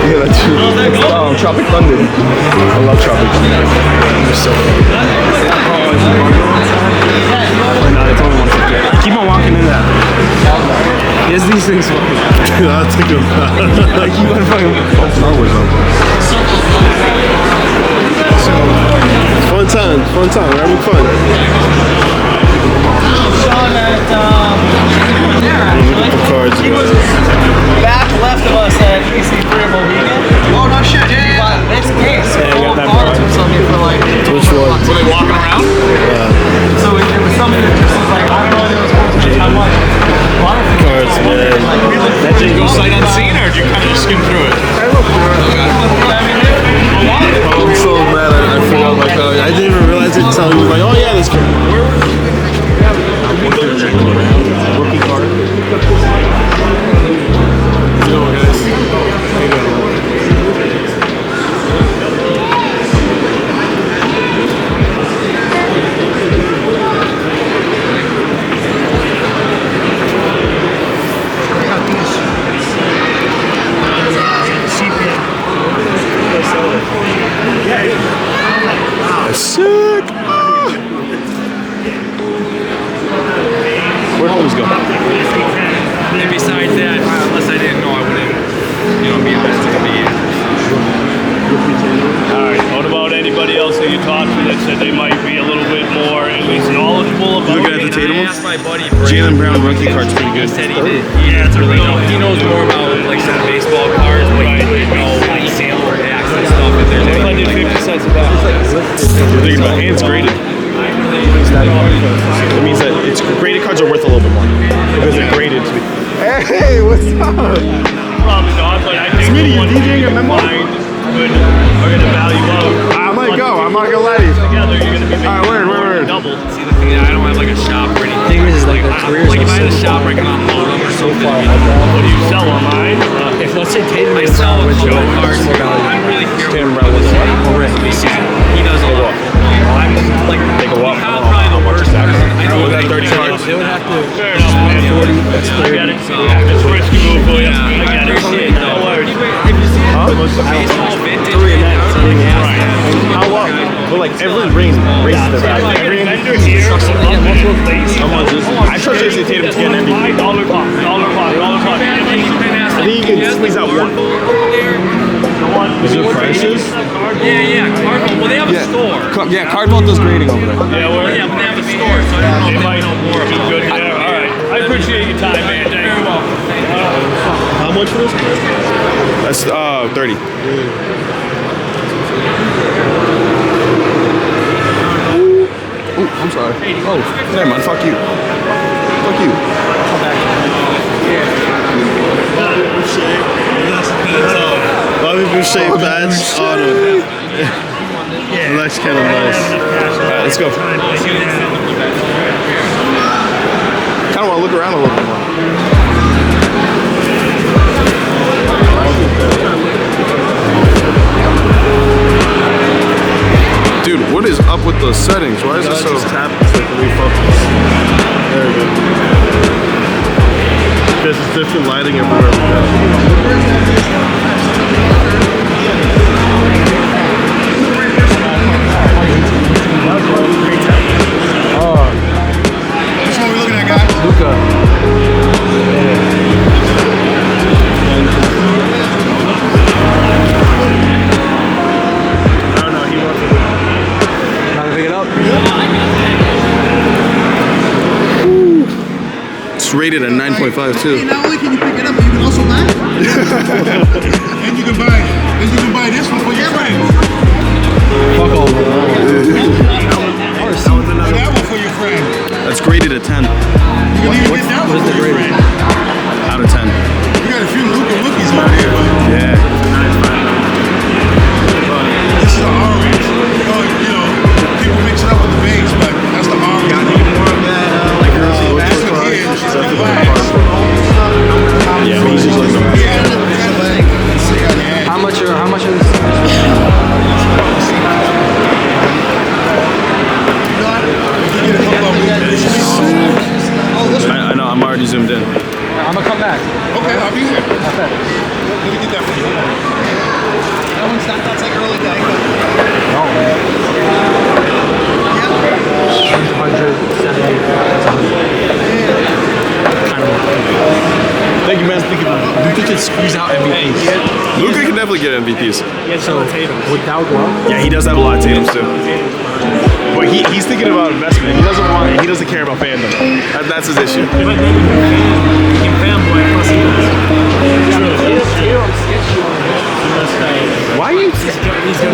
Yeah, that's true. It's, Tropic Thunder. I love Tropic Thunder. They're so funny. no, it's only 150. Keep on walking in that. Yes, these things fucking. I'll take them. Like, keep on fucking. Star Wars though. Fun time. We're having fun. Sean at Cards. back left of us at EC3 Mohegan. Oh, no shit. Yeah. This case. Yeah, I got that Cards bro. or something for like. Which one? Were they walking around? So it was something that just was like, I don't know if it was supposed to be how much. Cards, man. Did you go sight unseen or did you kind of just skim through it? I'm so mad I forgot my card. I didn't even realize it until he was like, oh yeah, this card. Rookie card. Yo, guys. That's sick. Where'd Holmes go? And besides that, unless I didn't know, I wouldn't, be honest with you. Alright, what about anybody else that you talked to that said they might be a little bit more at least knowledgeable about Looking at the Tatum I ones? asked my buddy Jalen Brown rookie card's pretty good. He said he did. Yeah, it's a really he knows more about like some baseball cards, but he didn't know like sampler hacks and stuff. And there's I did 50 cents a box. Thinking about hands graded. It means that it's graded cards are worth a little bit more because they're graded to be. Hey, what's up? Probably not, but I think Smitty, the you ones DJing you a memo? find are going to value out. I might go. I'm not gonna lie to you. Together, you're going to be making Alright, more word. than double. see the thing. I don't have like a shop or anything. Thing is, like, the careers like if are I had a so shop, I can unload them or something. What do you sell online? If let's say Tatum I and sell Brown went to show like cards. more value. I don't really care Tatum what Brown was he does a lot. I'm like They go up. I'm probably the worst person. I know Look at what 30 cards. They would have to. Fair enough, man. I get it. It's a risky move for you. Yeah, I get it. appreciate it. No worries. If you see baseball vintage, How up? But like every ring raises their value. Every Every vendor here, multiple places. I trust Jason Tatum to get an MVP. Dollar pop. I think you can squeeze out one. Is it prices? Yeah, Cardinal. Well, they have a store. Yeah, Cardinal does grading over there. Yeah, Well, yeah, but they have a store, so I don't know if they might know more do about good it. there. All right. I appreciate your time, man. Thank Very you. welcome. How much for this? That's 30. Oh, I'm sorry. Oh, never mind. Fuck you. Fuck you. Bobby Boucher patch auto. That's kind of nice. Alright, let's go. Kind of want to look around a little bit more. Dude, what is up with the settings? Why is it so tap? There we go. Because it's different lighting everywhere we go. Which one are we looking at, guys? I don't know, he wants to. Not to pick it up. It's rated at 9.5 too. Hey, not only can you pick it up, but you can also laugh. And you can buy this one for your friend. Fuck all of them. Or that one for your friend. That's graded at 10 You can even get that one for your friend. out of 10. You got a few rookies out here, but Yeah. this is the orange. People mix it up with the base, but that's the orange. That's what it is. It's the black. Yeah, he's just like How much is back. Okay, I'll be here. Let me get that for you. That one's not, that's like early day. No, man. 170. Thank you, man. Thank you. Luka could squeeze out MVPs. Luka can definitely get MVPs. So, would that go up? Yeah, he does have a lot of Tatums too. But he's thinking about investment. He doesn't care about fandom. That's his issue. But then you can fanboy plus he does. Why are you?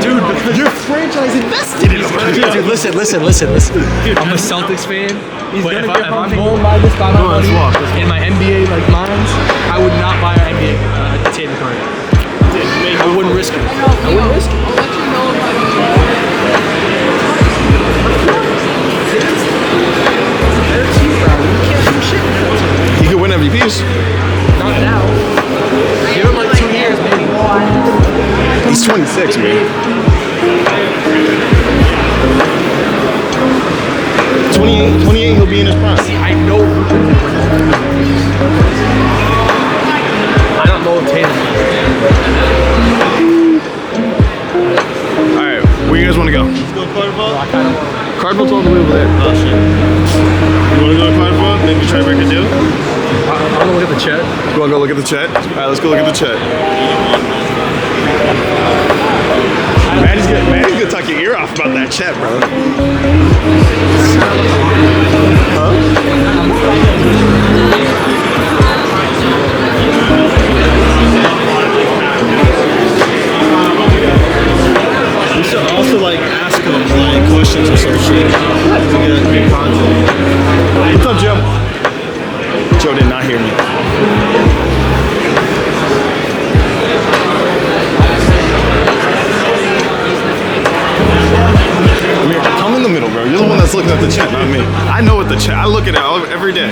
Dude, Your franchise invested in him. Dude, listen. I'm a Celtics fan. But if I'm blown by this by my money in my NBA like minds, I would not buy an NBA Tatum card. I wouldn't risk it. He could win MVPs. Not now. Give him like 2 years, maybe. He's 26, man. 28, he'll be in his prime. I know. I don't know Tatum. All right, where you guys want to go? let's go Cardinal. Cardinals all the way over there. Oh shit. You wanna go to Cardinal? Maybe try break a deal? I'm gonna look at the chat. You want to go look at the chat? All right, let's go look at the chat. Manny's gonna talk your ear off about that chat, bro. We should also like ask him like questions or some shit. To get content. What's up, Joe? Joe did not hear me. Amir, come in the middle, bro. You're the one that's looking at the chat, not me. I know what the chat. I look at it every day.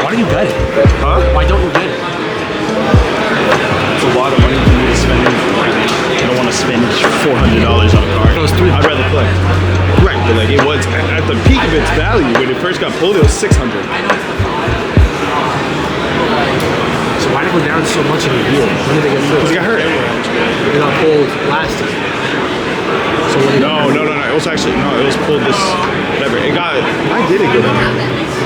Why do you get it? Huh? Why don't you get it? It's a lot of money for me to spend right now. I don't want to spend $400 on a card. I'd rather play. Right, but like it was at the peak of its value when it first got pulled, it was 600. So why did it go down so much in a year? When did they get pulled? Because he got hurt. They got pulled last year. So when No. It was actually it was pulled this whatever. It got. Why did it go down?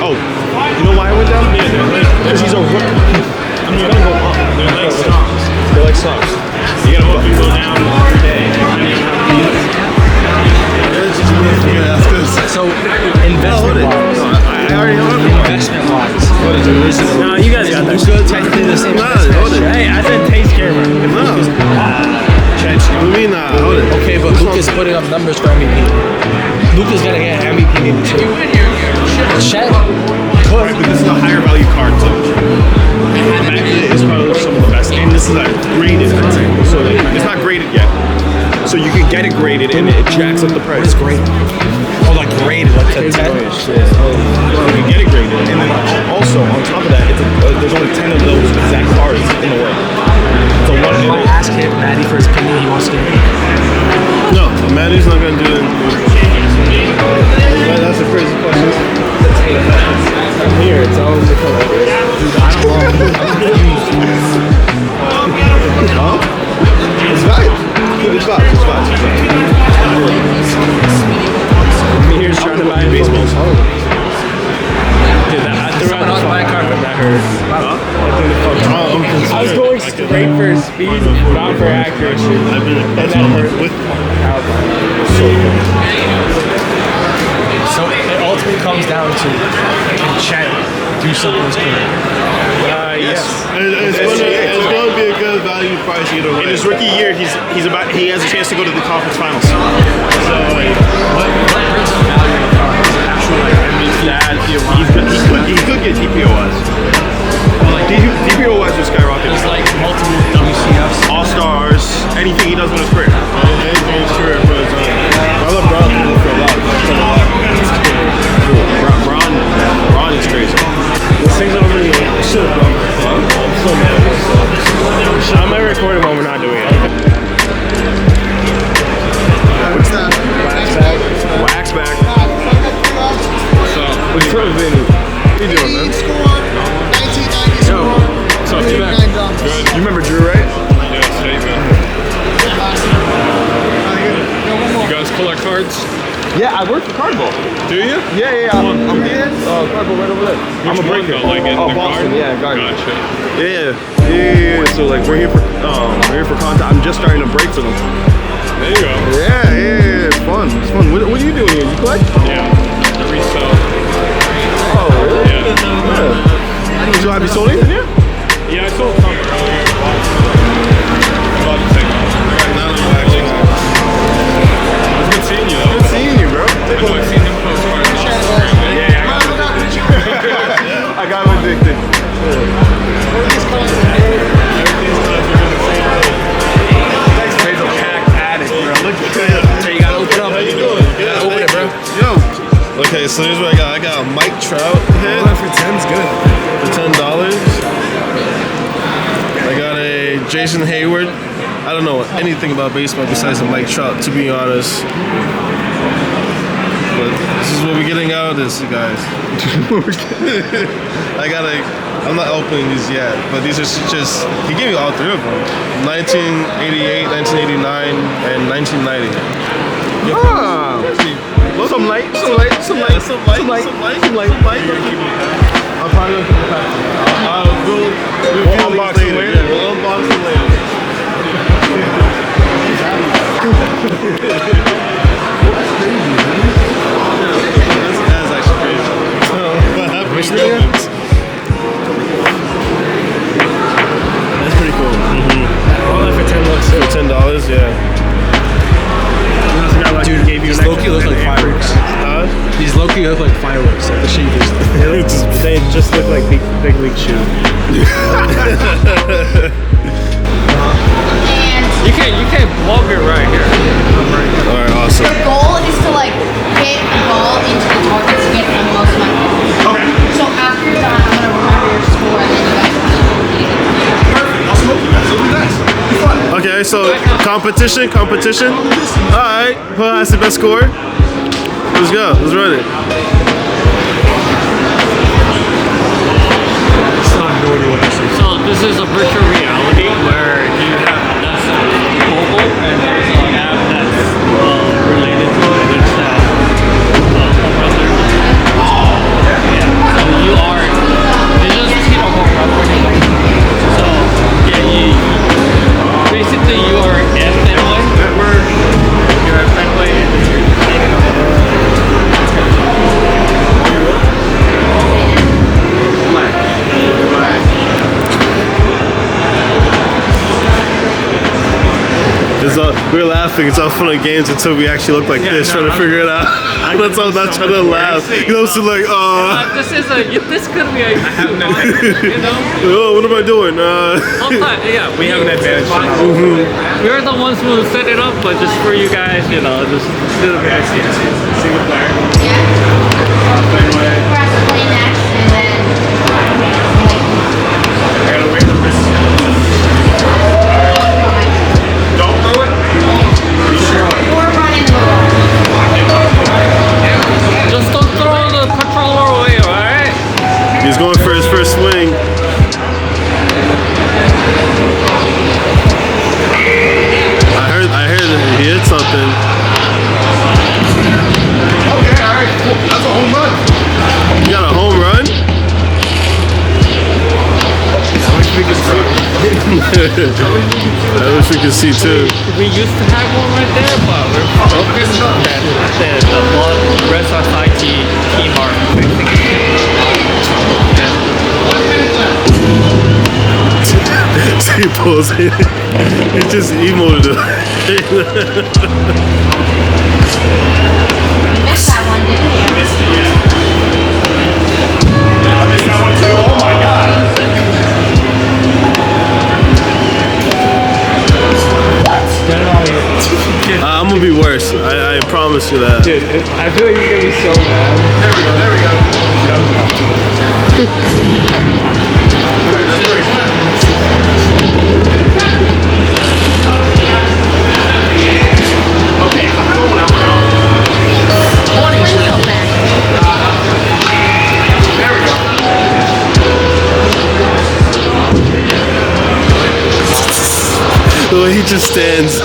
Oh, you know why it went down? Because he's a rookie. I'm gonna go up. They're like stocks. They're like stocks. You gotta If you go down every day, So investment wise, I already know it. investment wise, No, you guys got that. Luka technically the same. Hey, I said taste camera. Hold it. Okay, but Luka's putting up numbers for MVP. Luka's gonna get MVP maybe too. Chet could. But this is a higher value card too. Immaculate is probably some of the best, and this is a graded rectangle, so like, it's not graded yet. So you can get it graded, and it jacks up the price. What is great? Oh, like graded, like to 10. You can get it graded, and then also on top of that, there's only 10 of those exact cards in the world. So one. If I ask him, Maddie, for his opinion, he wants to get it. No, Maddie's not gonna do it. That's a crazy question. Here, it's all in the color. Dude, I don't know. I'm confused. It's vibes. It's vibes. It's vibes. Here's trying to buy baseballs. Dude, I threw out the my carpet. that hurt. I was going straight for speed, not for accuracy. That's all with. So it ultimately comes down to can Chet do something with his career? Yes. It's going to be a good value price either way. In his rookie year, he has a chance to go to the conference finals. So, like, what brings him value in the car? Is it actually like He could get TPOS. TPOS would skyrocket. He's like multiple WCFs. All stars, anything he does in his career. anything is career for his own. I love Brown for a lot. Braun is crazy. This thing's over here. I should have done it. I'm so mad at myself. I might record it when we're not doing it. What's that? Wax back. So, what's up, Vinny? What you doing, man? Score 1990s. Yo. Yeah, I work for Cardbolt. Do you? Yeah. I'm Cardbolt right over there. I'm a breaker. Like in the Boston, garden? yeah, garden. Gotcha. Yeah. So like we're here for content. I'm just starting to break for them. There you go. Yeah. It's fun. What are you doing here? You collect? Yeah. Resell. Oh, really? Yeah. So have you sold anything yet? Yeah, I sold some earlier. About to take off. It's good seeing you though. Good seeing you, bro. I know I've seen them post quite a lot. Yeah, I got him addicted. Everything's He's a packed addict, bro. Look at that. So you gotta open up. How you doing? Yeah, Open it, bro. Yo. Okay, so here's what I got. I got a Mike Trout hit. That for 10's good. For $10. I got a Jason Hayward. I don't know anything about baseball besides the Mike Trout, to be honest. But this is what we're getting out of this, you guys. I'm not opening these yet, but these are just, he gave me all three of them. 1988, 1989, and 1990. Ah! Some light. I'll probably look at the back. We'll unbox them later. Yeah, we'll unbox them later. That's actually crazy. What happened? That's pretty cool. All that for $10. For $10, yeah. Dude, these low-key look like fireworks. Huh? These low-key look like fireworks. Like the shit you just they just look like big league shoe. You can't plug it right here. Alright, awesome. The goal is to like hit the ball into the target to get the most money. Okay. So after you're done, I'm gonna remember your score and then you guys Okay, so competition. Alright, who has the best score? Let's go, let's run it. So this is a virtual reality where you have that's mobile and there's an app that's related to it. It's so you are it's just home run. So yeah, basically you are at Fenway. You're at Fenway and then you're taking over. We were laughing. It's all fun and games until we actually look like this, trying to figure it out. That's all. Not trying to laugh. You know, so like, This could be a you know. Oh, what am I doing? Sometimes, yeah, We have an advantage. We're the ones who set it up, but just for you guys, you know, just a little bit. See the player. press play next and then I gotta wait for this. Don't throw it. we're running the ball. Just don't throw the controller away, alright? He's going for his first swing. I heard he hit something. Okay, all right, cool. That's a home run. You got a home run? I wish we could see too. We used to have one right there, but we're focused on the Red Sox IT team are fixing it. See, he pulls it. He just emoted it. You missed that one, didn't you? I missed that one too. Oh my god. I'm gonna be worse. I promise you that. Dude, I feel like you're gonna be so mad. There we go. One window back. The way he just stands.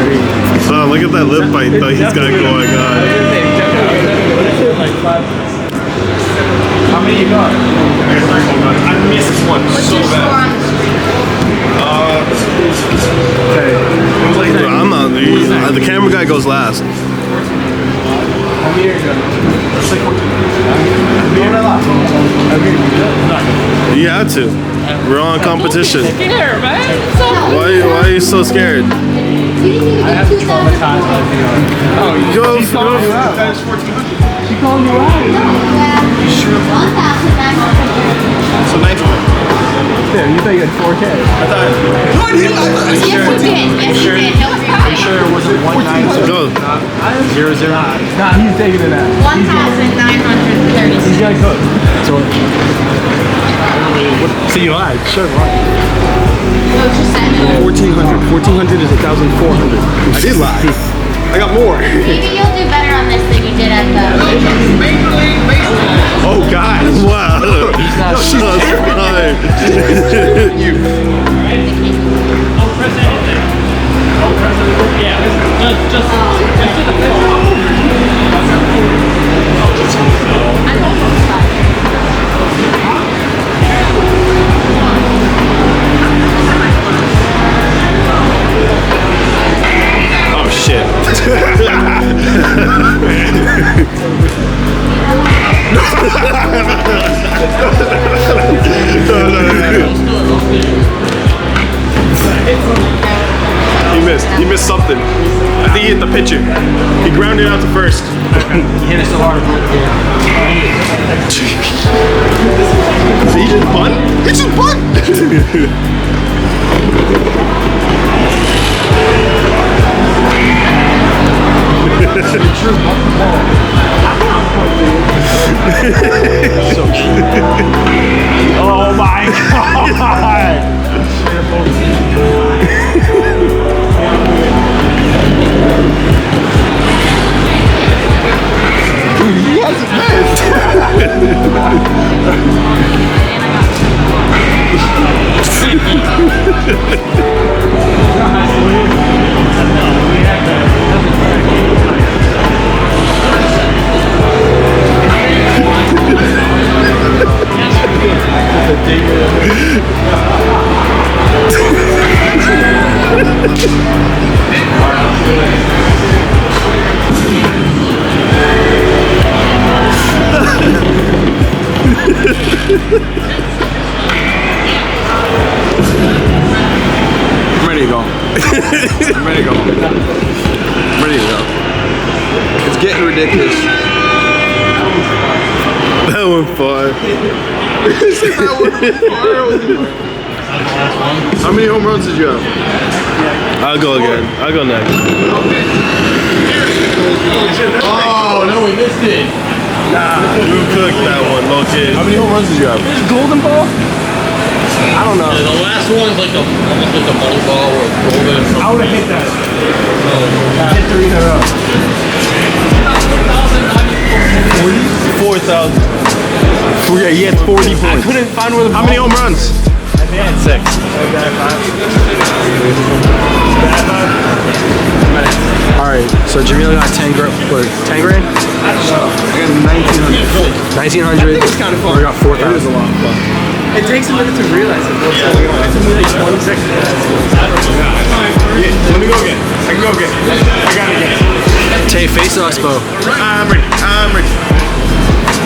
Oh, look at that lip bite though he's got going on. How many you got? I missed one so bad. I'm not. The camera guy goes last. You had to. We're on competition. Scared, man. Why are you so scared? I have traumatized by Go. She called you out. She called you out. You sure? 1,900. So 900. Yeah, you thought you had 4K. I thought. Yes, you did. Yes, you did. No, Are you sure it wasn't 196? Go. 009? Nah, he's taking it out. 1,930. He's gonna cook. So you lied. Sure, lied. 1400. 1400 is 1,400. I did lie. I got more. Maybe you'll do better on this than you did at the. Oh, guys. Wow. He's not. Shots fired. You. Oh, shit. He missed something. I think he hit the pitcher. He grounded out to first. He hit it so hard. He just bunt? He just bunt! Oh my god! He hasn't I'm ready to go. I'm ready to go. I'm ready to go. It's getting ridiculous. That went far. How many home runs did you have? I'll go again. I'll go next. Oh, no, we missed it. You cooked that one, no kid. How many home runs did you have? Golden ball? I don't know. The last one's like almost like a money ball or golden. I would have hit that. Hit 3 in a row. 4,000. Yeah, he had 40 points. I couldn't find where the How many home runs? I think I had 6. Alright, so Jamil got 10 grand. What, 10 grand? I got 1,900. 1,900. It's kind of fun. I got 4,000. It is a lot of fun. It takes a minute to realize it. It took me like 20 seconds. Yeah, let me go again. I can go again. I got it again. Tay, face us, Bo. I'm ready. I'm ready.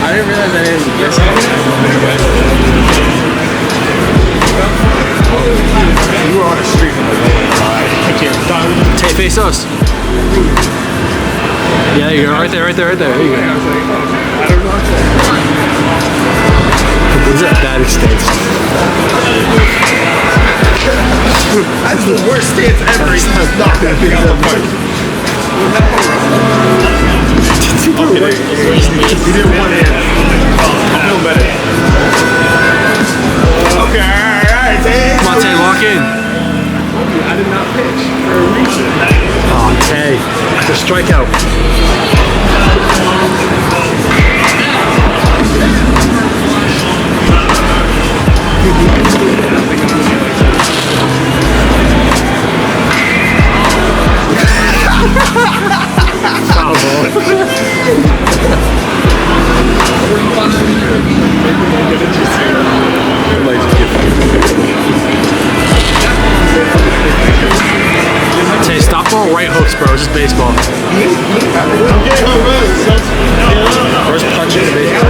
I didn't realize I didn't guess it. You were on a street. I can't. Tay, face us. Yeah, you go. Right there, right there, right there. There you go. This is a bad stance. That's the worst stance ever. He's not gonna pick up the fight. He did one hand. I feel better. Okay, alright, Tay. Come on, Tay, walk in. I did not pitch for a reason. Oh, Tay. It's a strikeout. it's just baseball. I'm getting home runs. First punch in the baseball.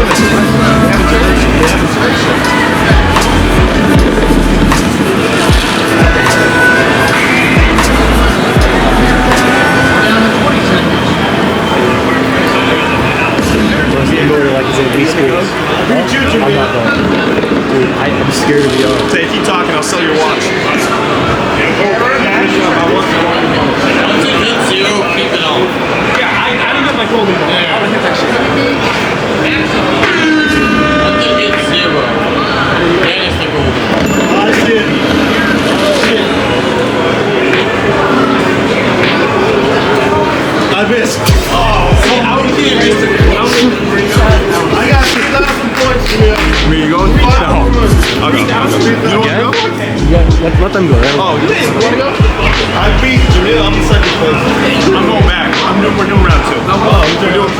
I'm not going. Dude, I'm scared of VR. Say, keep talking, I'll sell your watch. Once it hits zero, keep it on. Yeah, I didn't get my golden ball. Yeah. I would hit that shit. Once it hits zero, then it's the golden ball. I missed. I got 2,000 points for you. Where you going? No. I'll go. You don't want to go? Yeah, let them go. Oh, you want to go? I beat Jamil. I'm in second place. I'm going back. We're doing round 2.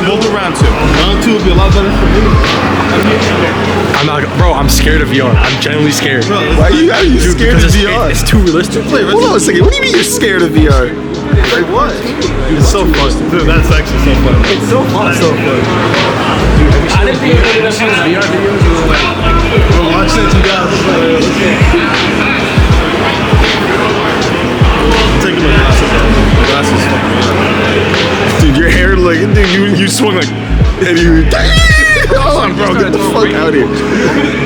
We'll do round 2. Round 2 would be a lot better for me. I'm not, bro. I'm scared of VR. I'm genuinely scared. Why are you scared of VR? It's too realistic. Hold on a second. What do you mean you're scared of VR? Like what? Dude, it's so fun. Dude, that's actually so fun. It's so fun. It's so fun. I didn't think you would have seen VR videos. Well, watch that, you guys. Taking my glasses off. Glasses. Dude, your hair like, dude, you swung like, and you. Oh, bro, get the fuck out of here.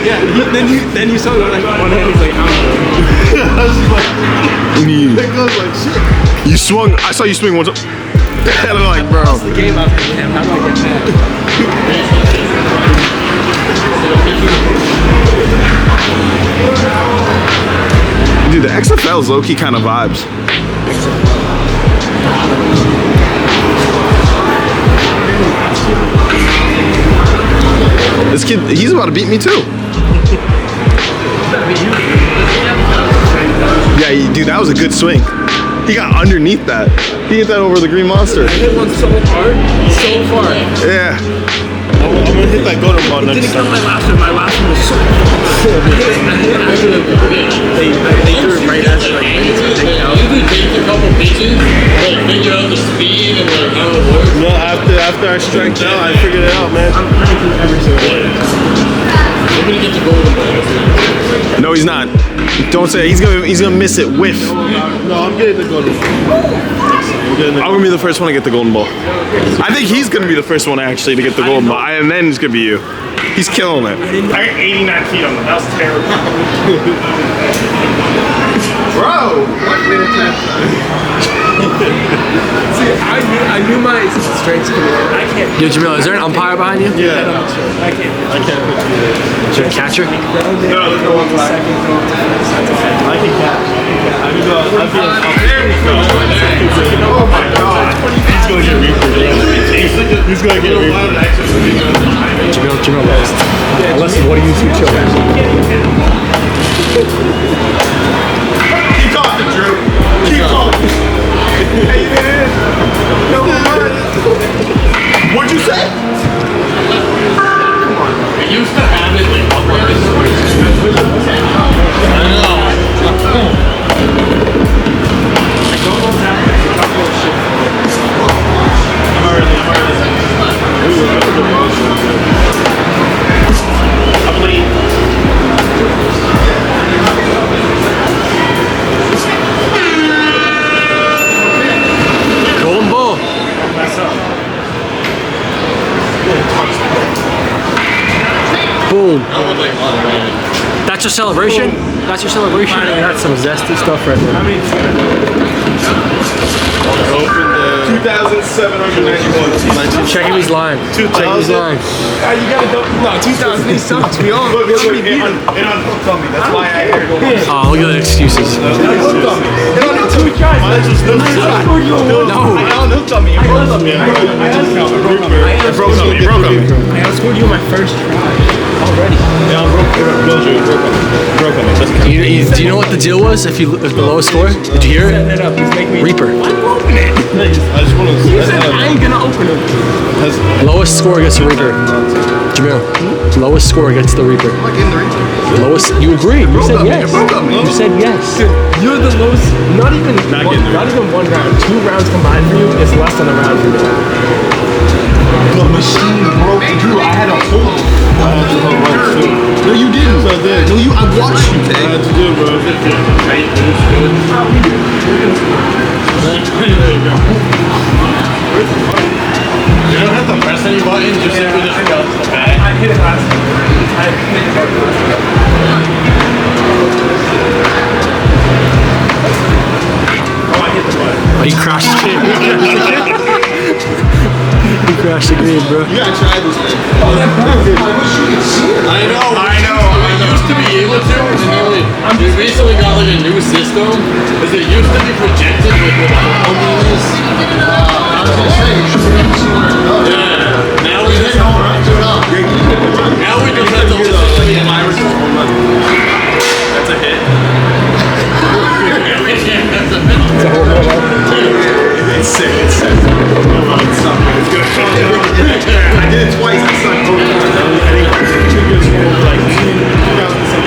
Yeah, then you saw like one hand. He's like, I was just like, it goes like shit. You swung. I saw you swing once. And I'm like, bro. what's the game after him? How do I get mad? Dude, the XFL is low-key kind of vibes. This kid, he's about to beat me too. Yeah, dude, that was a good swing. He got underneath that. He hit that over the green monster. I hit one so hard, so far. Yeah. I'm gonna hit that golden ball next Didn't come time. my last one. My last one was so far. They threw it right at like You could take a couple pitches, like figure out the speed and like how it works. No, after I striked out, I figured it out, man. I'm pranking every single day. I'm gonna get the golden ball. No, he's not. Don't say it. He's gonna miss it. Whiff. No, I'm getting the golden ball. I'm gonna be the first one to get the golden ball. I think he's gonna be the first one actually to get the golden ball, and then it's gonna be you. He's killing it. I got 89 feet on them. That was terrible. Bro! See, I knew my strengths could work. I can't. Yo, Jamil, is there an umpire behind you? Yeah. I can't. I can't put you there. Is there a catcher? No, there's no one flag. I can catch. I can go. There we go. Oh my god. He's gonna get Reaper. He's gonna get Reaper. Jamil lost. Listen, what do you two chill? Keep talking, Drew. Keep talking. Hey, man. No, what? What'd you say? I used to have it like up on this. I know. I believe. Golden ball. Boom. That's your celebration? That's your celebration? That's some zesty stuff right there. 2,791. Check him, he's lying. Check him, he's lying. You gotta double. No, 2,000. He sucks. We all. Look, it unhooked on me. That's why I heard it. Oh, look at the excuses. It unhooked on me. It unhooked on me. Mine just no. It unhooked on me. It broke on me. It broke on me. It broke on me. I outscored you on my first try already. Yeah, broke on me. Do you know what the deal was if the lowest score? Did you hear it? Reaper. I just want to. I ain't gonna open it. Lowest score gets a Reaper. Jamil, lowest score gets the Reaper. I'm like in the Reaper. Lowest, you agree? You said yes. You said yes. You're the lowest. Not even one round. 2 rounds combined for you is less than a round for me. The machine broke. Drew, I had a hole. No, you didn't. No, I watched you, Tay. That's good, bro. You don't have to press any buttons, just simply just go to the bag. I hit it last time. I hit it hard last time. Oh, I hit the button. Oh, you crashed the game. You crashed the game, bro. You gotta try this, man. I wish you could see it. I know. I used to be able to, and then we recently got like a new system. Because it used to be projected with the homeless. I was gonna say, you should be able to see where it goes. Yeah. Now we just have to listen to the virus. That's a hit. It's sick. It's sick. It's good. I did it twice. I sucked both times. I think 2 years ago, like 2007.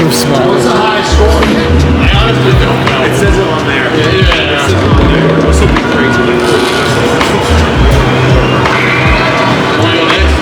What's the highest score? I honestly don't know. It says it on there. Yeah. It says it on there. What's something crazy like that? Want to go next?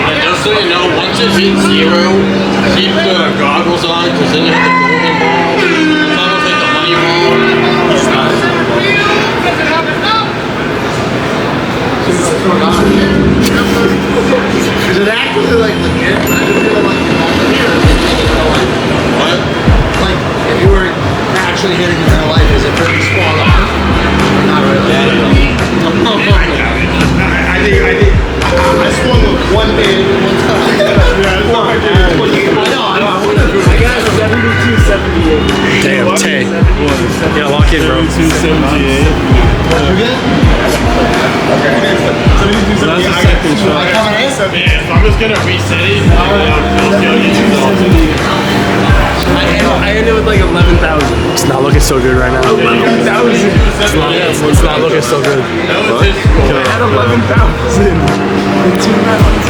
And just so you know, once it hits 0, keep the goggles on, because then you have the golden ball. It's almost like the money ball. Is it actually like legit? I just feel like What? like if you were actually hitting in real life, is it pretty spot on? Not really. I swung with one hand at one time. I know. I got 72-78. Damn, Tay. Yeah, lock in, bro. 278. That's the second shot. Man, if I'm just gonna reset it, I ended with like 11,000. It's not looking so good right now. 11,000. It's not looking so good. I had 11,000 in 2 rounds.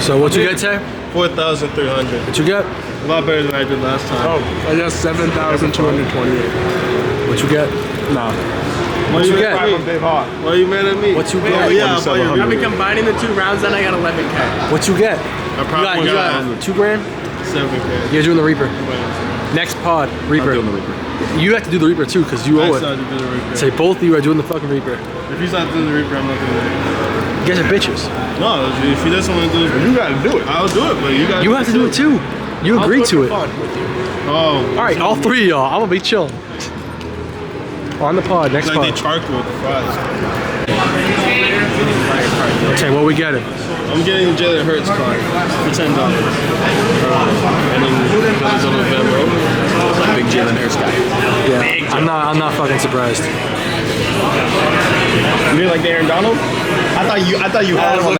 So what you get, Tay? 4,300. What you get? A lot better than I did last time. Oh, I got 7,228. What you get? Nah. What you get? Why are you mad at me? What you Oh, get? yeah, I thought you I've were been combining the 2 rounds, then I got 11K. What you get? I probably You got 2 grand? 7K. You're doing the Reaper. Next pod, Reaper. I'm doing the Reaper. You have to do the Reaper too, because you I owe still it. have to do the Reaper. Say both of you are doing the fucking Reaper. If he's not doing the Reaper, I'm not doing the Reaper. You guys are bitches. No, if he doesn't want to do it, you gotta do it. I'll do it, but you gotta. You have to do it too. You agreed to it. Oh. All right, all 3 of y'all. I'm gonna be chill. On the pod, next It's like pod. they charcoal with the fries. Tay, what we getting? I'm getting a Jalen Hurts card for $10. And then guys on the Venmo. Big Jalen Hurts guy. Yeah, I'm not fucking surprised. You mean like Aaron Donald? I thought you had one.